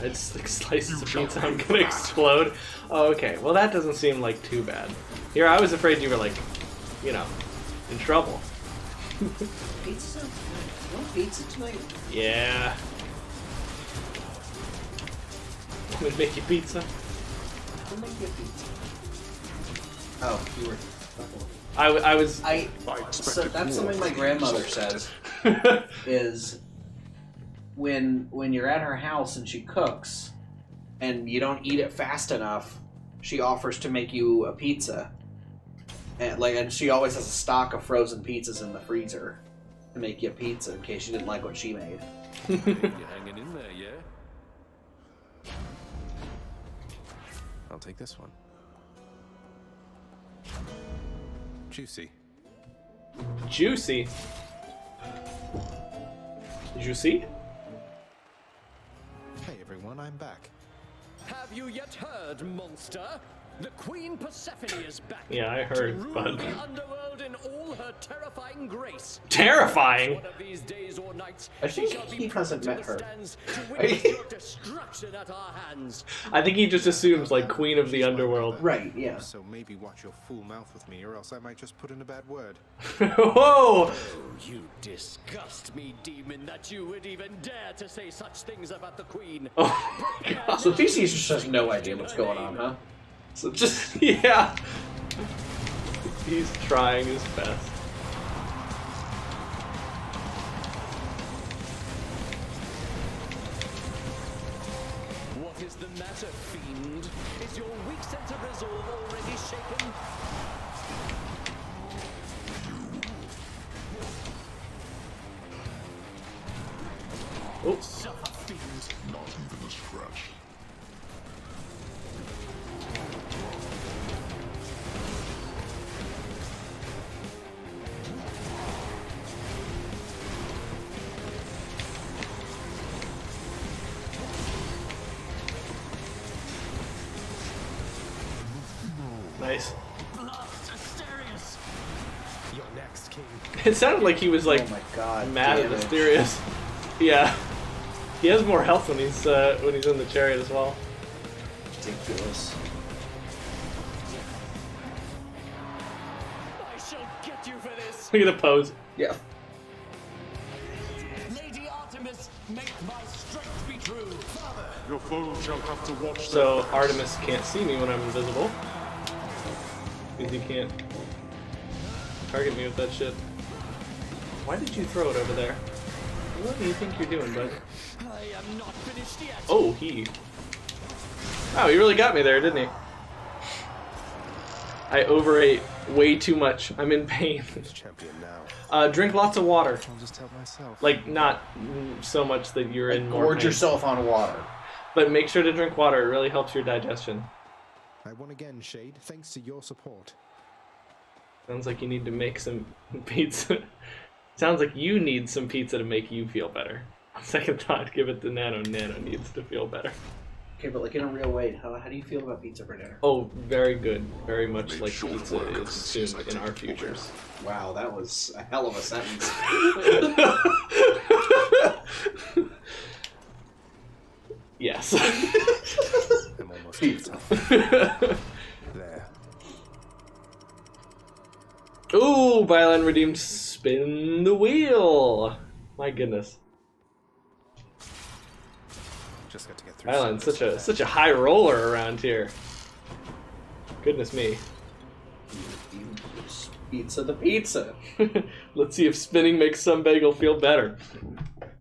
It's like slices of pizza, I'm gonna explode. Oh, okay, well that doesn't seem like too bad. Here, I was afraid you were like, you know, in trouble. Pizza? You want pizza tonight? Yeah. I'm gonna make you pizza. I'll make you pizza. Oh, you were... So that's something my grandmother says, is when you're at her house and she cooks and you don't eat it fast enough, she offers to make you a pizza. And she always has a stock of frozen pizzas in the freezer to make you a pizza in case you didn't like what she made. You're hanging in there, yeah? I'll take this one. Juicy. Juicy? Juicy? Hey everyone, I'm back. Have you yet heard, monster? The Queen Persephone is back. Yeah, I heard, to rule but... the underworld in all her terrifying grace. Terrifying? One of these days or nights, I think she shall be he hasn't met her. to witness your destruction at our hands. I think he just assumes, like, Queen of the Underworld. Right, yeah. So maybe watch your fool mouth with me, or else I might just put in a bad word. Whoa! You disgust me, demon, that you would even dare to say such things about the Queen. Oh my god. So DC just has no idea what's going on, huh? So just, yeah. He's trying his best. What is the matter, fiend? Is your weak sense of resolve already shaken? Oh. Suffer, fiend. Not even a scratch. Nice. You're next, King. It sounded like he was like oh my God, mad at damage. Asterius. Yeah. He has more health when he's in the chariot as well. Ridiculous. I shall get you for this. Look at the pose. Yeah. Lady Artemis, make my strength be true. Father. Your foes shall have to watch So Artemis can't see me when I'm invisible. Because he can't target me with that shit. Why did you throw it over there? What do you think you're doing, bud? I am not finished yet. Oh, he really got me there, didn't he? I overate way too much. I'm in pain. Champion now. Drink lots of water. I'll just help myself. Like, not so much that you're in more Gorge pain. yourself on water. But make sure to drink water. It really helps your digestion. I won again, Shade, thanks to your support. Sounds like you need to make some pizza. Sounds like you need some pizza to make you feel better. On second thought, give it to Nano. Nano needs to feel better. Okay, but like in a real way, how do you feel about pizza for dinner? Oh, very good. Very much like pizza is soon in our futures. Wow, that was a hell of a sentence. There. Ooh, Byline redeemed spin the wheel. My goodness. Just got to get through. Byline's such a high roller around here. Goodness me. Pizza the pizza. Let's see if spinning makes some bagel feel better.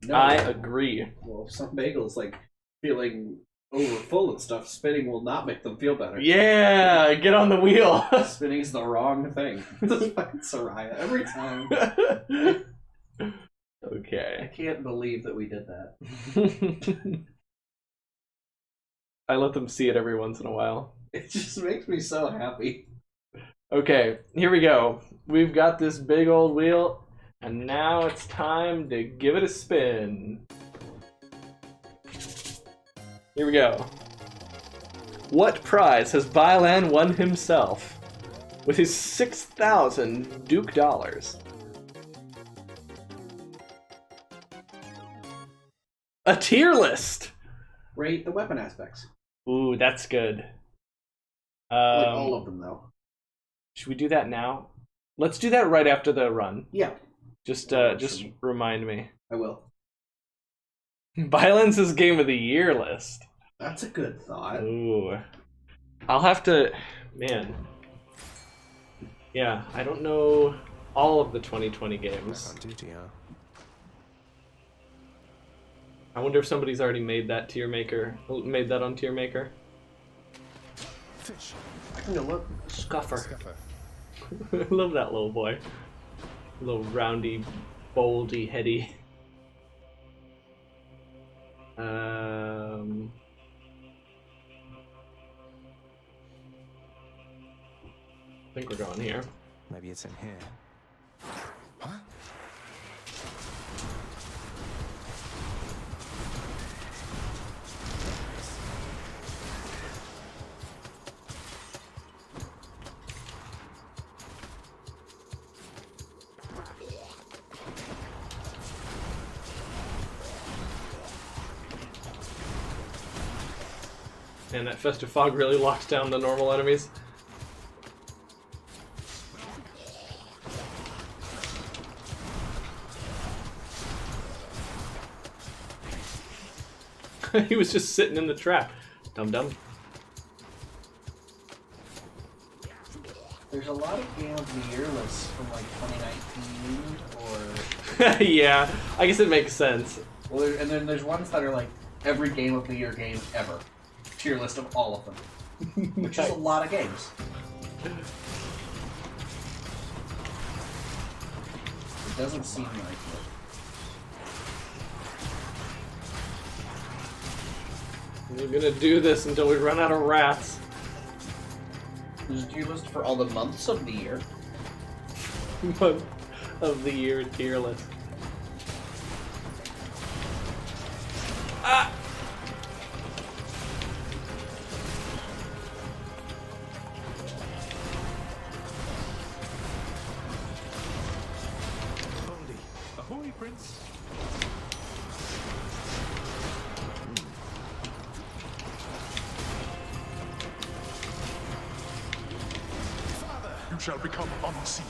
No. I agree. Well, if some bagels like feeling over full and stuff, spinning will not make them feel better. Yeah, get on the wheel. Spinning is the wrong thing. Just fucking Soraya every time. Okay. I can't believe that we did that. I let them see it every once in a while. It just makes me so happy. Okay, here we go. We've got this big old wheel, and now it's time to give it a spin. Here we go. What prize has Bylan won himself with his 6,000 Duke dollars? A tier list! Rate the weapon aspects. Ooh, that's good. Like all of them, though. Should we do that now? Let's do that right after the run. Yeah. Just remind me. I will. Violence's Game of the Year list. That's a good thought. Ooh. I'll have to... Man. Yeah, I don't know all of the 2020 games. On duty, huh? I wonder if somebody's already made that tier maker. Made that on tier maker. Fish. No, look. Scuffer. I love that little boy. Little roundy, boldy, heady. I think we're going here. Maybe it's in here. Huh? And that Festive Fog really locks down the normal enemies. He was just sitting in the trap. Dum-dum. There's a lot of Game of the Year lists from like 2019 or... Yeah, I guess it makes sense. Well, and then there's ones that are like every Game of the Year game ever. Tier list of all of them. Which is a lot of games. It doesn't seem like it. We're gonna do this until we run out of rats. There's a tier list for all the months of the year. Month of the year tier list. Ah! Ahoy, Prince! You shall become unseen.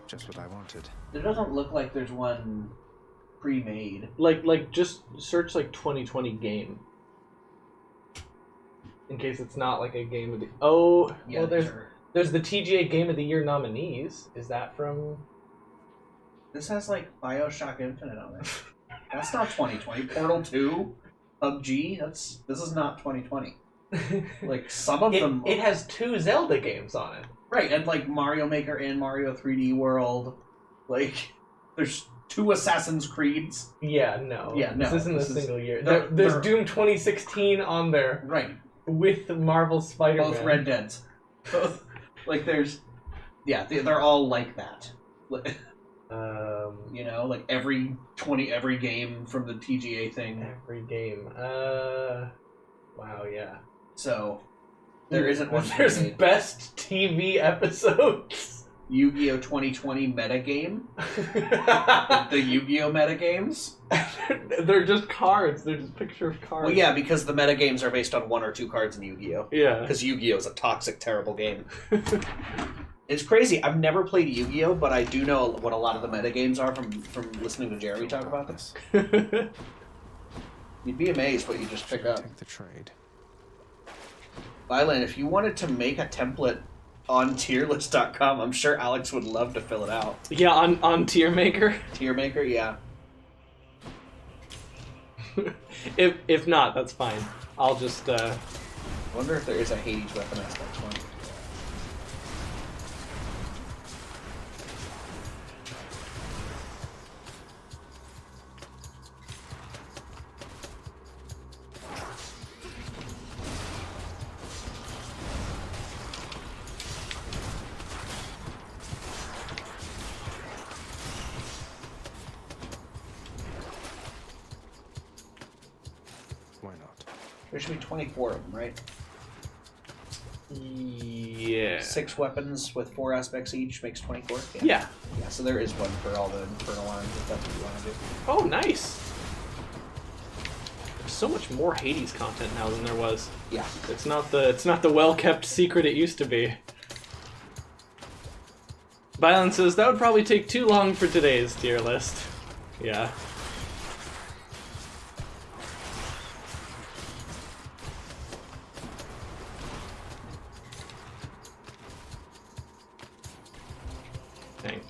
Just what I wanted. It doesn't look like there's one pre-made. Like just search like 2020 game. In case it's not like a game of the... Oh, Yeah, well sure. there's the TGA Game of the Year nominees. Is that from... This has like BioShock Infinite on it. That's not 2020. Portal 2, PUBG. This is not 2020. Like some of them. It has 2 Zelda games on it. Right, and like Mario Maker and Mario 3D World. Like there's 2 Assassin's Creeds. Yeah, no. Yeah, no. This isn't a single year. they're- There's they're- Doom 2016 on there. Right. With Marvel Spider-Man. Both Red Deads. Both. Like there's. Yeah, they're all like that. You know, like every game from the TGA thing. Every game. Wow, yeah. So there isn't one. There's made. best TV episodes. Yu-Gi-Oh 2020 metagame. The Yu-Gi-Oh metagames. They're just cards. They're just picture of cards. Well, yeah, because the metagames are based on 1 or 2 cards in Yu-Gi-Oh. Yeah. Because Yu-Gi-Oh is a toxic, terrible game. It's crazy. I've never played Yu-Gi-Oh, but I do know what a lot of the metagames are from listening to Jeremy talk about this. You'd be amazed what you just pick up. Take the trade. Vylan, if you wanted to make a template on tierlist.com, I'm sure Alex would love to fill it out. Yeah, on Tier Maker? Tier Maker, yeah. If not, that's fine. I'll just, I wonder if there is a Hades weapon aspect one. Why not? There should be 24 of them, right? Yeah. 6 weapons with 4 aspects each makes 24? Yeah. Yeah, so there is one for all the Infernal arms if that's what you want to do. Oh, nice. There's so much more Hades content now than there was. Yeah. It's not the well-kept secret it used to be. Violence says, that would probably take too long for today's tier list. Yeah. Dang.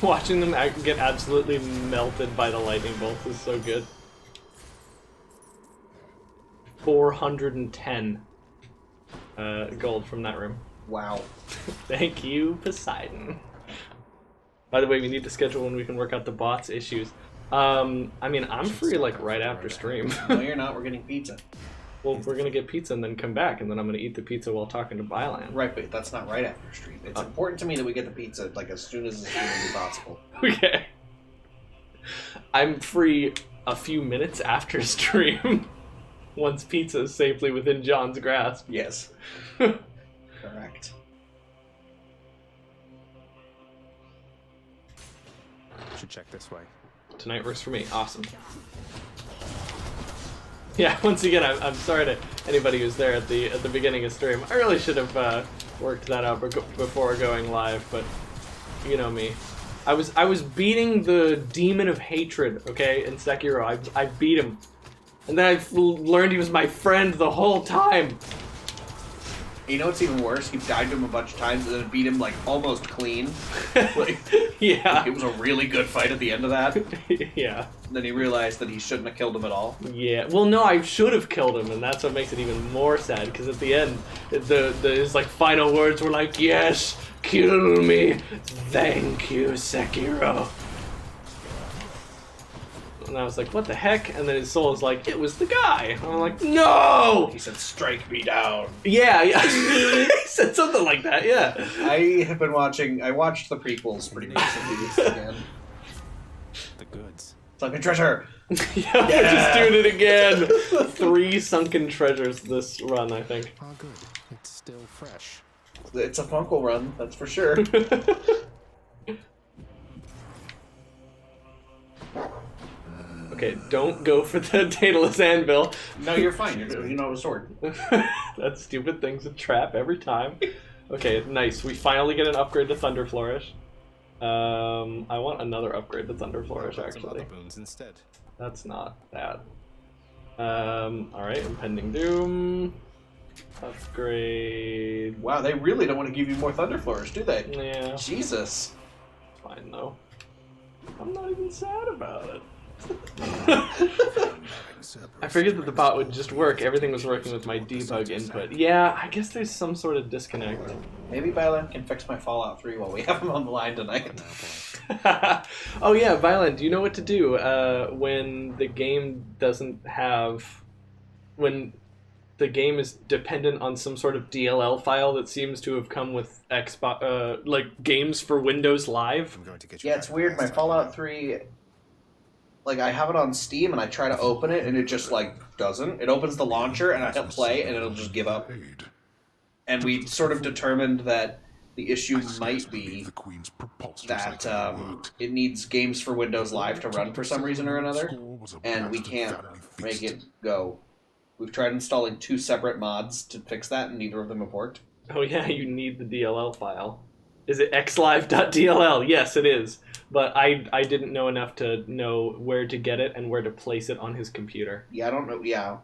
Watching them get absolutely melted by the lightning bolts is so good. 410 gold from that room. Wow. Thank you, Poseidon. By the way, we need to schedule when we can work out the bots issues. I mean, I'm free like right after stream. No, you're not. We're getting pizza. Well, we're gonna get pizza and then come back, and then I'm gonna eat the pizza while talking to Byland. Right, but that's not right after stream. It's important to me that we get the pizza like as soon as it's humanly possible. Okay. I'm free a few minutes after stream. Once pizza is safely within John's grasp. Yes. Correct. Should check this way. Tonight works for me. Awesome. Yeah, once again, I'm sorry to anybody who's there at the beginning of stream. I really should have worked that out before going live, but you know me. I was beating the demon of hatred, okay, in Sekiro. I beat him, and then I learned he was my friend the whole time. You know what's even worse? He died to him a bunch of times and then beat him like almost clean. Like, yeah. It was a really good fight at the end of that. Yeah. And then he realized that he shouldn't have killed him at all. Yeah. Well, no, I should have killed him, and that's what makes it even more sad. Because at the end, his like final words were like, "Yes, kill me, thank you, Sekiro." And I was like, what the heck? And then his soul was like, it was the guy. And I'm like, no! He said, strike me down. Yeah. He said something like that, yeah. I watched the prequels pretty recently again. The goods. Sunken treasure! Yeah, we're just doing it again. 3 sunken treasures this run, I think. Oh, good. It's still fresh. It's a Funko run, that's for sure. Okay, don't go for the Daedalus Anvil. No, you're fine. You don't have a sword. That stupid thing's a trap every time. Okay, nice. We finally get an upgrade to Thunder Flourish. I want another upgrade to Thunder Flourish, actually. Boons instead. That's not bad. Alright, Impending Doom. Upgrade. Wow, they really don't want to give you more Thunder Flourish, do they? Yeah. Jesus. Fine, though. I'm not even sad about it. I figured that the bot would just work. Everything was working with my debug input. Yeah, I guess there's some sort of disconnect. Maybe Byland can fix my Fallout 3 while we have him on the line tonight. Oh yeah, Byland, do you know what to do when the game doesn't have when the game is dependent on some sort of DLL file that seems to have come with Xbox, like games for Windows Live. Yeah, it's weird. My Fallout 3, like I have it on Steam and I try to open it and it just like doesn't. It opens the launcher and I hit play and it'll just give up. And we sort of determined that the issue might be that it needs games for Windows Live to run for some reason or another, and we can't make it go. We've tried installing 2 separate mods to fix that, and neither of them have worked. Oh yeah, you need the DLL file. Is it xlive.dll? Yes, it is. But I didn't know enough to know where to get it and where to place it on his computer. Yeah, I don't know. Yeah,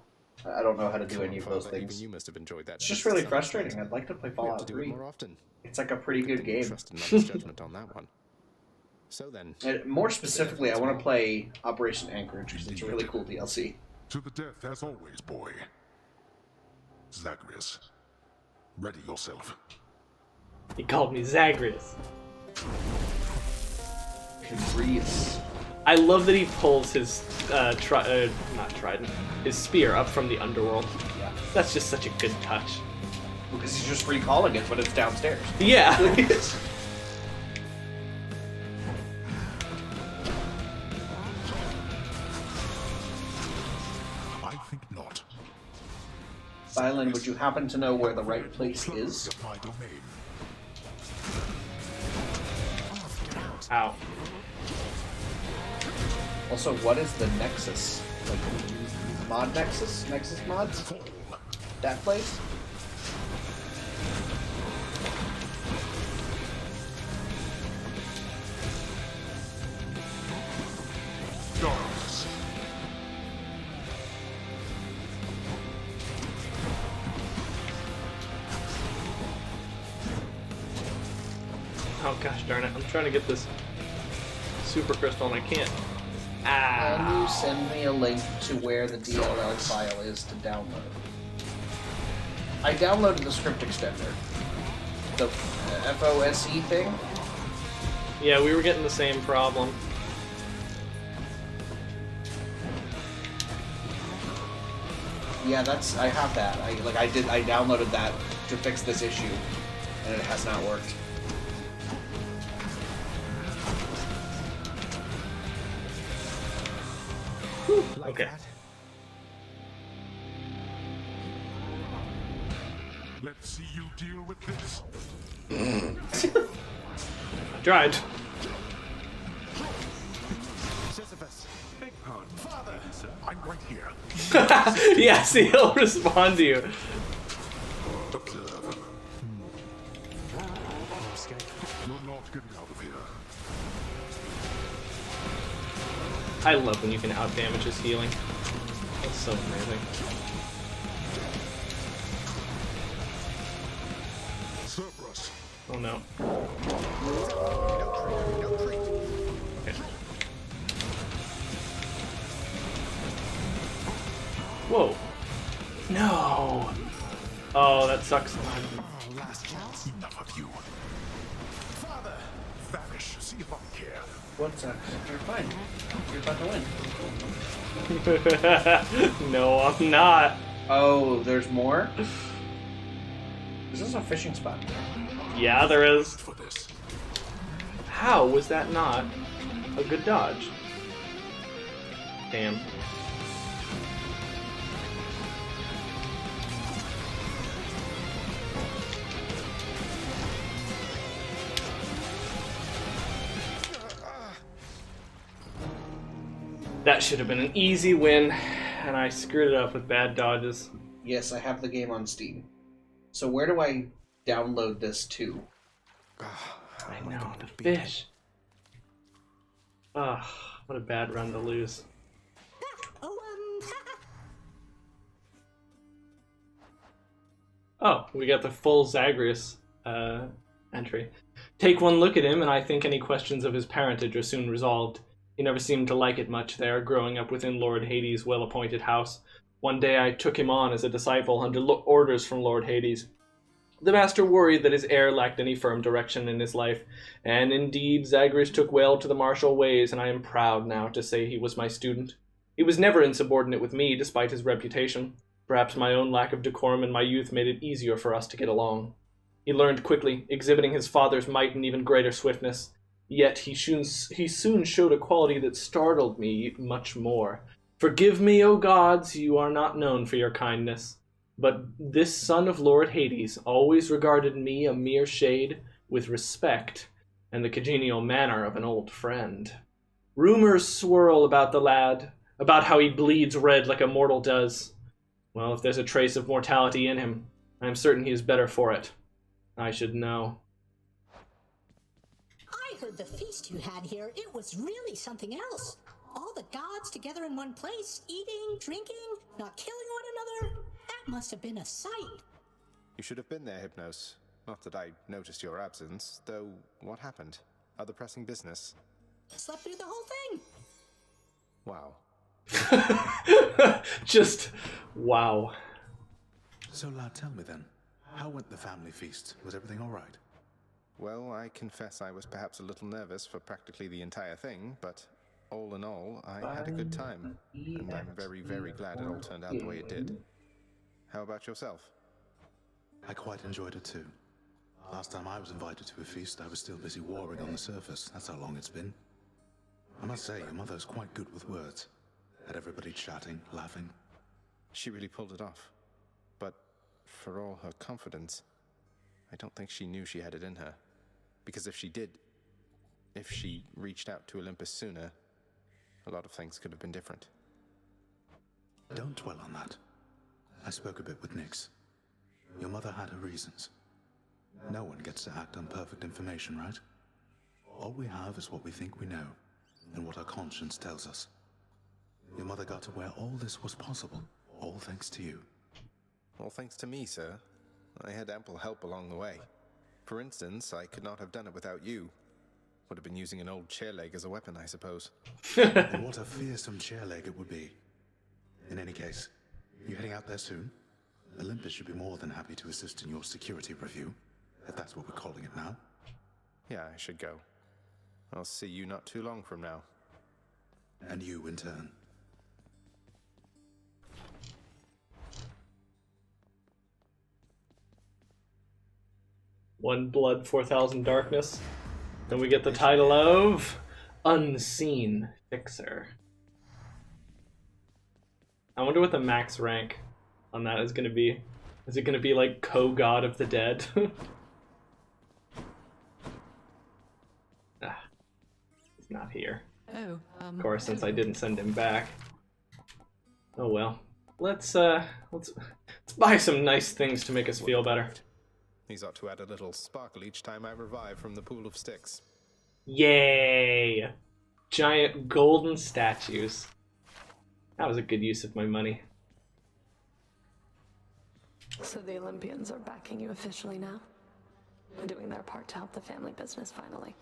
I don't know how to do any of those things. Even you must have enjoyed that. It's just really frustrating. I'd like to play Fallout 3 more often. It's like a pretty good game. Trust in Mother's judgment on that one. So then, and more specifically, I want to play Operation Anchorage because it's a really cool DLC. To the death, as always, boy. Zagreus, ready yourself. He called me Zagreus. Zagreus. I love that he pulls his not trident, his spear up from the underworld. Yeah, that's just such a good touch. Because he's just recalling it, but it's downstairs. Yeah. I think not. Silent, would you happen to know where the right place is? Ow. Also, what is the Nexus? Like, mod Nexus? Nexus mods? That place? Oh gosh darn it, I'm trying to get this super crystal and I can't. Can you send me a link to where the DLL file is to download? I downloaded the script extender. The FOSE thing? Yeah, we were getting the same problem. Yeah, I have that. I downloaded that to fix this issue, and it has not worked. Okay. Let's see you deal with this. Tried. Sisyphus, big pun. Father, I'm right here. Yeah, see, he'll respond to you. Observe. You're not getting out of here. I love when you can outdamage his healing. That's so amazing. Cerberus. Oh no. Okay. Whoa. No. Oh, that sucks. Last chance. Enough of you. Father, vanish. See if I care. What's that? You're fine. You're about to win. No, I'm not. Oh, there's more? Is this a fishing spot? Yeah, there is. How was that not a good dodge? Damn. That should have been an easy win, and I screwed it up with bad dodges. Yes, I have the game on Steam. So where do I download this to? I know, the fish. Ugh, what a bad run to lose. Oh, we got the full Zagreus entry. Take one look at him, and I think any questions of his parentage are soon resolved. He never seemed to like it much there, growing up within Lord Hades' well-appointed house. One day I took him on as a disciple under orders from Lord Hades. The master worried that his heir lacked any firm direction in his life, and indeed Zagreus took well to the martial ways, and I am proud now to say he was my student. He was never insubordinate with me, despite his reputation. Perhaps my own lack of decorum in my youth made it easier for us to get along. He learned quickly, exhibiting his father's might and even greater swiftness. Yet he soon showed a quality that startled me much more. Forgive me, O gods, you are not known for your kindness. But this son of Lord Hades always regarded me, a mere shade, with respect and the congenial manner of an old friend. Rumors swirl about the lad, about how he bleeds red like a mortal does. Well, if there's a trace of mortality in him, I am certain he is better for it. I should know. I heard the feast you had here. It was really something else. All the gods together in one place, eating, drinking, not killing one another. That must have been a sight. You should have been there, Hypnos. Not that I noticed your absence, though what happened? Other pressing business? Slept through the whole thing. Wow. Just, wow. So, lad, tell me then, how went the family feast? Was everything all right? Well, I confess I was perhaps a little nervous for practically the entire thing, but all in all, I had a good time, and I'm very, very glad it all turned out the way it did. How about yourself? I quite enjoyed it too. Last time I was invited to a feast, I was still busy warring on the surface. That's how long it's been. I must say, your mother's quite good with words. Had everybody chatting, laughing. She really pulled it off. But for all her confidence, I don't think she knew she had it in her. Because if she did, if she reached out to Olympus sooner, a lot of things could have been different. Don't dwell on that. I spoke a bit with Nyx. Your mother had her reasons. No one gets to act on perfect information, right? All we have is what we think we know, and what our conscience tells us. Your mother got to where all this was possible, all thanks to you. All thanks to me, sir. I had ample help along the way. For instance, I could not have done it without you. Would have been using an old chair leg as a weapon, I suppose. And what a fearsome chair leg it would be. In any case, you heading out there soon? Olympus should be more than happy to assist in your security review, if that's what we're calling it now. Yeah, I should go. I'll see you not too long from now. And you in turn. One blood, 4,000 darkness. Then we get the title of Unseen Fixer. I wonder what the max rank on that is going to be. Is it going to be like co-god of the dead? He's not here. Oh, Of course, since I didn't send him back. Oh well. Let's buy some nice things to make us feel better. These ought to add a little sparkle each time I revive from the pool of sticks. Yay! Giant golden statues. That was a good use of my money. So the Olympians are backing you officially now? Doing their part to help the family business finally.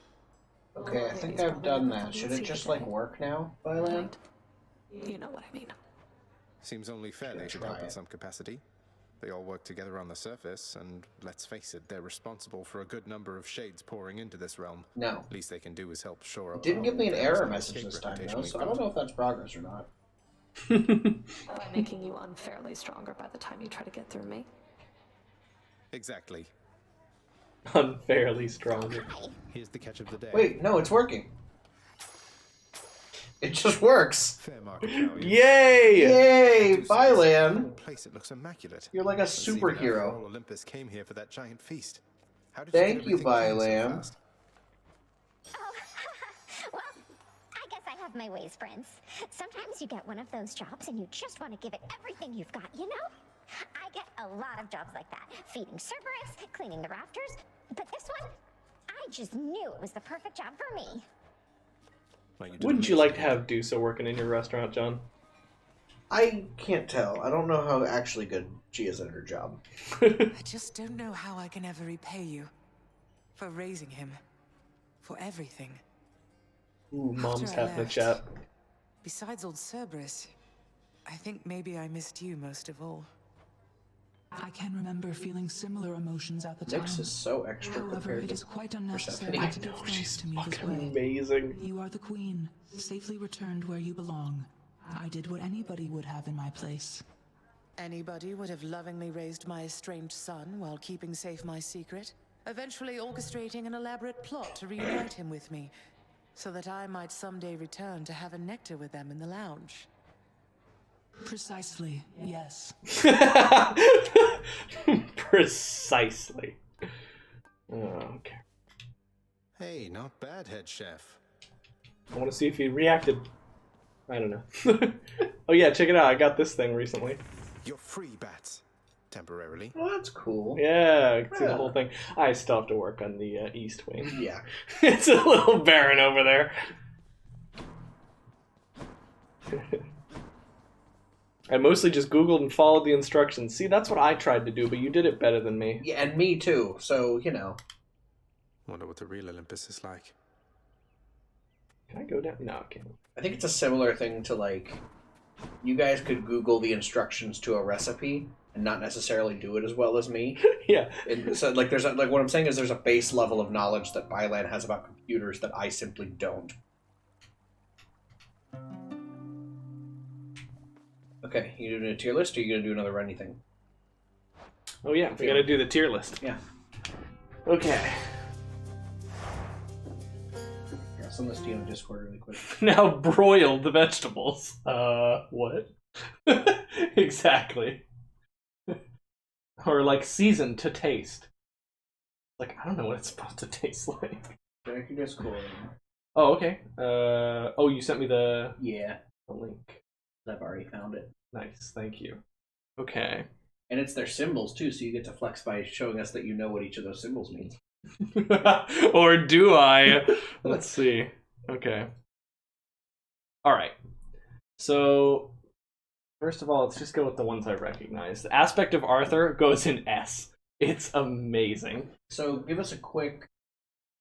Okay, I think I've done that. Should it just, like, work now, Byland? You know what I mean. Seems only fair they should help in some capacity. They all work together on the surface, and let's face it, they're responsible for a good number of shades pouring into this realm. No. Least they can do is help shore up. It didn't give me an error message this time, though, so I don't know if that's progress or not. By making you unfairly stronger by the time you try to get through me. Exactly. Unfairly stronger. Here's the catch of the day. Wait, no, it's working. It just works. Fair market value. Yay! Yay, Byland. Place it looks immaculate. You're like a superhero. All Olympus came here for that giant feast. How did Thank you you, get everything Byland. so fast? Well, I guess I have my ways, friends. Sometimes you get one of those jobs and you just want to give it everything you've got, you know? I get a lot of jobs like that. Feeding Cerberus, cleaning the rafters. But this one, I just knew it was the perfect job for me. Wouldn't you like to have Dusa working in your restaurant, John? I can't tell. I don't know how actually good she is at her job. I just don't know how I can ever repay you. For raising him. For everything. Ooh, mom's After I having a left, chat. Besides old Cerberus, I think maybe I missed you most of all. I can remember feeling similar emotions at the time. Nyx is so extra However, compared it to is quite unnecessary Persephone. to give thanks to me this way. Amazing. You are the queen, safely returned where you belong. I did what anybody would have in my place. Anybody would have lovingly raised my estranged son while keeping safe my secret, eventually orchestrating an elaborate plot to reunite him with me, so that I might someday return to have a nectar with them in the lounge. Precisely, yes. Precisely. Oh, okay. Hey, not bad, head chef. I want to see if he reacted. I don't know. Oh yeah, check it out. I got this thing recently. You're free, Bats. Temporarily. Well, that's cool. Yeah, I can see the whole thing. I still have to work on the east wing. Yeah. It's a little barren over there. I mostly just Googled and followed the instructions. See, that's what I tried to do, but you did it better than me. Yeah, and me too, so, you know. Wonder what the real Olympus is like. Can I go down? No, I can't. I think it's a similar thing to, like, you guys could Google the instructions to a recipe and not necessarily do it as well as me. Yeah. And so, like, what I'm saying is there's a base level of knowledge that Byland has about computers that I simply don't. Okay, you doing a tier list, or you gonna do another run thing? Oh yeah, we gotta do the tier list. Yeah. Okay. Yeah, I'll send this to you on Discord really quick. Now broil the vegetables. What? Exactly. Or like season to taste. Like, I don't know what it's supposed to taste like. Check your Discord. Oh, okay. Oh, you sent me the Yeah. the link. I've already found it. Nice, thank you. Okay. And it's their symbols too, so you get to flex by showing us that you know what each of those symbols means. Or do I? Let's see. Okay. All right. So, first of all, let's just go with the ones I recognize. The aspect of Arthur goes in S. It's amazing. So, give us a quick...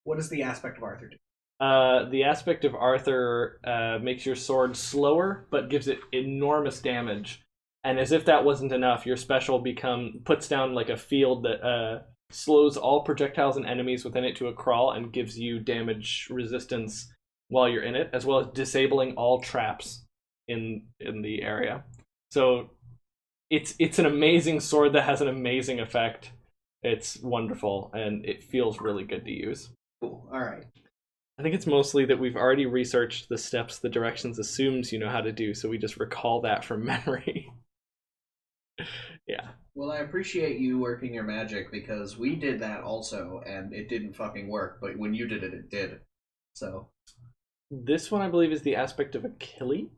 What does the aspect of Arthur do? The aspect of Arthur makes your sword slower, but gives it enormous damage. And as if that wasn't enough, your special puts down like a field that slows all projectiles and enemies within it to a crawl and gives you damage resistance while you're in it, as well as disabling all traps in the area. So it's an amazing sword that has an amazing effect. It's wonderful, and it feels really good to use. Cool. All right. I think it's mostly that we've already researched the steps the directions assumes you know how to do, so we just recall that from memory. Yeah. Well, I appreciate you working your magic, because we did that also, and it didn't fucking work, but when you did it, it did. So. This one, I believe, is the aspect of Achilles?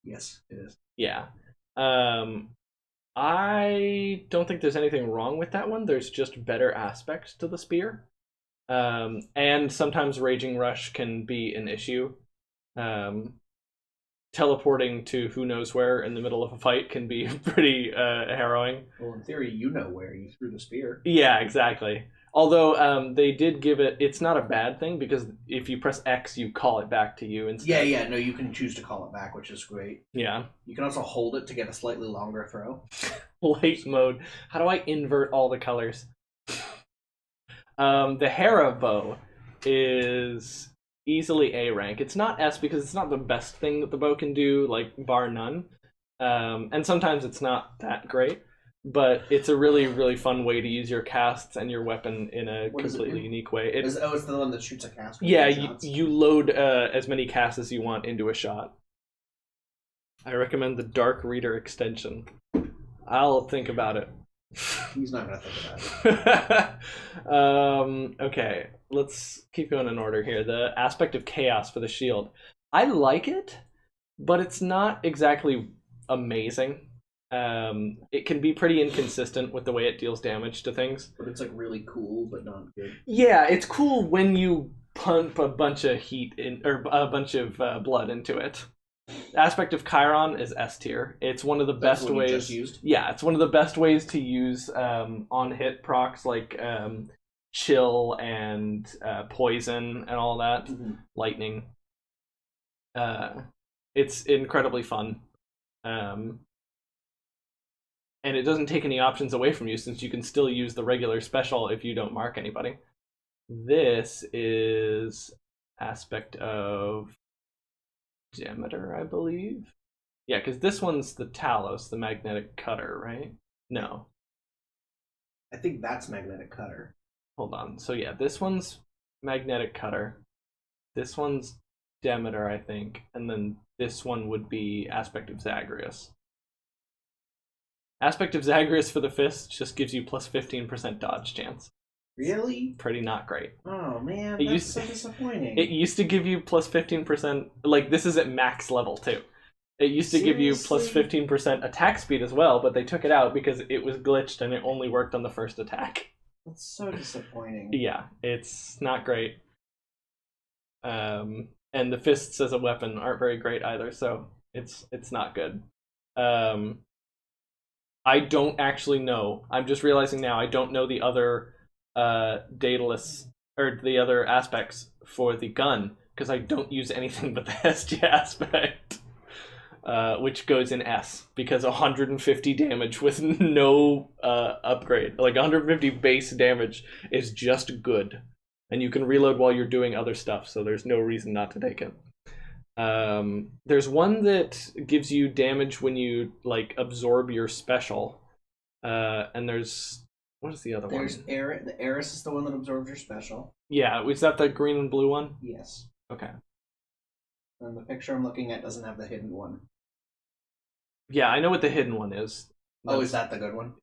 Yes, it is. Yeah. I don't think there's anything wrong with that one. There's just better aspects to the spear. And sometimes Raging Rush can be an issue. Teleporting to who knows where in the middle of a fight can be pretty harrowing. Well, in theory, you know where you threw the spear. Yeah, exactly. Although they did give it's not a bad thing, because if you press X, you call it back to you instead. Yeah, no, you can choose to call it back, which is great. Yeah. You can also hold it to get a slightly longer throw. Light mode. How do I invert all the colors? The Hera bow is easily A rank. It's not S because it's not the best thing that the bow can do, like, bar none. And sometimes it's not that great. But it's a really, really fun way to use your casts and your weapon in a completely unique way. It's the one that shoots a cast? Yeah, you load as many casts as you want into a shot. I recommend the Dark Reader extension. I'll think about it. He's not going to think about it. Okay, let's keep going in order here. The aspect of chaos for the shield. I like it, but it's not exactly amazing. It can be pretty inconsistent with the way it deals damage to things. But it's like really cool, but not good. Yeah, it's cool when you pump a bunch of a bunch of blood into it. Aspect of Chiron is S tier. It's one of the best ways. You just used? Yeah, it's one of the best ways to use on hit procs like chill and poison and all that. Mm-hmm. Lightning. It's incredibly fun. And it doesn't take any options away from you, since you can still use the regular special if you don't mark anybody. This is aspect of Demeter, I believe. Yeah, because this one's the Talos, the magnetic cutter, right? No. I think that's magnetic cutter. Hold on. So yeah, this one's magnetic cutter. This one's Demeter, I think, and then this one would be Aspect of Zagreus. Aspect of Zagreus for the fist just gives you plus 15% dodge chance. Really? Pretty not great. Oh man, It that's used- so disappointing. It used to give you plus 15%, like this is at max level too. It used to give you plus Seriously? 15% attack speed as well, but they took it out because it was glitched and it only worked on the first attack. That's so disappointing. Yeah, it's not great. And the fists as a weapon aren't very great either, so it's not good. I don't actually know. I'm just realizing now I don't know the other Daedalus or the other aspects for the gun because I don't use anything but the Hestia aspect, which goes in S because 150 damage with no upgrade, like 150 base damage is just good, and you can reload while you're doing other stuff, so there's no reason not to take it. There's one that gives you damage when you like absorb your special, and there's what is the other one? There's the Eris is the one that absorbs your special. Yeah, is that the green and blue one? Yes. Okay. And the picture I'm looking at doesn't have the hidden one. Yeah, I know what the hidden one is. Oh, is that the good one?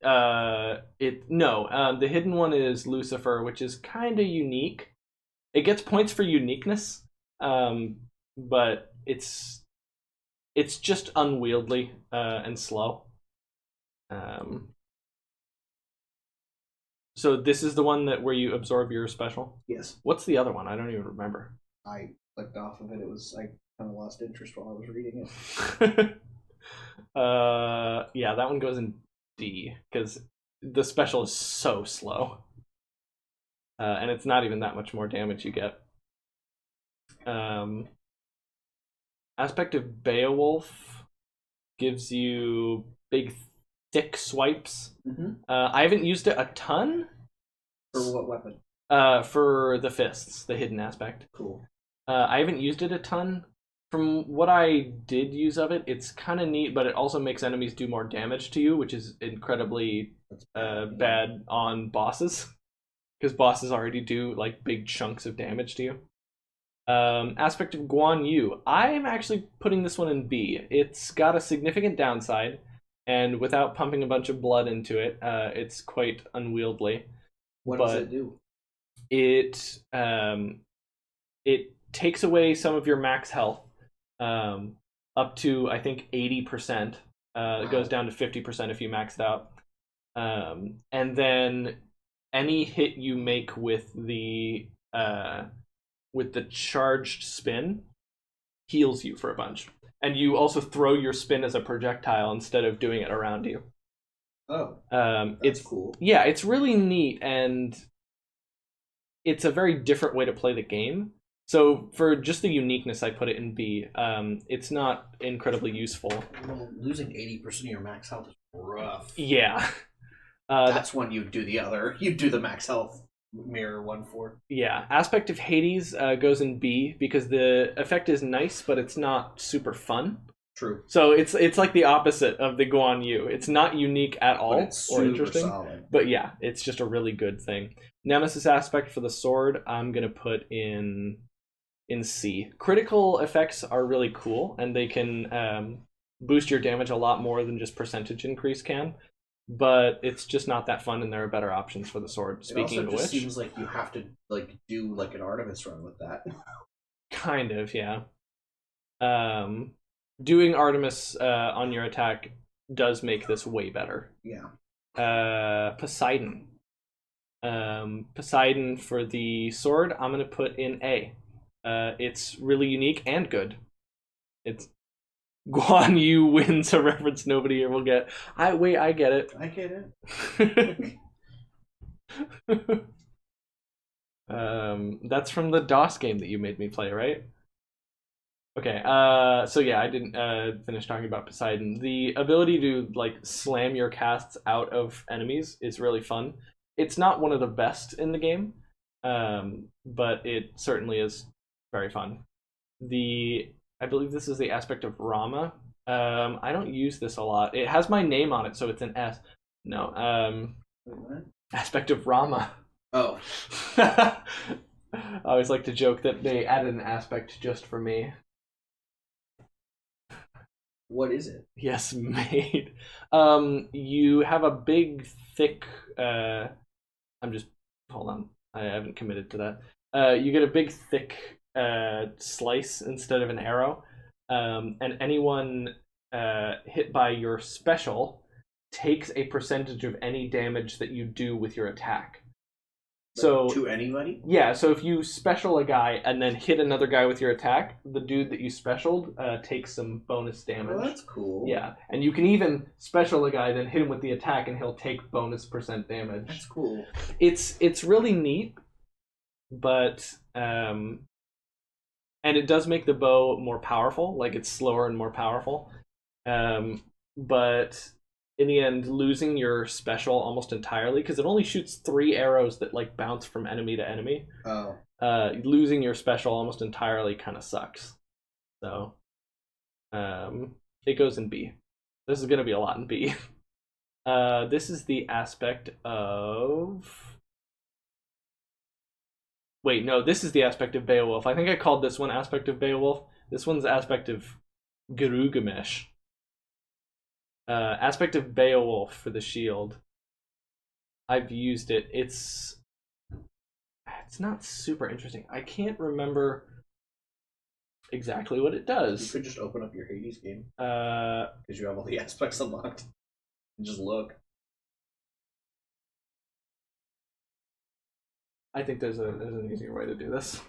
The hidden one is Lucifer, which is kind of unique. It gets points for uniqueness, but it's just unwieldy and slow. So this is the one where you absorb your special? Yes. What's the other one? I don't even remember. I clicked off of it. I kind of lost interest while I was reading it. Yeah, that one goes in D because the special is so slow, and it's not even that much more damage you get. Aspect of Beowulf gives you big, thick swipes. Mm-hmm. I haven't used it a ton. For what weapon? For the fists, the hidden aspect. Cool. I haven't used it a ton. From what I did use of it, it's kind of neat, but it also makes enemies do more damage to you, which is incredibly bad on bosses. Because bosses already do like big chunks of damage to you. Aspect of Guan Yu. I'm actually putting this one in B. It's got a significant downside, and without pumping a bunch of blood into it, it's quite unwieldy. What does it do? It takes away some of your max health, up to I think 80%. It goes down to 50% if you max it out, and then any hit you make with the charged spin heals you for a bunch, and you also throw your spin as a projectile instead of doing it around you. Oh, it's cool. Yeah, it's really neat, and it's a very different way to play the game. So for just the uniqueness, I put it in B. It's not incredibly useful. Well, losing 80% of your max health is rough. Yeah. That's when you do the other. You do the max health mirror one for. Yeah. Aspect of Hades goes in B because the effect is nice, but it's not super fun. True. So it's like the opposite of the Guan Yu. It's not unique at all it's or super interesting. solid. But yeah, it's just a really good thing. Nemesis aspect for the sword, I'm gonna put in C. Critical effects are really cool, and they can boost your damage a lot more than just percentage increase can. But it's just not that fun, and there are better options for the sword. Speaking it also of just which, seems like you have to do like an Artemis run with that. kind of, yeah. Doing Artemis on your attack does make this way better. Yeah. Poseidon. Poseidon for the sword, I'm gonna put in A. It's really unique and good. It's Guan Yu wins a reference nobody here will get. I get it. I get it. That's from the DOS game that you made me play, right? Okay, so yeah, I didn't finish talking about Poseidon. The ability to like slam your casts out of enemies is really fun. It's not one of the best in the game, but it certainly is very fun. I believe this is the aspect of Rama. I don't use this a lot. It has my name on it, so it's an S. No. Aspect of Rama. Oh. I always like to joke that they added an aspect just for me. What is it? Yes, made. You have a big, thick. Hold on. I haven't committed to that. You get a big, thick slice instead of an arrow, and anyone hit by your special takes a percentage of any damage that you do with your attack. So to anybody? Yeah, so if you special a guy and then hit another guy with your attack, the dude that you specialed takes some bonus damage. Oh, that's cool. Yeah, and you can even special a guy, then hit him with the attack, and he'll take bonus % damage. That's cool. It's really neat, but and it does make the bow more powerful. Like, it's slower and more powerful. But in the end, losing your special almost entirely, because it only shoots 3 arrows that like bounce from enemy to enemy. Oh. Losing your special almost entirely kind of sucks. So, it goes in B. This is going to be a lot in B. This is the aspect of... Wait, no, this is the aspect of Beowulf. I think I called this one aspect of Beowulf. This one's aspect of Gilgamesh. Aspect of Beowulf for the shield. I've used it. It's not super interesting. I can't remember exactly what it does. You could just open up your Hades game. Because you have all the aspects unlocked. And just look. I think there's an easier way to do this.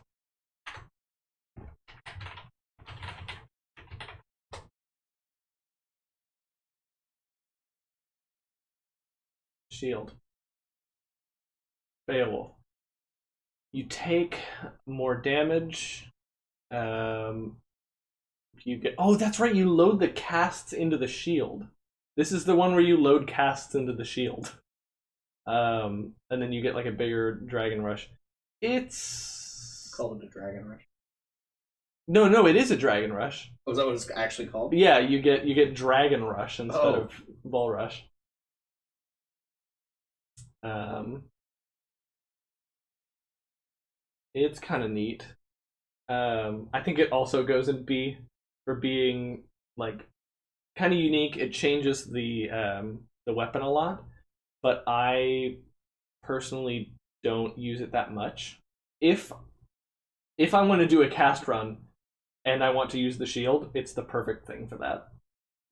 Shield. Beowulf. You take more damage. You get... Oh, that's right. You load the casts into the shield. This is the one where you load casts into the shield. And then you get like a bigger dragon rush. It's called it a dragon rush. No, it is a dragon rush. Oh, is that what it's actually called? Yeah, you get dragon rush instead of bull rush. It's kind of neat. I think it also goes in B for being like kind of unique. It changes the weapon a lot, but I personally don't use it that much. If I want to do a cast run and I want to use the shield, it's the perfect thing for that.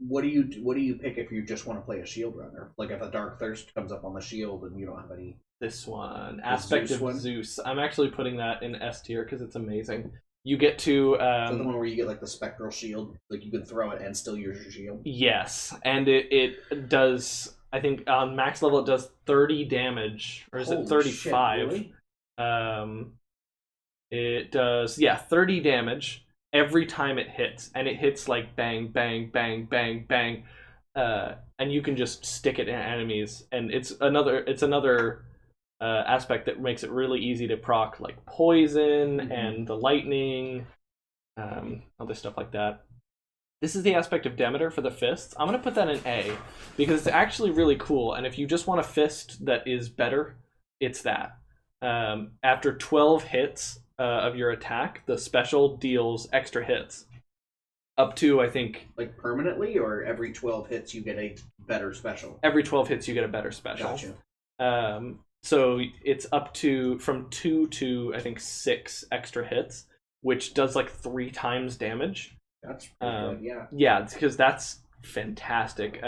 What do you pick if you just want to play a shield runner? Like if a Dark Thirst comes up on the shield and you don't have any. This one, Aspect of Zeus. I'm actually putting that in S tier because it's amazing. You get to so the one where you get like the spectral shield, like you can throw it and still use your shield. Yes, and it does. I think on max level it does 30 damage, or is Holy it 35? Shit, really? It does 30 damage every time it hits, and it hits like bang, bang, bang, bang, bang, and you can just stick it in enemies, and it's another aspect that makes it really easy to proc like poison and the lightning, other stuff like that. This is the aspect of Demeter for the fists. I'm going to put that in A because it's actually really cool, and if you just want a fist that is better, it's that. After 12 hits of your attack, the special deals extra hits. Up to, I think... Like permanently, or every 12 hits you get a better special? Every 12 hits you get a better special. Gotcha. So it's up to from 2 to I think 6 extra hits, which does like 3 times damage. That's pretty good, yeah. Yeah, because that's fantastic.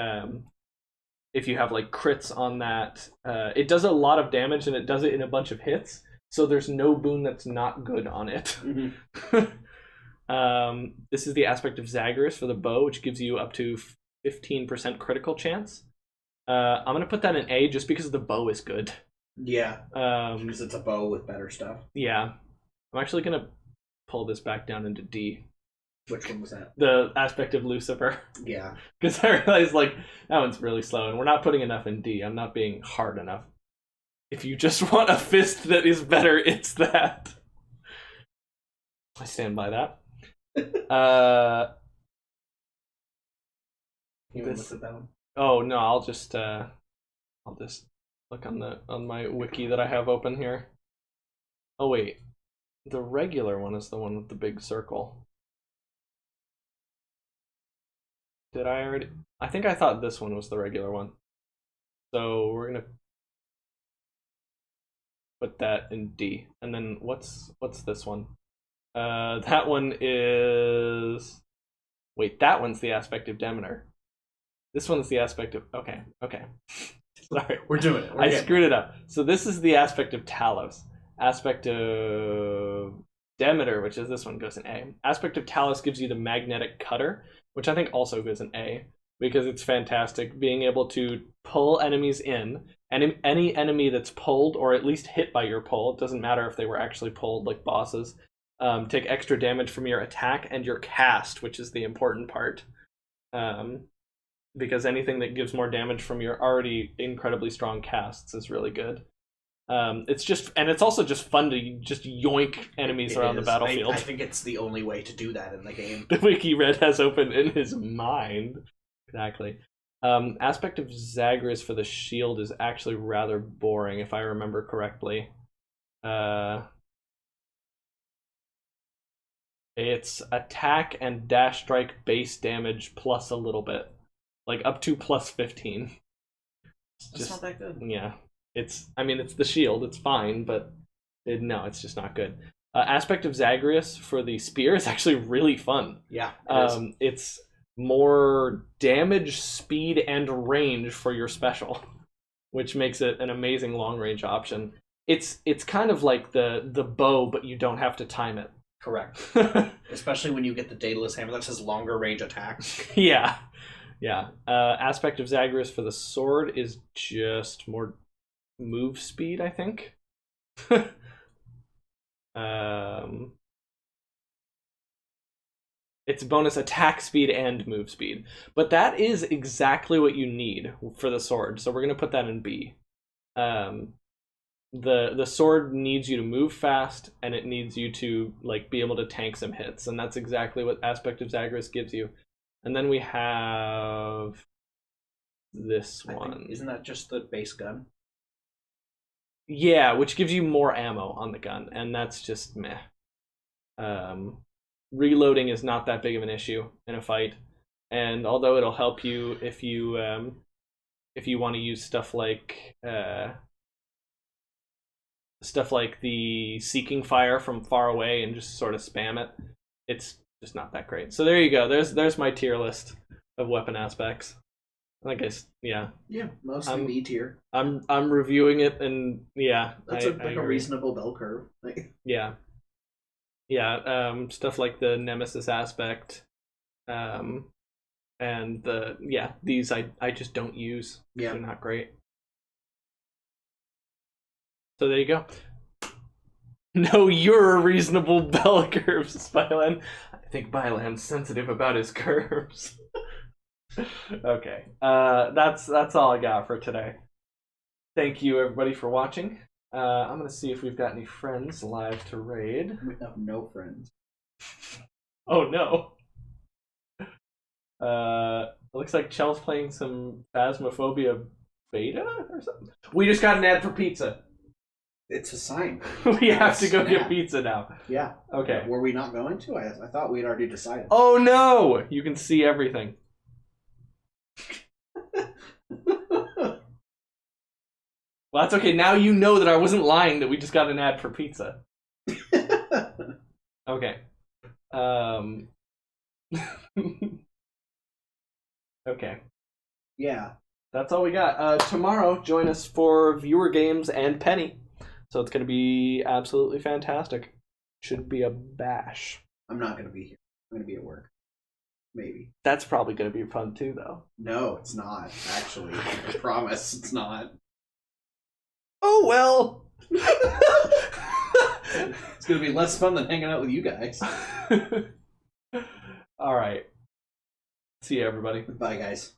If you have like crits on that, it does a lot of damage and it does it in a bunch of hits. So there's no boon that's not good on it. This is the aspect of Zagreus for the bow, which gives you up to 15% critical chance. I'm gonna put that in A just because the bow is good. Yeah, because it's a bow with better stuff. Yeah, I'm actually gonna pull this back down into D. Which one was that? The aspect of Lucifer. Yeah, because I realized like that one's really slow, and we're not putting enough in D. I'm not being hard enough. If you just want a fist that is better, it's that. I stand by that. You want to look at that one? Oh no, I'll just look on my wiki that I have open here. Oh wait, the regular one is the one with the big circle. Did I already? I think I thought this one was the regular one. So we're gonna put that in D. And then what's this one? That one is. Wait, that one's the aspect of Demeter. This one's the aspect of. Okay. Sorry, we're doing it. I screwed it up. So this is the aspect of Talos. Aspect of Demeter, which is this one, goes in A. Aspect of Talos gives you the magnetic cutter, which I think also goes in A, because it's fantastic being able to pull enemies in, and any enemy that's pulled or at least hit by your pull, it doesn't matter if they were actually pulled like bosses, take extra damage from your attack and your cast, which is the important part. Because anything that gives more damage from your already incredibly strong casts is really good. It's also just fun to just yoink enemies around the battlefield. I think it's the only way to do that in the game. The wiki Red has open in his mind. Exactly. Aspect of Zagreus for the shield is actually rather boring, if I remember correctly. It's attack and dash strike base damage plus a little bit. Like up to plus 15. That's not that good. Yeah. It's the shield, it's fine, but no, it's just not good. Aspect of Zagreus for the spear is actually really fun. Yeah, it's more damage, speed, and range for your special, which makes it an amazing long-range option. It's kind of like the bow, but you don't have to time it. Correct. Especially when you get the Daedalus Hammer that says longer range attacks. Yeah. Aspect of Zagreus for the sword is just more move speed, I think. It's bonus attack speed and move speed, but that is exactly what you need for the sword, so we're gonna put that in B. The sword needs you to move fast, and it needs you to be able to tank some hits, and that's exactly what Aspect of Zagreus gives you. And then we have this one. Isn't that just the base gun? Yeah, which gives you more ammo on the gun, and that's just meh. Reloading is not that big of an issue in a fight, and although it'll help you if you want to use stuff like the Seeking Fire from far away and just sort of spam it, it's just not that great. So there you go. There's my tier list of weapon aspects. I guess, yeah. Yeah, mostly B tier. I'm reviewing it, and yeah, that's a reasonable bell curve. Yeah. Stuff like the Nemesis aspect, and these I just don't use. Yeah, they're not great. So there you go. No, you're a reasonable bell curve, Spylan. I think Byland's sensitive about his curves. Okay, that's all I got for today. Thank you everybody for watching. I'm gonna see if we've got any friends live to raid. We have no friends. Oh no. It looks like Chel's playing some Phasmophobia beta or something. We just got an ad for pizza. It's a sign. We have to go get pizza now. Yeah. Okay. Were we not going to? I thought we had already decided. Oh no! You can see everything. Well, that's okay. Now you know that I wasn't lying, that we just got an ad for pizza. Okay. Okay. Yeah. That's all we got. Tomorrow, join us for Viewer Games and Penny. So it's going to be absolutely fantastic. Should be a bash. I'm not going to be here. I'm going to be at work. Maybe. That's probably going to be fun too, though. No, it's not, actually. I promise it's not. Oh, well. It's going to be less fun than hanging out with you guys. All right. See you, everybody. Bye, guys.